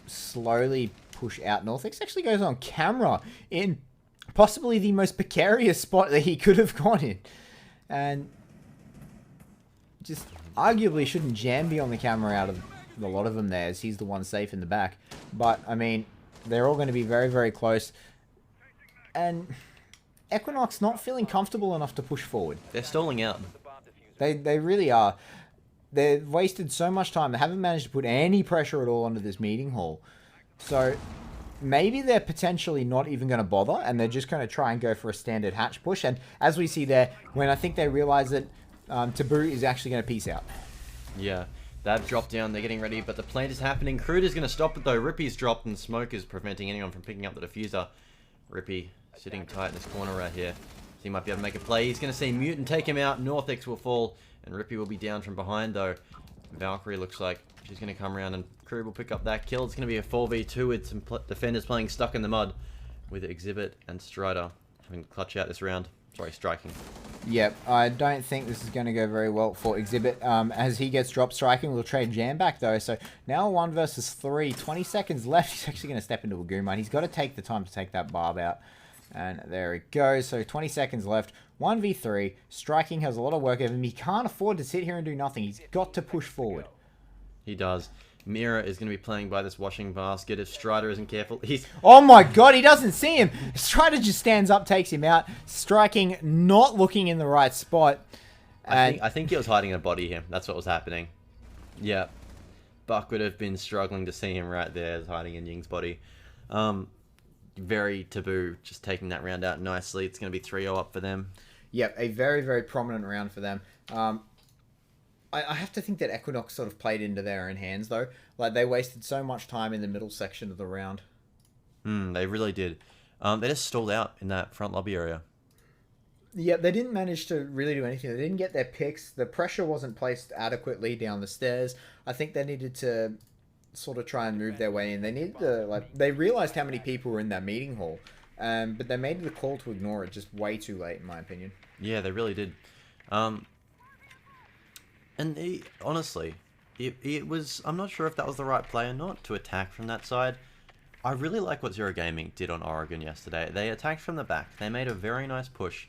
slowly push out. Northix actually goes on camera in possibly the most precarious spot that he could have gone in. And just arguably shouldn't Jam be on the camera out of a lot of them there, as he's the one safe in the back. But, I mean, they're all going to be very, very close. And Equinox not feeling comfortable enough to push forward. They're stalling out. They really are. They've wasted so much time. They haven't managed to put any pressure at all onto this meeting hall. So maybe they're potentially not even going to bother, and they're just going to try and go for a standard hatch push. And as we see there, when I think they realize that Taboo is actually going to peace out. Yeah, they've dropped down. They're getting ready, but the plant is happening. Crude is going to stop it, though. Rippy's dropped, and Smoke is preventing anyone from picking up the diffuser. Rippy sitting tight in this corner right here. So he might be able to make a play. He's going to see Mutant take him out. Northix will fall, and Rippy will be down from behind, though. Valkyrie looks like she's going to come around, and Crew will pick up that kill. It's going to be a 4v2 with some defenders playing stuck in the mud, with Exhibit and Strider having to clutch out this round. Sorry, striking. Yep, I don't think this is going to go very well for Exhibit. As he gets dropped striking, we'll trade Jam back, though. So now 1 versus 3. 20 seconds left. He's actually going to step into a Goo Mine. He's got to take the time to take that barb out. And there it goes. So 20 seconds left. 1v3. Striking has a lot of work over him. He can't afford to sit here and do nothing. He's got to push forward. He does. Mira is going to be playing by this washing basket. If Strider isn't careful, he's... Oh my god, he doesn't see him. Strider just stands up, takes him out. Striking, not looking in the right spot. I think he was hiding a body here. That's what was happening. Yeah. Buck would have been struggling to see him right there, hiding in Ying's body. Very Taboo, just taking that round out nicely. It's going to be 3-0 up for them. Yep, a very, very prominent round for them. I have to think that Equinox sort of played into their own hands, though. Like, they wasted so much time in the middle section of the round. They really did. They just stalled out in that front lobby area. Yeah, they didn't manage to really do anything. They didn't get their picks. The pressure wasn't placed adequately down the stairs. I think they needed to sort of try and move their way in. They needed to, they realized how many people were in that meeting hall. But they made the call to ignore it just way too late, in my opinion. Yeah, they really did. And honestly, it was... I'm not sure if that was the right play or not to attack from that side. I really like what Zero Gaming did on Oregon yesterday. They attacked from the back. They made a very nice push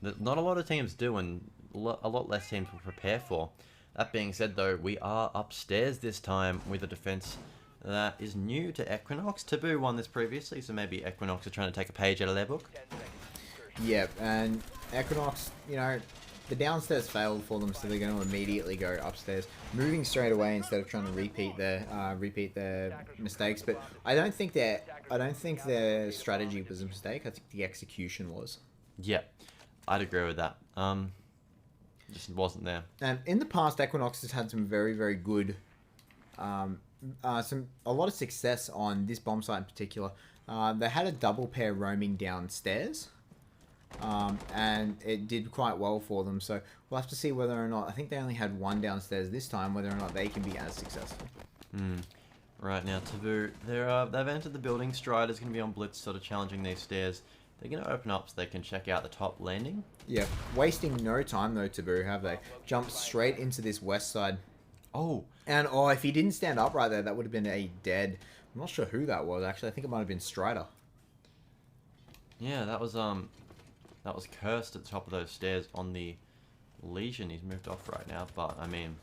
that not a lot of teams do, and a lot less teams will prepare for. That being said, though, we are upstairs this time with a defense that is new to Equinox. Taboo won this previously, so maybe Equinox are trying to take a page out of their book. Yep, and Equinox, you know, the downstairs failed for them, so they're going to immediately go upstairs, moving straight away instead of trying to repeat their mistakes. But I don't think their strategy was a mistake. I think the execution was. Yeah, I'd agree with that. Just wasn't there. And in the past, Equinox has had some very, very good, a lot of success on this bomb site in particular. They had a double pair roaming downstairs, and it did quite well for them. So we'll have to see whether or not, I think they only had one downstairs this time, whether or not they can be as successful. Right now, Taboo, they've entered the building. Strider's going to be on Blitz, sort of challenging these stairs. They're going to open up so they can check out the top landing. Yeah, wasting no time though, Taboo, have they? Jumped straight into this west side. Oh. And, if he didn't stand up right there, that would have been a dead. I'm not sure who that was, actually. I think it might have been Strider. Yeah, that was Cursed at the top of those stairs on the Legion. He's moved off right now, but, I mean,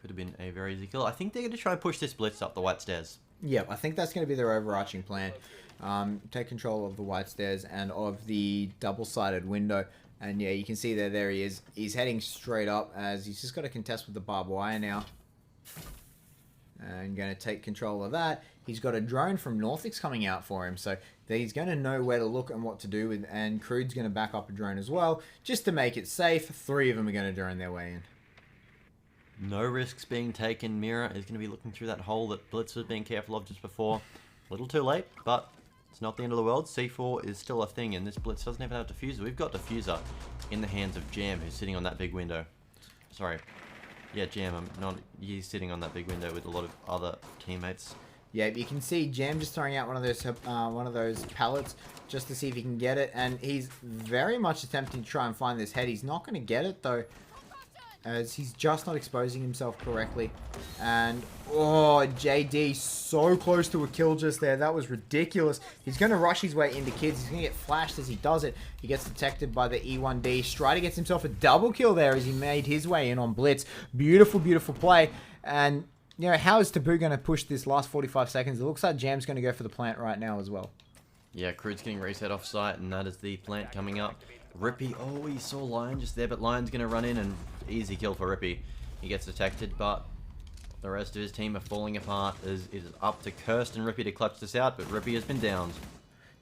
could have been a very easy kill. I think they're going to try and push this Blitz up the white stairs. Yeah, I think that's going to be their overarching plan. Take control of the white stairs and of the double-sided window. And yeah, you can see there he is. He's heading straight up as he's just got to contest with the barbed wire now. And going to take control of that. He's got a drone from Northix coming out for him. So he's going to know where to look and what to do with. And Crude's going to back up a drone as well. Just to make it safe. 3 of them are going to drone their way in. No risks being taken. Mira is going to be looking through that hole that Blitz was being careful of just before. A little too late, but it's not the end of the world. C4 is still a thing, and this Blitz doesn't even have Diffuser. We've got Diffuser in the hands of Jam, who's sitting on that big window. Sorry. Yeah, Jam. He's sitting on that big window with a lot of other teammates. Yeah, you can see Jam just throwing out one of those pallets just to see if he can get it, and he's very much attempting to try and find this head. He's not going to get it, though, as he's just not exposing himself correctly. And, JD, so close to a kill just there. That was ridiculous. He's going to rush his way into kids. He's going to get flashed as he does it. He gets detected by the E1D. Strider gets himself a double kill there as he made his way in on Blitz. Beautiful, beautiful play. And, how is Taboo going to push this last 45 seconds? It looks like Jam's going to go for the plant right now as well. Yeah, Crude's getting reset off site, and that is the plant coming up. Rippy, he saw Lion just there, but Lion's going to run in and easy kill for Rippy. He gets detected, but the rest of his team are falling apart. It is up to Cursed and Rippy to clutch this out, but Rippy has been downed.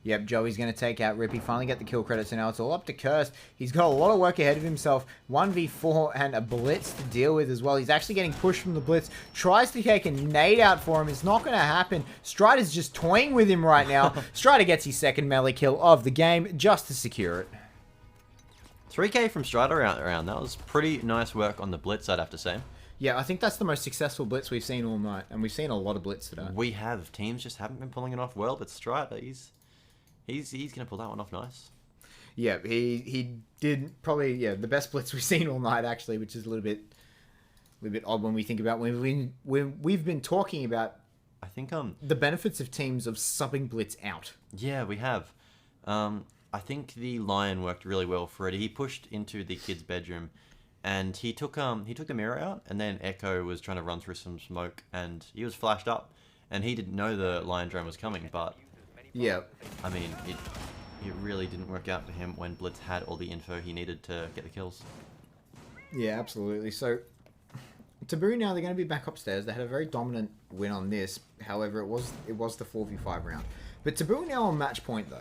Yep, Joey's going to take out Rippy, finally get the kill credits, and now it's all up to Cursed. He's got a lot of work ahead of himself. 1v4 and a Blitz to deal with as well. He's actually getting pushed from the Blitz. Tries to take a nade out for him. It's not going to happen. Strider's just toying with him right now. Strider gets his second melee kill of the game just to secure it. 3k from Strider around. That was pretty nice work on the Blitz, I'd have to say. Yeah, I think that's the most successful Blitz we've seen all night, and we've seen a lot of Blitz today. We have. Teams just haven't been pulling it off well, but Strider, he's going to pull that one off nice. Yeah, he did probably the best Blitz we've seen all night actually, which is a little bit odd when we think about when we've been talking about. I think the benefits of teams of subbing Blitz out. Yeah, we have. I think the Lion worked really well for it. He pushed into the kid's bedroom, and he took the mirror out, and then Echo was trying to run through some smoke, and he was flashed up, and he didn't know the Lion drone was coming, but yeah, I mean it really didn't work out for him when Blitz had all the info he needed to get the kills. Yeah, absolutely. So Taboo now, they're going to be back upstairs. They had a very dominant win on this. However, it was the 4v5 round. But Taboo now on match point though.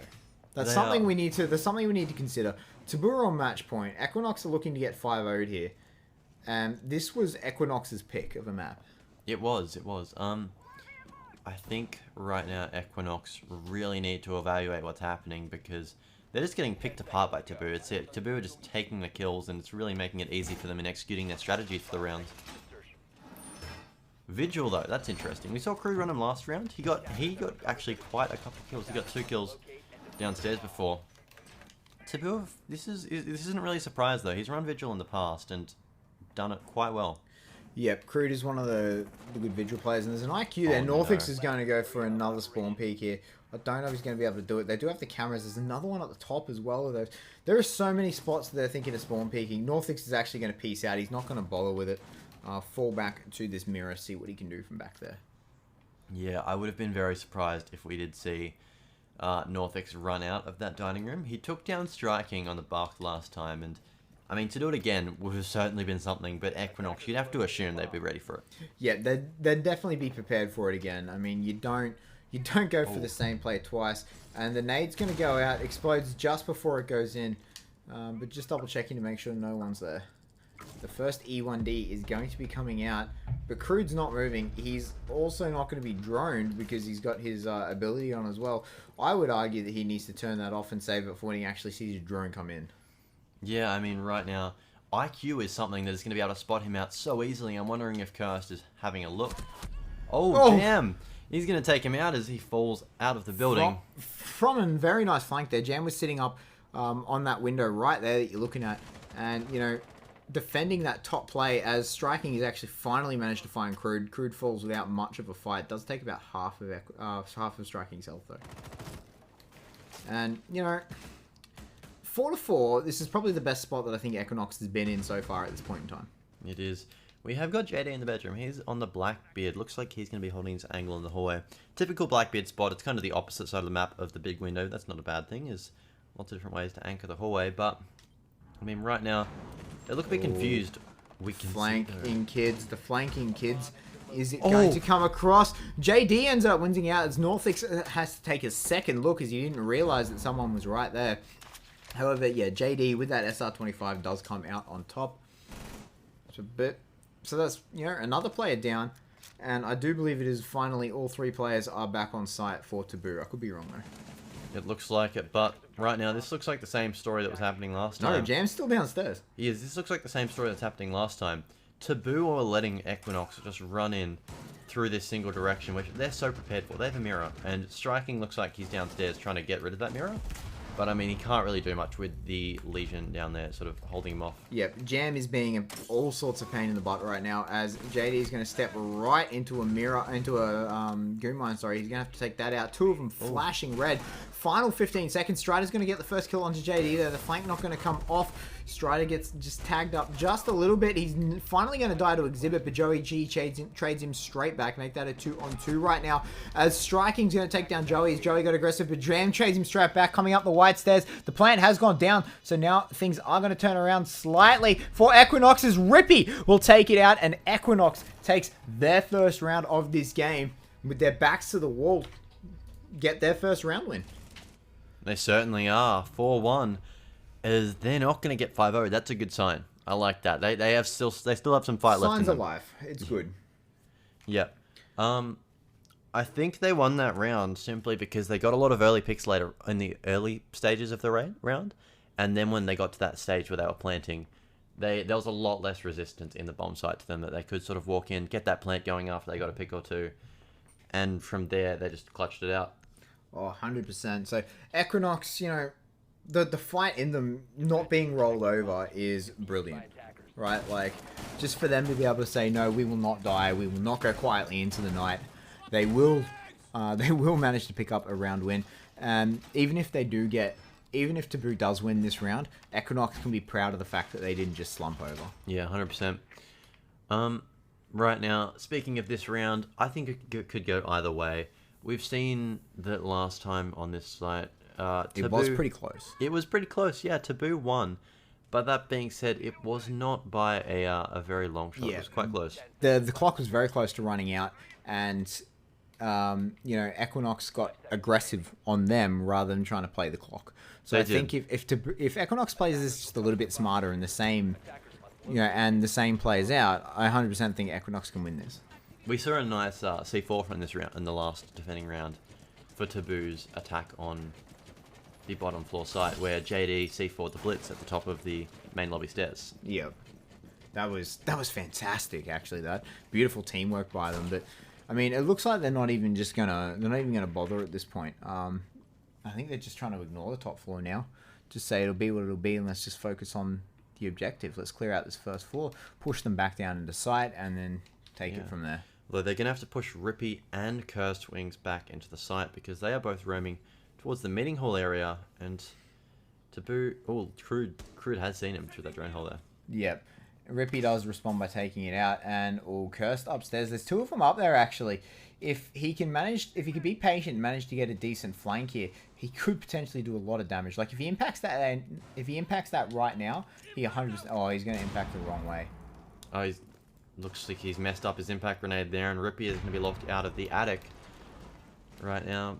That's something we need to consider. Taboo are on match point. Equinox are looking to get 5-0'd here. And this was Equinox's pick of a map. It was. I think right now Equinox really need to evaluate what's happening because they're just getting picked apart by Taboo. It's it. Taboo are just taking the kills and it's really making it easy for them in executing their strategies for the rounds. Vigil though, that's interesting. We saw Crew run him last round. He got actually quite a couple of kills. He got 2 kills downstairs before. Taboo, this isn't really a surprise though. He's run Vigil in the past and done it quite well. Yep, Crude is one of the good Vigil players, and there's an IQ there. Northix is going to go for another spawn peek here. I don't know if he's going to be able to do it. They do have the cameras. There's another one at the top as well of those. There are so many spots that they're thinking of spawn peeking. Northix is actually going to peace out. He's not going to bother with it. Fall back to this mirror, see what he can do from back there. Yeah, I would have been very surprised if we did see Northix run out of that dining room. He took down Striking on the Bark last time, and I mean, to do it again would have certainly been something, but Equinox, you'd have to assume they'd be ready for it. Yeah, they'd definitely be prepared for it again. I mean, you don't go for the same play twice, and the nade's going to go out, explodes just before it goes in. But just double checking to make sure no one's there. The first E1D is going to be coming out, but Crude's not moving. He's also not going to be droned because he's got his ability on as well. I would argue that he needs to turn that off and save it for when he actually sees a drone come in. Yeah, I mean, right now, IQ is something that is going to be able to spot him out so easily. I'm wondering if Kirst is having a look. Oh, damn! He's going to take him out as he falls out of the building. From a very nice flank there. Jam was sitting up on that window right there that you're looking at. And, you know, defending that top play as Striking has actually finally managed to find Crude. Crude falls without much of a fight. It does take about half of Striking's health, though. And, you know, 4-4, this is probably the best spot that I think Equinox has been in so far at this point in time. It is. We have got JD in the bedroom. He's on the Blackbeard. Looks like he's going to be holding his angle in the hallway. Typical Blackbeard spot. It's kind of the opposite side of the map of the big window. That's not a bad thing. There's lots of different ways to anchor the hallway. But, I mean, right now, they look a bit confused. We can flanking kids. The flanking kids. Is it going to come across? JD ends up winning out as Northix has to take a second look as he didn't realize that someone was right there. However, yeah, JD with that SR25 does come out on top. So that's, you know, another player down. And I do believe it is finally all three players are back on site for Taboo. I could be wrong though. It looks like it, but right now this looks like the same story that was happening last time. No, Jam's still downstairs. Yes, this looks like the same story that's happening last time. Taboo are letting Equinox just run in through this single direction, which they're so prepared for. They have a mirror, and Striking looks like he's downstairs trying to get rid of that mirror. But, I mean, he can't really do much with the Legion down there, sort of holding him off. Yep, Jam is being all sorts of pain in the butt right now, as JD is going to step right into a mirror, into a Goon Mine, sorry. He's going to have to take that out. Two of them flashing red. Final 15 seconds. Strider's going to get the first kill onto JD there. The flank not going to come off. Strider gets just tagged up just a little bit. He's finally going to die to Exhibit, but Joey G trades him straight back. Make that a 2-on-2 right now. As Striking's going to take down Joey. As Joey got aggressive, but Jam trades him straight back, coming up the white stairs. The plant has gone down, so now things are going to turn around slightly for Equinox as Rippy will take it out, and Equinox takes their first round of this game with their backs to the wall. Get their first round win. They certainly are. 4-1. As they're not going to get 5-0. That's a good sign. I like that. They still have some fight left in them. Signs of life. It's good. Yeah. I think they won that round simply because they got a lot of early picks later in the early stages of the round, and then when they got to that stage where they were planting, there was a lot less resistance in the bomb site to them that they could sort of walk in, get that plant going after they got a pick or two, and from there they just clutched it out. Oh, 100%. So Equinox, you know, the fight in them not being rolled over is brilliant, right? Like, just for them to be able to say, no, we will not die, we will not go quietly into the night. They will manage to pick up a round win. Even if Taboo does win this round, Equinox can be proud of the fact that they didn't just slump over. Yeah, 100%. Right now, speaking of this round, I think it could go either way. We've seen that last time on this site. Taboo, it was pretty close. It was pretty close, yeah. Taboo won. But that being said, it was not by a very long shot. Yeah. It was quite close. The clock was very close to running out, and you know, Equinox got aggressive on them rather than trying to play the clock. So I think if Equinox plays this just a little bit smarter and the same, you know, and the same plays out, I 100% think Equinox can win this. We saw a nice C4 from this round in the last defending round for Taboo's attack on the bottom floor site, where JD C4'd the blitz at the top of the main lobby stairs. Yeah, that was fantastic. Actually, that beautiful teamwork by them. But I mean, it looks like they're not even gonna bother at this point. I think they're just trying to ignore the top floor now. Just say it'll be what it'll be, and let's just focus on the objective. Let's clear out this first floor, push them back down into site, and then take it from there. Although they're going to have to push Rippy and Cursed Wings back into the site because they are both roaming towards the meeting hall area, and Taboo... Oh, Crude has seen him through that drone hole there. Yep. Rippy does respond by taking it out, and Cursed upstairs. There's two of them up there, actually. If he could be patient and manage to get a decent flank here, he could potentially do a lot of damage. Like, if he impacts that right now, he 100%... Oh, he's going to impact the wrong way. Oh, looks like he's messed up his impact grenade there, and Rippy is going to be locked out of the attic right now.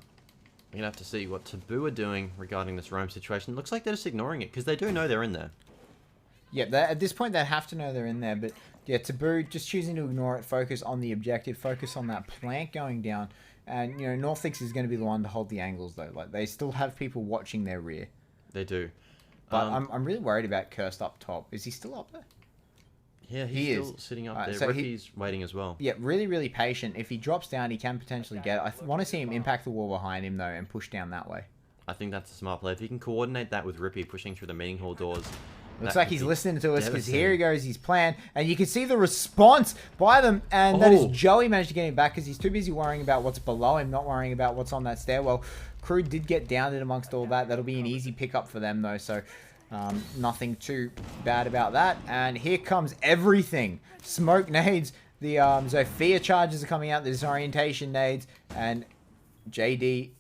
We're going to have to see what Taboo are doing regarding this roam situation. Looks like they're just ignoring it, because they do know they're in there. Yeah, at this point, they have to know they're in there. But, yeah, Taboo just choosing to ignore it, focus on the objective, focus on that plant going down. And, you know, Northix is going to be the one to hold the angles, though. Like, they still have people watching their rear. They do. But I'm really worried about Cursed up top. Is he still up there? Yeah, he's still sitting up there. So Rippy's waiting as well. Yeah, really, really patient. If he drops down, he can potentially get it. I want to see him impact the wall behind him, though, and push down that way. I think that's a smart play. If he can coordinate that with Rippy pushing through the meeting hall doors. Looks like he's listening to us, because here he goes, his plan. And you can see the response by them. And that is Joey managed to get him back, because he's too busy worrying about what's below him, not worrying about what's on that stairwell. Crew did get downed in amongst all that. That'll be an easy pickup for them, though. So nothing too bad about that. And here comes everything. Smoke nades. The Zofia charges are coming out. The disorientation nades. And JD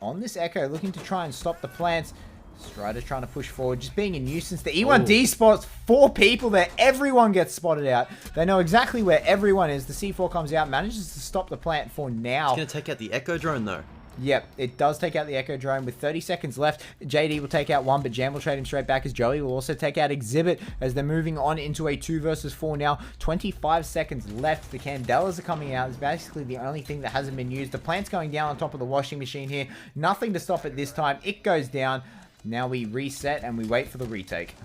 on this Echo looking to try and stop the plants. Strider trying to push forward, just being a nuisance. The E1D spots 4 people there. Everyone gets spotted out. They know exactly where everyone is. The C4 comes out, manages to stop the plant for now. It's going to take out the Echo drone, though. Yep, it does take out the Echo drone with 30 seconds left. JD will take out one, but Jam will trade him straight back, as Joey will also take out Exhibit as they're moving on into a 2 versus 4 now. 25 seconds left. The Candelas are coming out. It's basically the only thing that hasn't been used. The plant's going down on top of the washing machine here. Nothing to stop it this time. It goes down. Now we reset and we wait for the retake.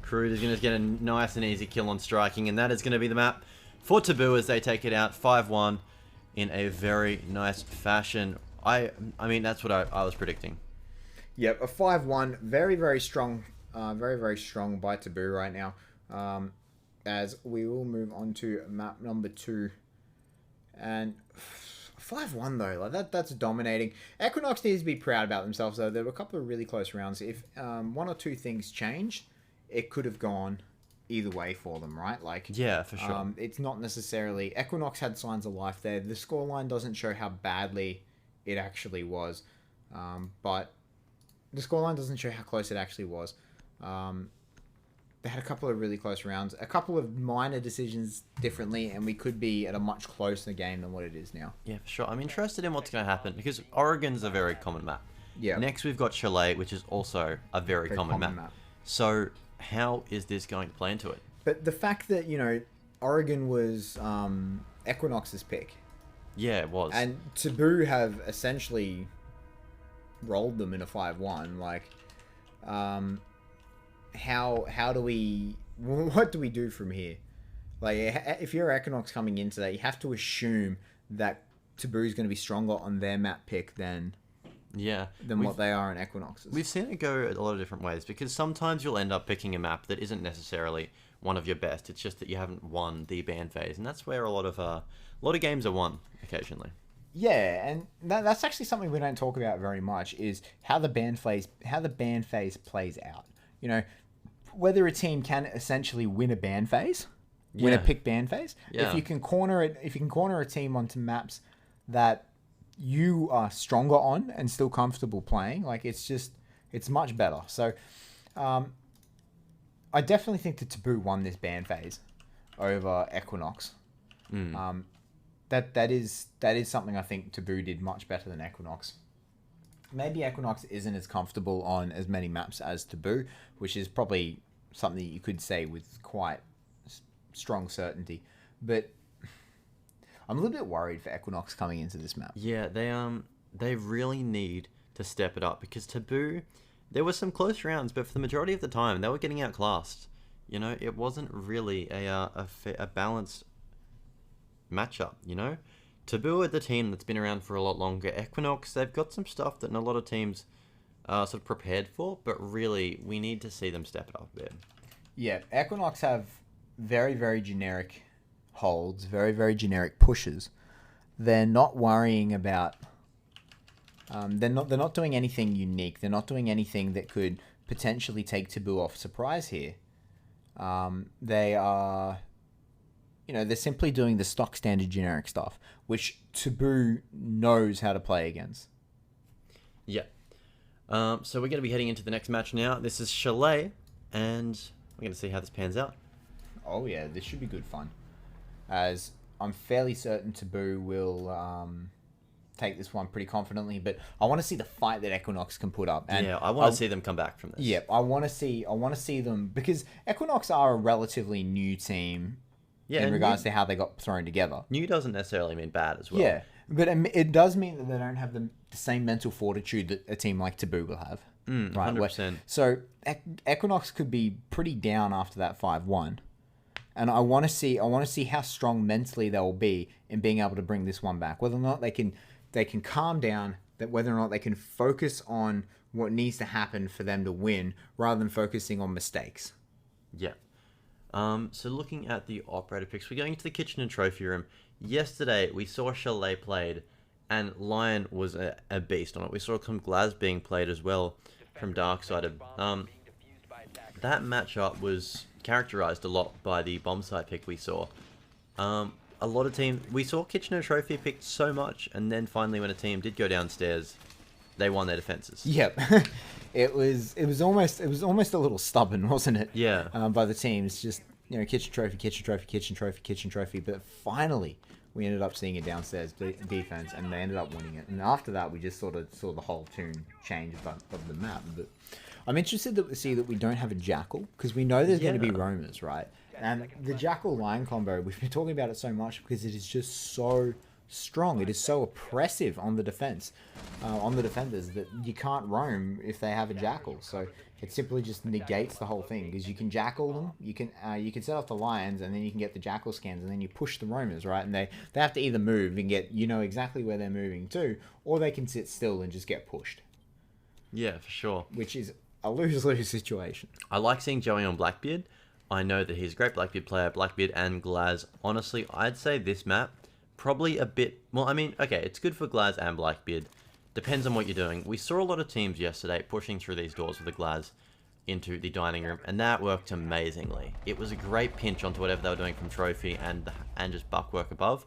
Crew is going to get a nice and easy kill on striking, and that is going to be the map for Taboo as they take it out 5-1 in a very nice fashion. I mean, that's what I was predicting. Yep, a 5-1. Very, very strong. Very, very strong by Taboo right now. As we will move on to map number 2. And 5-1 though, like that's dominating. Equinox needs to be proud about themselves though. There were a couple of really close rounds. If 1 or 2 things changed, it could have gone either way for them, right? Like, yeah, for sure. It's not necessarily... Equinox had signs of life there. The scoreline doesn't show how badly it actually was. But the scoreline doesn't show how close it actually was. They had a couple of really close rounds. A couple of minor decisions differently, and we could be at a much closer game than what it is now. Yeah, for sure. I'm interested in what's going to happen, because Oregon's a very common map. Yeah. Next, we've got Chalet, which is also a very common map. So how is this going to play into it? But the fact that, you know, Oregon was Equinox's pick. Yeah, it was. And Taboo have essentially rolled them in a 5-1. Like, how do we... What do we do from here? Like, if you're Equinox coming into that, you have to assume that Taboo's going to be stronger on their map pick than what they are in Equinox's. We've seen it go a lot of different ways, because sometimes you'll end up picking a map that isn't necessarily one of your best. It's just that you haven't won the ban phase, and that's where a lot of games are won occasionally. Yeah, and that's actually something we don't talk about very much, is how the ban phase plays out. You know, whether a team can essentially win a ban phase, win a pick ban phase. Yeah. If you can corner a team onto maps that you are stronger on and still comfortable playing, like, it's much better. So I definitely think that Taboo won this ban phase over Equinox. That is something I think Taboo did much better than Equinox. Maybe Equinox isn't as comfortable on as many maps as Taboo, which is probably something you could say with quite strong certainty. But I'm a little bit worried for Equinox coming into this map. Yeah, they really need to step it up, because Taboo, there were some close rounds, but for the majority of the time, they were getting outclassed. You know, it wasn't really a balanced matchup, you know? Taboo are the team that's been around for a lot longer. Equinox, they've got some stuff that not a lot of teams are sort of prepared for, but really, we need to see them step it up a bit. Yeah, Equinox have very, very generic holds, very, very generic pushes. They're not worrying about... they're not doing anything unique. They're not doing anything that could potentially take Taboo off surprise here. They are... You know, they're simply doing the stock standard generic stuff, which Taboo knows how to play against. Yeah. So we're going to be heading into the next match now. This is Chalet, and we're going to see how this pans out. Oh yeah, this should be good fun. As I'm fairly certain Taboo will take this one pretty confidently, but I want to see the fight that Equinox can put up. And yeah, I want to see them come back from this. Yeah, I want to see them, because Equinox are a relatively new team in regards to how they got thrown together. New doesn't necessarily mean bad as well. Yeah, but it does mean that they don't have the same mental fortitude that a team like Taboo will have. Right, 100%. So Equinox could be pretty down after that 5-1. And I want to see how strong mentally they'll be in being able to bring this one back. Whether or not they can calm down, that whether or not they can focus on what needs to happen for them to win rather than focusing on mistakes. Yeah. So looking at the operator picks, we're going into the kitchen and trophy room. Yesterday we saw Chalet played, and Lion was a beast on it. We saw some Glaz being played as well from Darksided. That matchup was characterized a lot by the bomb side pick we saw. A lot of teams, we saw Kitchener Trophy picked so much, and then finally when a team did go downstairs, they won their defenses. Yep. it was almost a little stubborn, wasn't it? Yeah. By the teams, just Kitchen Trophy, but finally we ended up seeing a downstairs defense, and they ended up winning it. And after that, we just sort of saw the whole tune change of the map. But I'm interested to see that we don't have a Jackal, because we know there's going to be roamers, right? And the Jackal Lion combo, we've been talking about it so much because it is just so strong. It is so oppressive on the defense, on the defenders, that you can't roam if they have a Jackal. So it simply just negates the whole thing, because you can Jackal them, you can set off the Lions, and then you can get the Jackal scans, and then you push the roamers, right? And they have to either move and get exactly where they're moving to, or they can sit still and just get pushed. Yeah, for sure. Which is a lose-lose situation. I like seeing Joey on Blackbeard. I know that he's a great Blackbeard player. Blackbeard and Glaz. Honestly, I'd say this map, probably a bit... Well, I mean, okay, it's good for Glaz and Blackbeard. Depends on what you're doing. We saw a lot of teams yesterday pushing through these doors with the Glaz into the dining room, and that worked amazingly. It was a great pinch onto whatever they were doing from Trophy and just buck work above.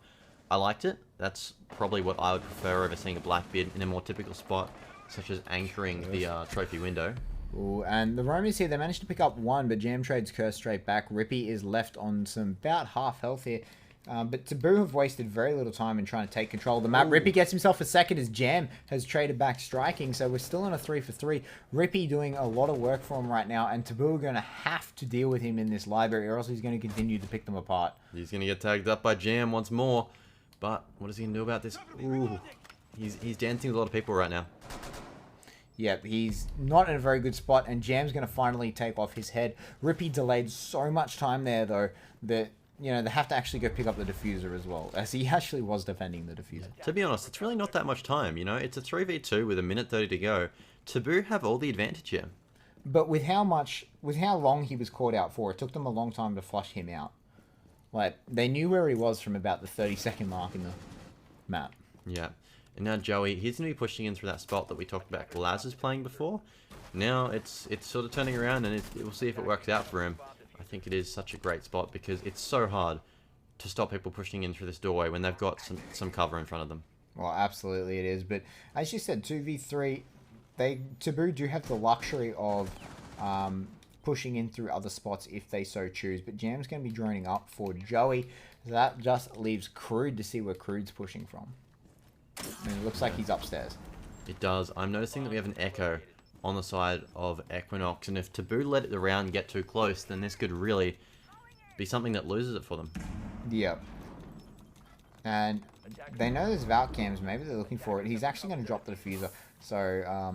I liked it. That's probably what I would prefer over seeing a Blackbeard in a more typical spot, such as anchoring the Trophy window. Ooh, and the Roamers here, they managed to pick up one, but Jam trades Curse straight back. Rippy is left on some about half health here. But Taboo have wasted very little time in trying to take control of the map. Ooh. Rippy gets himself a second as Jam has traded back striking, so we're still on a 3-for-3. Rippy doing a lot of work for him right now, and Taboo are going to have to deal with him in this library, or else he's going to continue to pick them apart. He's going to get tagged up by Jam once more, but what is he going to do about this? Ooh, he's dancing with a lot of people right now. Yep, he's not in a very good spot, and Jam's going to finally take off his head. Rippy delayed so much time there, though, that, they have to actually go pick up the diffuser as well, as he actually was defending the diffuser. To be honest, it's really not that much time, It's a 3v2 with 1:30 to go. Taboo have all the advantage here. But with how long he was caught out for, it took them a long time to flush him out. Like, they knew where he was from about the 30-second mark in the map. Yeah. And now Joey, he's going to be pushing in through that spot that we talked about Glaz is playing before. Now it's sort of turning around, and we'll see if it works out for him. I think it is such a great spot because it's so hard to stop people pushing in through this doorway when they've got some cover in front of them. Well, absolutely it is. But as you said, 2v3, Taboo do have the luxury of pushing in through other spots if they so choose. But Jam's going to be droning up for Joey. So that just leaves Crude to see where Crude's pushing from. And it looks like he's upstairs. It does. I'm noticing that we have an Echo on the side of Equinox, and if Taboo let it around and get too close, then this could really be something that loses it for them. Yep. And they know there's Valk cams. Maybe they're looking for it. He's actually going to drop the diffuser, so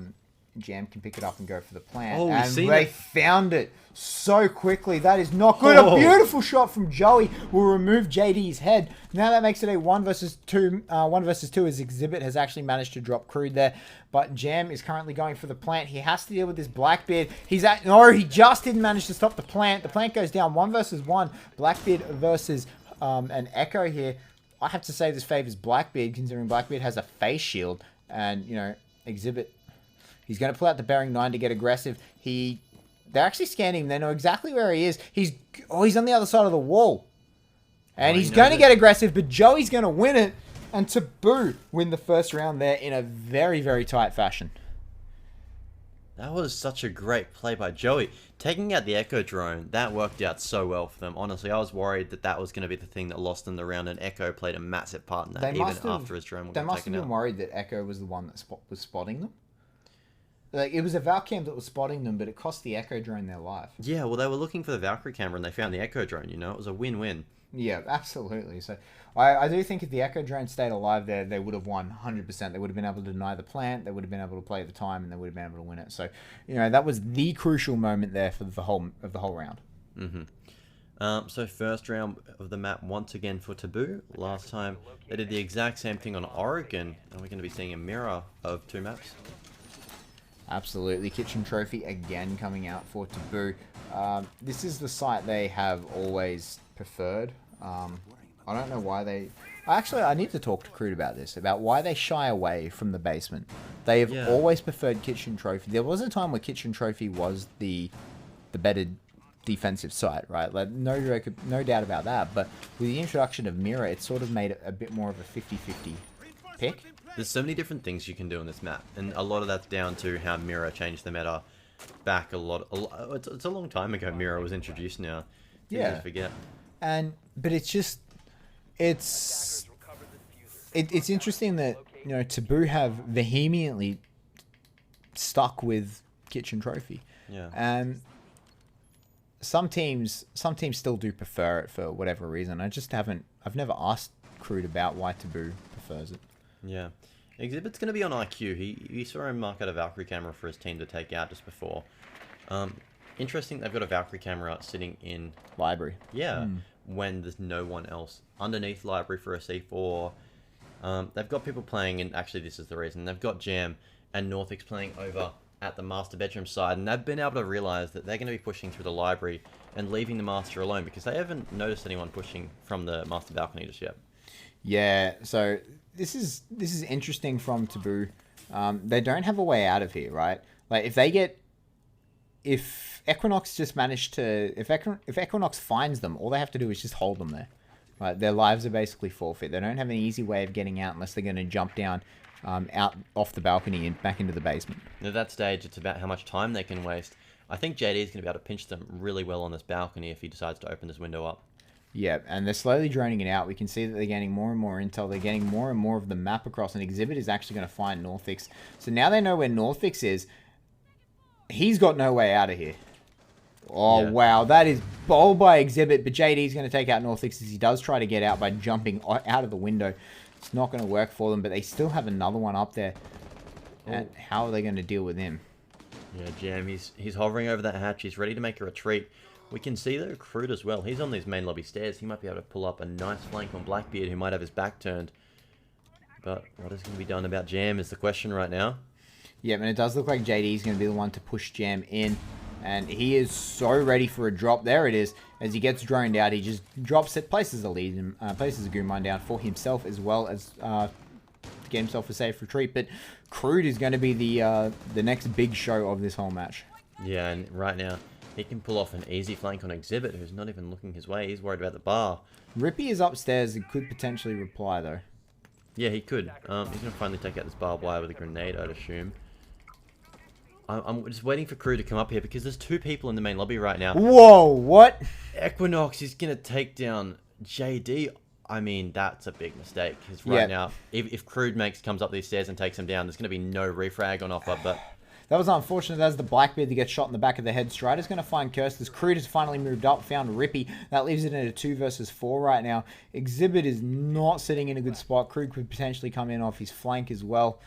Jam can pick it up and go for the plant. Oh, and they found it so quickly. That is not good. Oh. A beautiful shot from Joey will remove JD's head. Now that makes it a 1-versus-2. 1-versus-2 as Exhibit has actually managed to drop Crude there. But Jam is currently going for the plant. He has to deal with this Blackbeard. He just didn't manage to stop the plant. The plant goes down 1-versus-1. Blackbeard versus an Echo here. I have to say this favors Blackbeard, considering Blackbeard has a face shield. And, Exhibit... He's going to pull out the bearing 9 to get aggressive. They're actually scanning him. They know exactly where he is. He's on the other side of the wall. And he's going to get aggressive, but Joey's going to win it. And Taboo win the first round there in a very, very tight fashion. That was such a great play by Joey. Taking out the Echo drone, that worked out so well for them. Honestly, I was worried that was going to be the thing that lost them the round, and Echo played a massive part in that, after his drone was taken out. They must have been worried that Echo was the one that was spotting them. Like, it was a Valcam that was spotting them, but it cost the Echo drone their life. Yeah, well, they were looking for the Valkyrie camera, and they found the Echo drone, It was a win-win. Yeah, absolutely. So I do think if the Echo drone stayed alive there, they would have won 100%. They would have been able to deny the plant, they would have been able to play the time, and they would have been able to win it. So, that was the crucial moment there for the whole round. Mm-hmm. So first round of the map once again for Taboo. Last time they did the exact same thing on Oregon, and we're going to be seeing a mirror of 2 maps. Absolutely. Kitchen Trophy again coming out for Taboo. This is the site they have always preferred. I don't know why they... Actually, I need to talk to Crude about this, about why they shy away from the basement. They have always preferred Kitchen Trophy. There was a time where Kitchen Trophy was the better defensive site, right? Like, no doubt about that. But with the introduction of Mirror, it sort of made it a bit more of a 50-50 pick. There's so many different things you can do on this map, and a lot of that's down to how Mirror changed the meta back a lot. It's a long time ago Mirror was introduced now. Yeah. Forget. But it's just... It's interesting that, Taboo have vehemently stuck with Kitchen Trophy. Yeah. And some teams still do prefer it for whatever reason. I've never asked Crude about why Taboo prefers it. Yeah. Exhibit's going to be on IQ. He saw him mark out a Valkyrie camera for his team to take out just before. Interesting, they've got a Valkyrie camera sitting in... Library. Yeah. When there's no one else underneath library for a C4. They've got people playing, and actually this is the reason. They've got Jam and Northix playing over at the master bedroom side, and they've been able to realize that they're going to be pushing through the library and leaving the master alone, because they haven't noticed anyone pushing from the master balcony just yet. Yeah, so this is interesting from Taboo. They don't have a way out of here, right? Like, if Equinox just managed to... If Equinox finds them, all they have to do is just hold them there. Right? Their lives are basically forfeit. They don't have an easy way of getting out unless they're going to jump down out off the balcony and back into the basement. At that stage, it's about how much time they can waste. I think JD is going to be able to pinch them really well on this balcony if he decides to open this window up. Yeah, and they're slowly droning it out. We can see that they're getting more and more intel. They're getting more and more of the map across, and Exhibit is actually going to find Northix. So now they know where Northix is. He's got no way out of here. Oh, yeah. Wow. That is bold by Exhibit, but JD's going to take out Northix as he does try to get out by jumping out of the window. It's not going to work for them, but they still have another one up there. And how are they going to deal with him? Yeah, Jam, he's hovering over that hatch. He's ready to make a retreat. We can see the Crude as well. He's on these main lobby stairs. He might be able to pull up a nice flank on Blackbeard, who might have his back turned. But what is going to be done about Jam is the question right now. Yeah, and it does look like JD is going to be the one to push Jam in. And he is so ready for a drop. There it is. As he gets droned out, he just drops it, places a lead, and places a Goon Mine down for himself as well as to get himself a safe retreat. But Crude is going to be the next big show of this whole match. Yeah, and right now, he can pull off an easy flank on Exhibit, who's not even looking his way. He's worried about the bar. Rippy is upstairs and could potentially reply, though. Yeah, he could. He's going to finally take out this barbed wire with a grenade, I'd assume. I'm just waiting for Crew to come up here because there's 2 people in the main lobby right now. Whoa, what? Equinox is going to take down JD. I mean, that's a big mistake. Because right now, if Crude comes up these stairs and takes him down, there's going to be no refrag on offer. But that was unfortunate. That's the Blackbeard that gets shot in the back of the head. Strider's going to find Curse. Crude has finally moved up, found Rippy. That leaves it in a 2 versus 4 right now. Exhibit is not sitting in a good spot. Crude could potentially come in off his flank as well.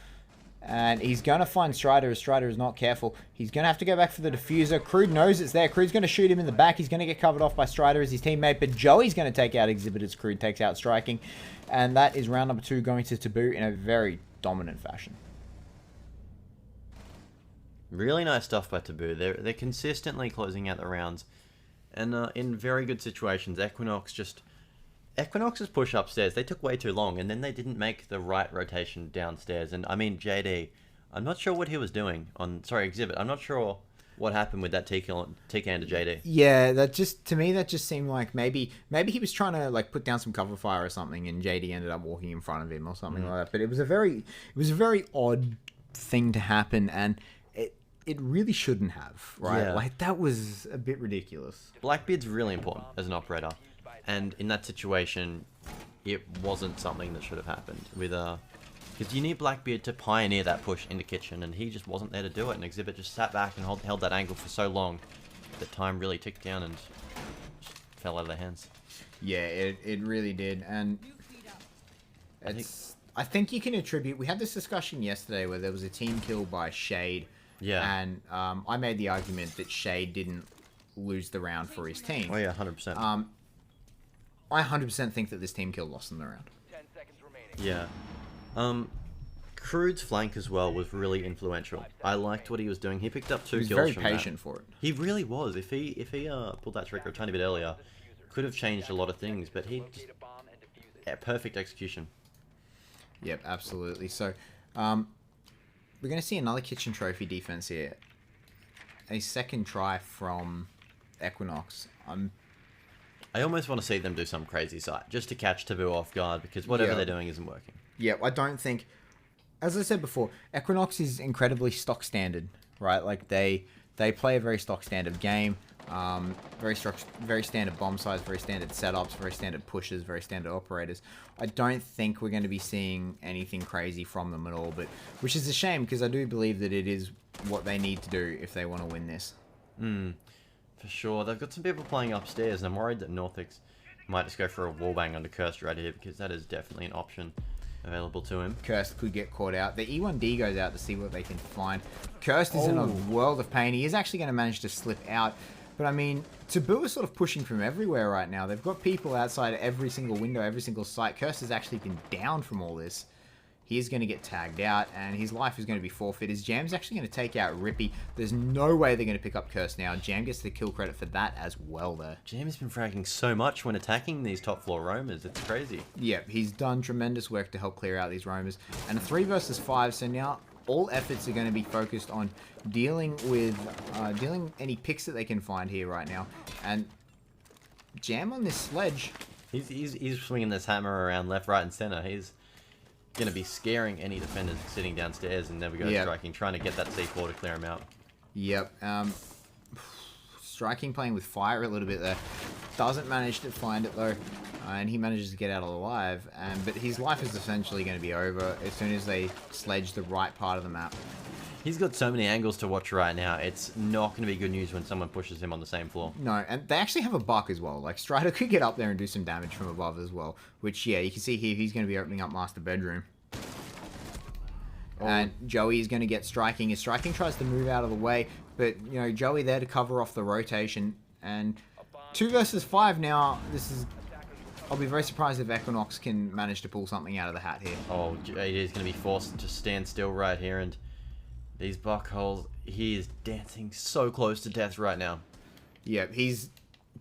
And he's going to find Strider as Strider is not careful. He's going to have to go back for the diffuser. Crude knows it's there. Crude's going to shoot him in the back. He's going to get covered off by Strider as his teammate. But Joey's going to take out Exhibit as Crude takes out Striking. And that is round number 2 going to Taboo in a very dominant fashion. Really nice stuff by Taboo. They're consistently closing out the rounds. And in very good situations, Equinox's push upstairs, they took way too long, and then they didn't make the right rotation downstairs. And I mean, JD, I'm not sure what he was doing Exhibit. I'm not sure what happened with that TK into JD. Yeah, to me that just seemed like maybe he was trying to like put down some cover fire or something, and JD ended up walking in front of him or something like that. But it was a very odd thing to happen, and it really shouldn't have, right? Yeah. Like, that was a bit ridiculous. Blackbeard's really important as an operator, and in that situation, it wasn't something that should have happened. Because you need Blackbeard to pioneer that push into kitchen, and he just wasn't there to do it. And Exhibit just sat back and held that angle for so long that time really ticked down and just fell out of their hands. Yeah, it really did, and I think you can attribute. We had this discussion yesterday where there was a team kill by Shade. Yeah. And I made the argument that Shade didn't lose the round for his team. Oh yeah, 100%. I 100% think that this team kill lost them the round. 10 seconds remaining. Yeah. Crude's flank as well was really influential. I liked what he was doing. He picked up 2 He was kills very from patient that. for it. He really was. If he pulled that trigger a tiny bit earlier, could have changed a lot of things. But he just, perfect execution. Yep, absolutely. So, we're going to see another kitchen trophy defense here. A second try from Equinox. I almost want to see them do some crazy sight just to catch Taboo off guard, because whatever they're doing isn't working. Yeah, I don't think... As I said before, Equinox is incredibly stock standard, right? Like, they play a very stock standard game. Very standard bomb size, very standard setups, very standard pushes, very standard operators. I don't think we're going to be seeing anything crazy from them at all, but which is a shame, because I do believe that it is what they need to do if they want to win this. For sure. They've got some people playing upstairs, and I'm worried that Northix might just go for a wallbang onto Cursed right here, because that is definitely an option available to him. Cursed could get caught out. The E1D goes out to see what they can find. Cursed is in a world of pain. He is actually going to manage to slip out. But I mean, Taboo is sort of pushing from everywhere right now. They've got people outside every single window, every single site. Cursed has actually been down from all this. He is going to get tagged out, and his life is going to be forfeit. His Jam's actually going to take out Rippy. There's no way they're going to pick up Curse now. Jam gets the kill credit for that as well, though. Jam has been fragging so much when attacking these top floor roamers. It's crazy. Yeah, he's done tremendous work to help clear out these roamers. And a 3 versus 5, so now all efforts are going to be focused on dealing any picks that they can find here right now. And Jam on this sledge. He's swinging this hammer around left, right, and center. He's going to be scaring any defenders sitting downstairs, and there we go, Striking, trying to get that C4 to clear him out. Yep. Striking playing with fire a little bit there. Doesn't manage to find it though, and he manages to get out alive. But his life is essentially going to be over as soon as they sledge the right part of the map. He's got so many angles to watch right now. It's not going to be good news when someone pushes him on the same floor. No, and they actually have a buck as well. Like, Strider could get up there and do some damage from above as well. Which, yeah, you can see here he's going to be opening up Master Bedroom. And Joey is going to get Striking. As Striking tries to move out of the way, but, you know, Joey there to cover off the rotation. And 2 versus 5 now. I'll be very surprised if Equinox can manage to pull something out of the hat here. Oh, JD is going to be forced to stand still right here, and these buckholes, he is dancing so close to death right now. Yeah, he's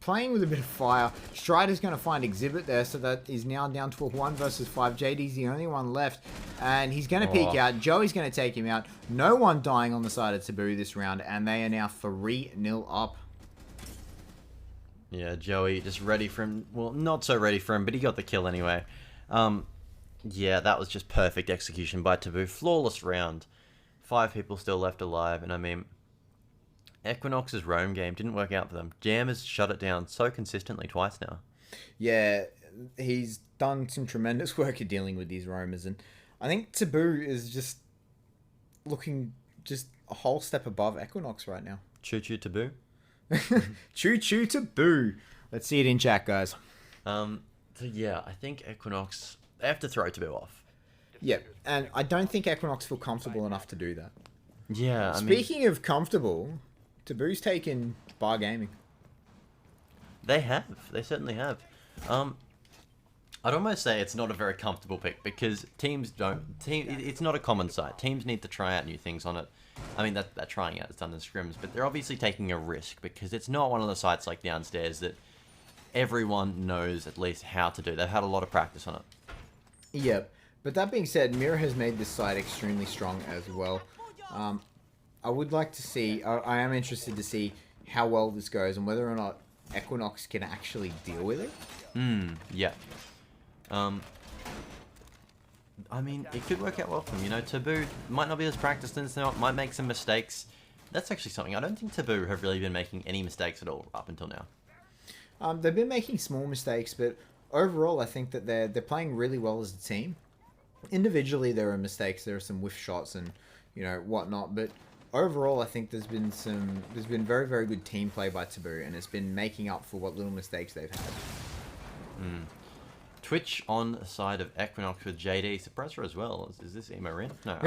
playing with a bit of fire. Strider's going to find Exhibit there, so that is now down to a 1 versus 5. JD's the only one left, and he's going to peek out. Joey's going to take him out. No one dying on the side of Taboo this round, and they are now 3-0 up. Yeah, Joey just ready for him. Well, not so ready for him, but he got the kill anyway. Yeah, that was just perfect execution by Taboo. Flawless round. 5 people still left alive, and I mean, Equinox's roam game didn't work out for them. Jam has shut it down so consistently twice now. Yeah, he's done some tremendous work at dealing with these roamers, and I think Taboo is just looking just a whole step above Equinox right now. Choo-choo Taboo. Choo-choo Taboo. Let's see it in chat, guys. So yeah, I think Equinox, they have to throw Taboo off. Yeah, and I don't think Equinox feel comfortable enough to do that. Yeah, Speaking of comfortable, Taboo's taken Bar Gaming. They have. They certainly have. I'd almost say it's not a very comfortable pick, because it's not a common sight. Teams need to try out new things on it. I mean, that trying out is done in scrims, but they're obviously taking a risk, because it's not one of the sites like downstairs that everyone knows at least how to do. They've had a lot of practice on it. Yeah, but that being said, Mira has made this site extremely strong as well. I would like to see, I am interested to see how well this goes and whether or not Equinox can actually deal with it. Yeah. I mean, it could work out well for them. You know, Taboo might not be as practiced in this, might make some mistakes, That's actually something. I don't think Taboo have really been making any mistakes at all up until now. They've been making small mistakes, but overall, I think that they're playing really well as a team. Individually, there are mistakes. There are some whiff shots and whatnot, but overall, I think there's been very, very good team play by Taboo, and it's been making up for what little mistakes they've had. Twitch on the side of Equinox with JD. Suppressor as well. Is this Emo Rin? No.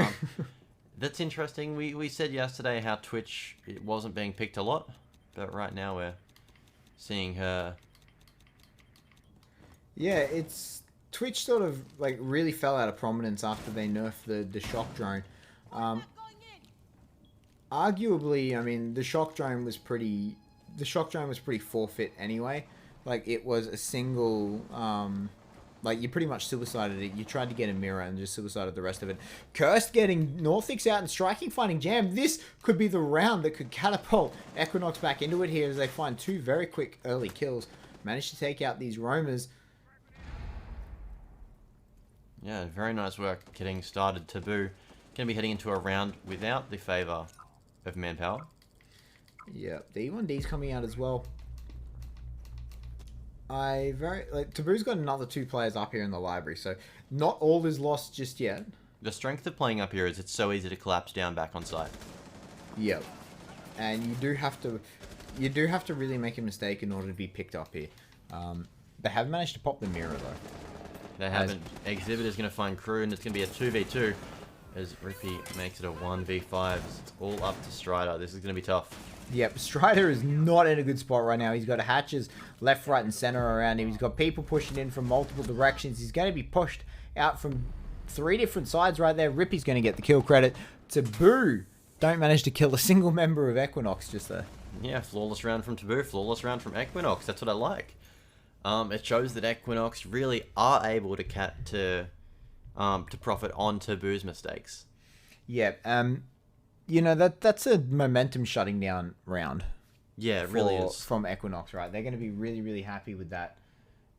That's interesting. We said yesterday how Twitch it wasn't being picked a lot, but right now we're seeing her. Yeah, it's Twitch sort of like really fell out of prominence after they nerfed the shock drone. Arguably, I mean, the shock drone was pretty forfeit anyway. Like it was a single. Like, you pretty much suicided it. You tried to get a mirror and just suicided the rest of it. Cursed getting Northix out and striking, finding Jam. This could be the round that could catapult Equinox back into it here as they find two very quick early kills. Managed to take out these roamers. Yeah, very nice work getting started. Taboo going to be heading into a round without the favour of manpower. Yeah, the E1D's coming out as well. Taboo's got another two players up here in the library, so not all is lost just yet. The strength of playing up here is it's so easy to collapse down back on site. Yep. And you do have to really make a mistake in order to be picked up here. They have managed to pop the mirror though. They haven't. Exhibit is going to find crew, and it's going to be a 2v2 as Rippy makes it a 1v5. It's all up to Strider. This is going to be tough. Yep, Strider is not in a good spot right now. He's got hatches left, right, and center around him. He's got people pushing in from multiple directions. He's going to be pushed out from 3 different sides right there. Rippy's going to get the kill credit. Taboo don't manage to kill a single member of Equinox just there. Yeah, flawless round from Taboo, flawless round from Equinox. That's what I like. It shows that Equinox really are able to profit on Taboo's mistakes. Yeah, that's a momentum shutting down round. Yeah, it really is. From Equinox, right? They're going to be really, really happy with that.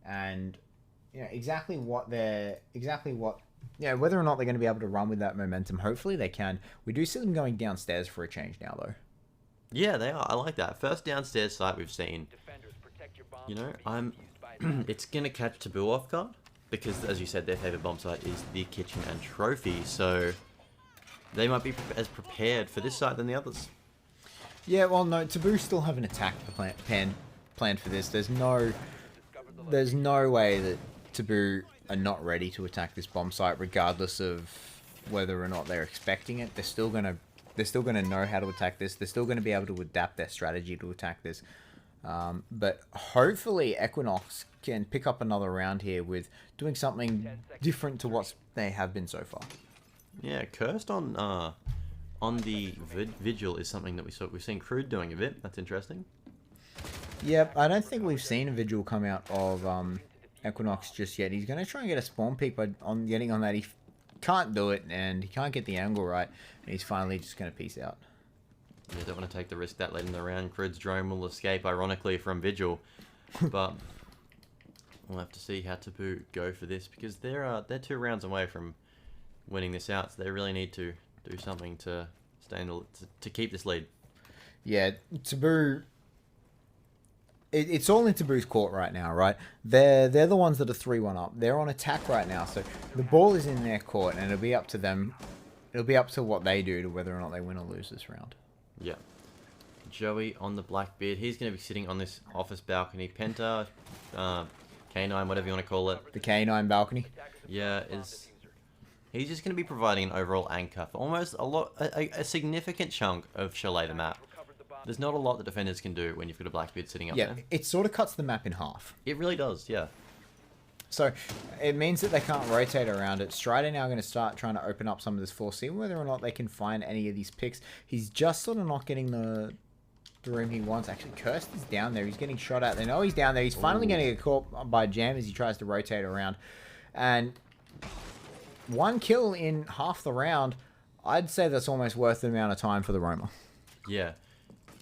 And, whether or not they're going to be able to run with that momentum, hopefully they can. We do see them going downstairs for a change now, though. Yeah, they are. I like that. First downstairs site we've seen. It's going to catch Taboo off guard. Because, as you said, their favourite bomb site is the kitchen and trophy. So they might be as prepared for this site than the others. Yeah, well, no, Taboo still haven't attacked the plan for this. There's no way that Taboo are not ready to attack this bomb site, regardless of whether or not they're expecting it. They're still gonna know how to attack this. They're still gonna be able to adapt their strategy to attack this. But hopefully Equinox can pick up another round here with doing something different to what they have been so far. Yeah, Cursed on the Vigil is something that we've seen Crude doing a bit. That's interesting. Yep, I don't think we've seen a Vigil come out of Equinox just yet. He's going to try and get a spawn peek by getting on that. He can't do it, and he can't get the angle right, and he's finally just going to peace out. Yeah, don't want to take the risk that late in the round. Crude's drone will escape, ironically, from Vigil. But we'll have to see how Taboo go for this, because they're 2 rounds away from winning this out, so they really need to do something to to keep this lead. Yeah, Taboo. It's all in Taboo's court right now, right? They're the ones that are 3-1 up. They're on attack right now, so the ball is in their court, and it'll be up to them. It'll be up to what they do to whether or not they win or lose this round. Yeah. Joey on the Blackbeard. He's going to be sitting on this office balcony. Penta, K9, whatever you want to call it. The K9 balcony. Yeah, he's just going to be providing an overall anchor for almost a significant chunk of Chalet the map. There's not a lot that defenders can do when you've got a Blackbeard sitting up there. Yeah, it sort of cuts the map in half. It really does, yeah. So it means that they can't rotate around it. Strider now going to start trying to open up some of this 4C, whether or not they can find any of these picks. He's just sort of not getting the room he wants. Actually, Cursed is down there. He's getting shot at. They know he's down there. He's finally going to get caught by Jam as he tries to rotate around. And 1 kill in half the round, I'd say that's almost worth the amount of time for the roamer. Yeah.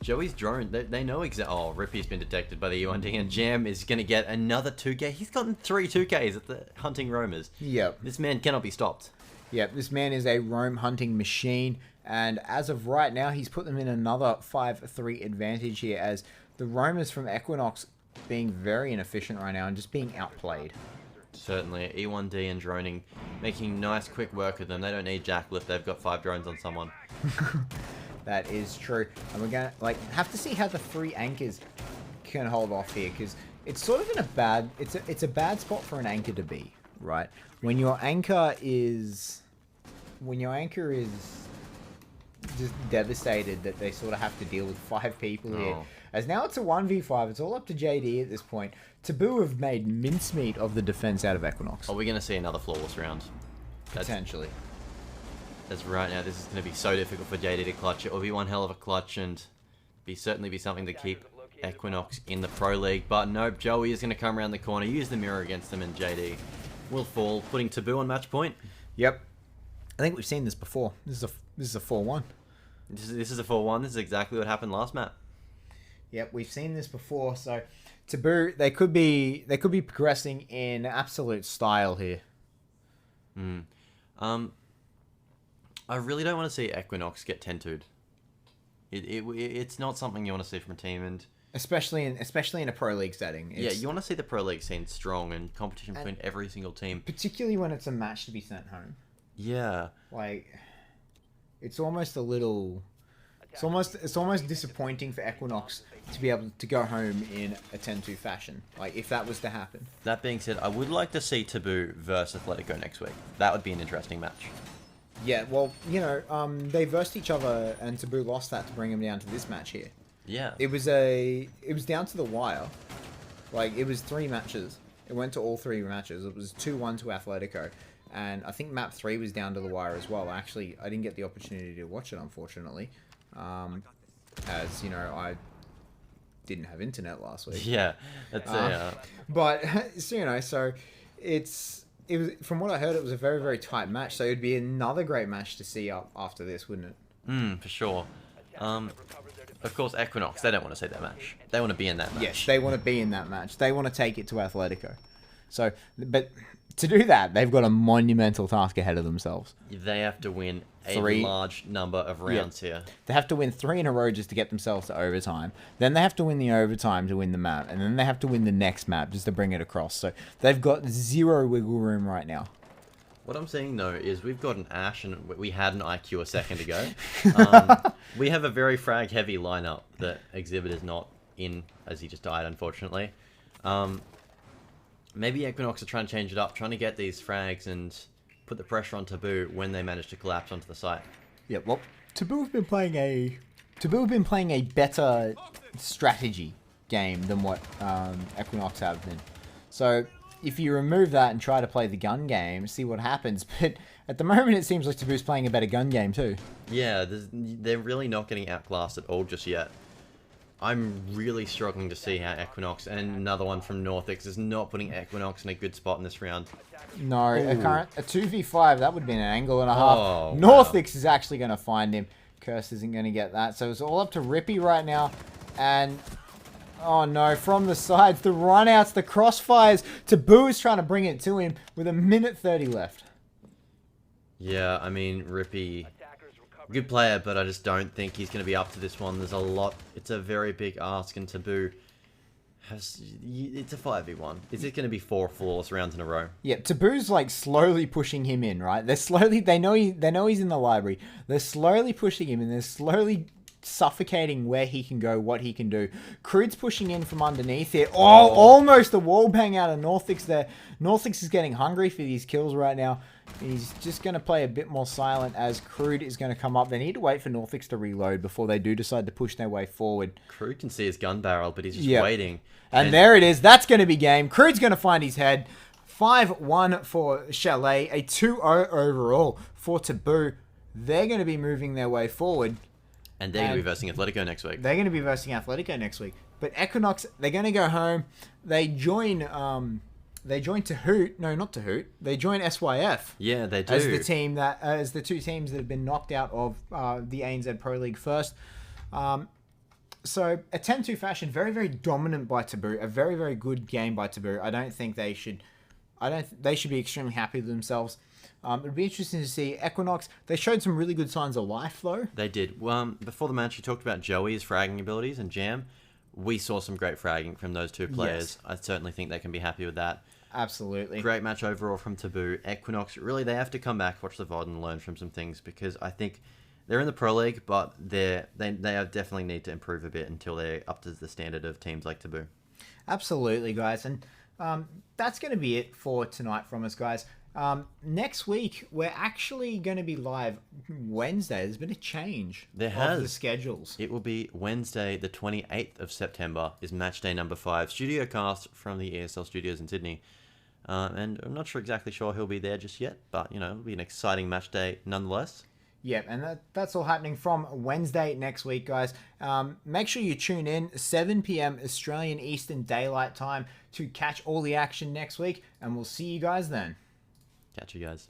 Joey's drone, they know exactly. Oh, Rippy's been detected by the E1D, and Jam is going to get another 2K. He's gotten 3 2Ks at the hunting roamers. Yep. This man cannot be stopped. Yeah, this man is a roam hunting machine, and as of right now, he's put them in another 5-3 advantage here, as the roamers from Equinox being very inefficient right now and just being outplayed. Certainly, E1D and droning, making nice quick work of them. They don't need jackal if they've got 5 drones on someone. That is true, and we're gonna have to see how the 3 anchors can hold off here, because it's sort of in a bad, it's a bad spot for an anchor to be, right? When your anchor is just devastated that they sort of have to deal with 5 people here. As now it's a 1v5, it's all up to JD at this point. Taboo have made mincemeat of the defense out of Equinox. Are we going to see another flawless round? Potentially. As right now, this is going to be so difficult for JD to clutch. It will be one hell of a clutch and certainly be something to keep Equinox in the Pro League. But nope, Joey is going to come around the corner, use the mirror against them, and JD will fall, putting Taboo on match point. Yep. I think we've seen this before. This is a 4-1. This is a 4-1. This is exactly what happened last map. Yep, we've seen this before. So Taboo, they could be progressing in absolute style here. I really don't want to see Equinox get 10-2'd. It's not something you want to see from a team, and especially in a Pro League setting. Yeah, you want to see the Pro League scene strong and competition between every single team, particularly when it's a match to be sent home. Yeah, it's almost a little. It's almost disappointing for Equinox to be able to go home in a 10-2 fashion. If that was to happen. That being said, I would like to see Taboo versus Athletico next week. That would be an interesting match. Yeah, well, they versed each other, and Taboo lost that to bring him down to this match here. Yeah. It was down to the wire. It was 3 matches. It went to all 3 matches. It was 2-1 to Athletico. And I think map 3 was down to the wire as well. Actually, I didn't get the opportunity to watch it, unfortunately. As, I didn't have internet last week. Yeah. That's But, so it was, from what I heard, it was a very, very tight match. So it would be another great match to see up after this, wouldn't it? For sure. Of course, Equinox, they don't want to see that match. They want to be in that match. Yes, they want to be in that match. They want to take it to Athletico. So, but to do that, they've got a monumental task ahead of themselves. They have to win a 3 large number of rounds here. They have to win 3 in a row just to get themselves to overtime. Then they have to win the overtime to win the map. And then they have to win the next map just to bring it across. So they've got 0 wiggle room right now. What I'm saying, though, is we've got an Ashe and we had an IQ a second ago. We have a very frag-heavy lineup that Exhibit is not in, as he just died, unfortunately. Maybe Equinox are trying to change it up, trying to get these frags and put the pressure on Taboo when they manage to collapse onto the site. Yeah, well, Taboo have been playing a better strategy game than what Equinox have been. So if you remove that and try to play the gun game, see what happens. But at the moment, it seems like Taboo's playing a better gun game too. Yeah, they're really not getting outclassed at all just yet. I'm really struggling to see how Equinox, and another one from Northix, is not putting Equinox in a good spot in this round. No, a 2v5, that would be an angle and a half. Oh, Northix is actually going to find him. Curse isn't going to get that. So it's all up to Rippy right now. And, oh no, from the sides, the runouts, the crossfires. Taboo is trying to bring it to him with 1:30 left. Yeah, I mean, Rippy, good player, but I just don't think he's going to be up to this one. There's a lot. It's a very big ask, and Taboo it's a 5v1. Is it going to be 4 flawless rounds in a row? Yeah, Taboo's slowly pushing him in, right? They know he's in the library. They're slowly pushing him, and they're slowly suffocating where he can go, what he can do. Crude's pushing in from underneath here. Oh, almost a wall bang out of Northix there. Northix is getting hungry for these kills right now. He's just going to play a bit more silent as Crude is going to come up. They need to wait for Northix to reload before they do decide to push their way forward. Crude can see his gun barrel, but he's just waiting. And there it is. That's going to be game. Crude's going to find his head. 5-1 for Chalet. A 2-0 overall for Taboo. They're going to be moving their way forward. And they're going to be versing Athletico next week. They're going to be versing Athletico next week. But Equinox, they're going to go home. They join Tahoot. No, not Tahoot. They join SYF. Yeah, they do. As the team as the 2 teams that have been knocked out of the ANZ Pro League first. So a 10-2 fashion, very, very dominant by Taboo. A very, very good game by Taboo. I don't think they should. They should be extremely happy with themselves. It'd be interesting to see Equinox. They showed some really good signs of life, though. They did. Before the match, you talked about Joey's fragging abilities and Jam. We saw some great fragging from those two players. Yes. I certainly think they can be happy with that. Absolutely. Great match overall from Taboo. Equinox, really, they have to come back, watch the VOD, and learn from some things, because I think they're in the Pro League, but they definitely need to improve a bit until they're up to the standard of teams like Taboo. Absolutely, guys. And that's going to be it for tonight from us, guys. Next week, we're actually going to be live Wednesday. There's been a change of the schedules. It will be Wednesday, the 28th of September, is match day number 5. Studio cast from the ESL studios in Sydney. And I'm not exactly sure he'll be there just yet, but, it'll be an exciting match day nonetheless. Yep, and that's all happening from Wednesday next week, guys. Make sure you tune in 7 p.m. Australian Eastern Daylight Time to catch all the action next week, and we'll see you guys then. Catch you guys.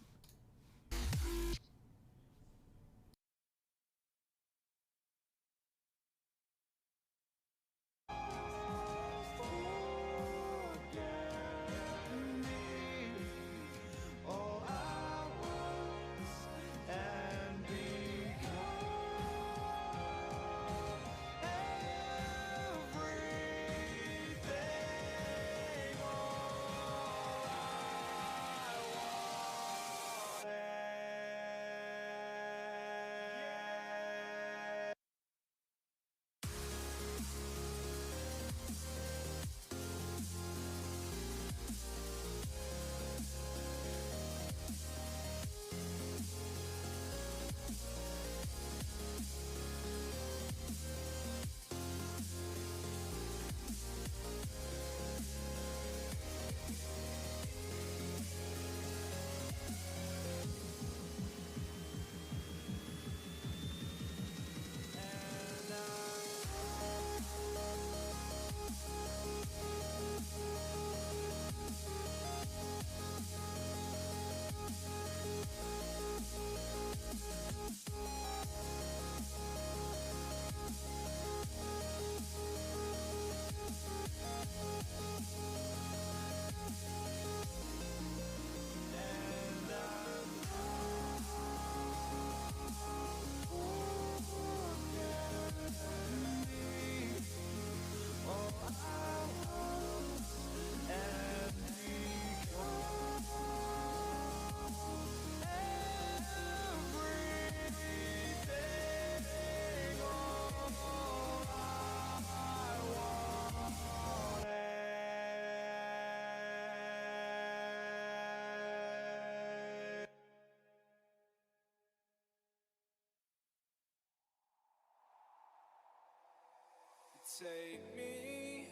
Take me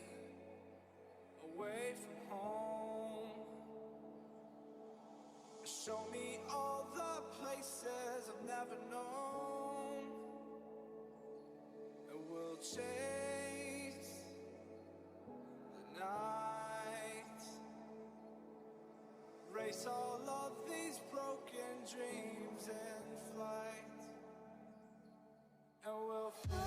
away from home. Show me all the places I've never known. And we'll chase the night. Race all of these broken dreams in flight. And we'll fly.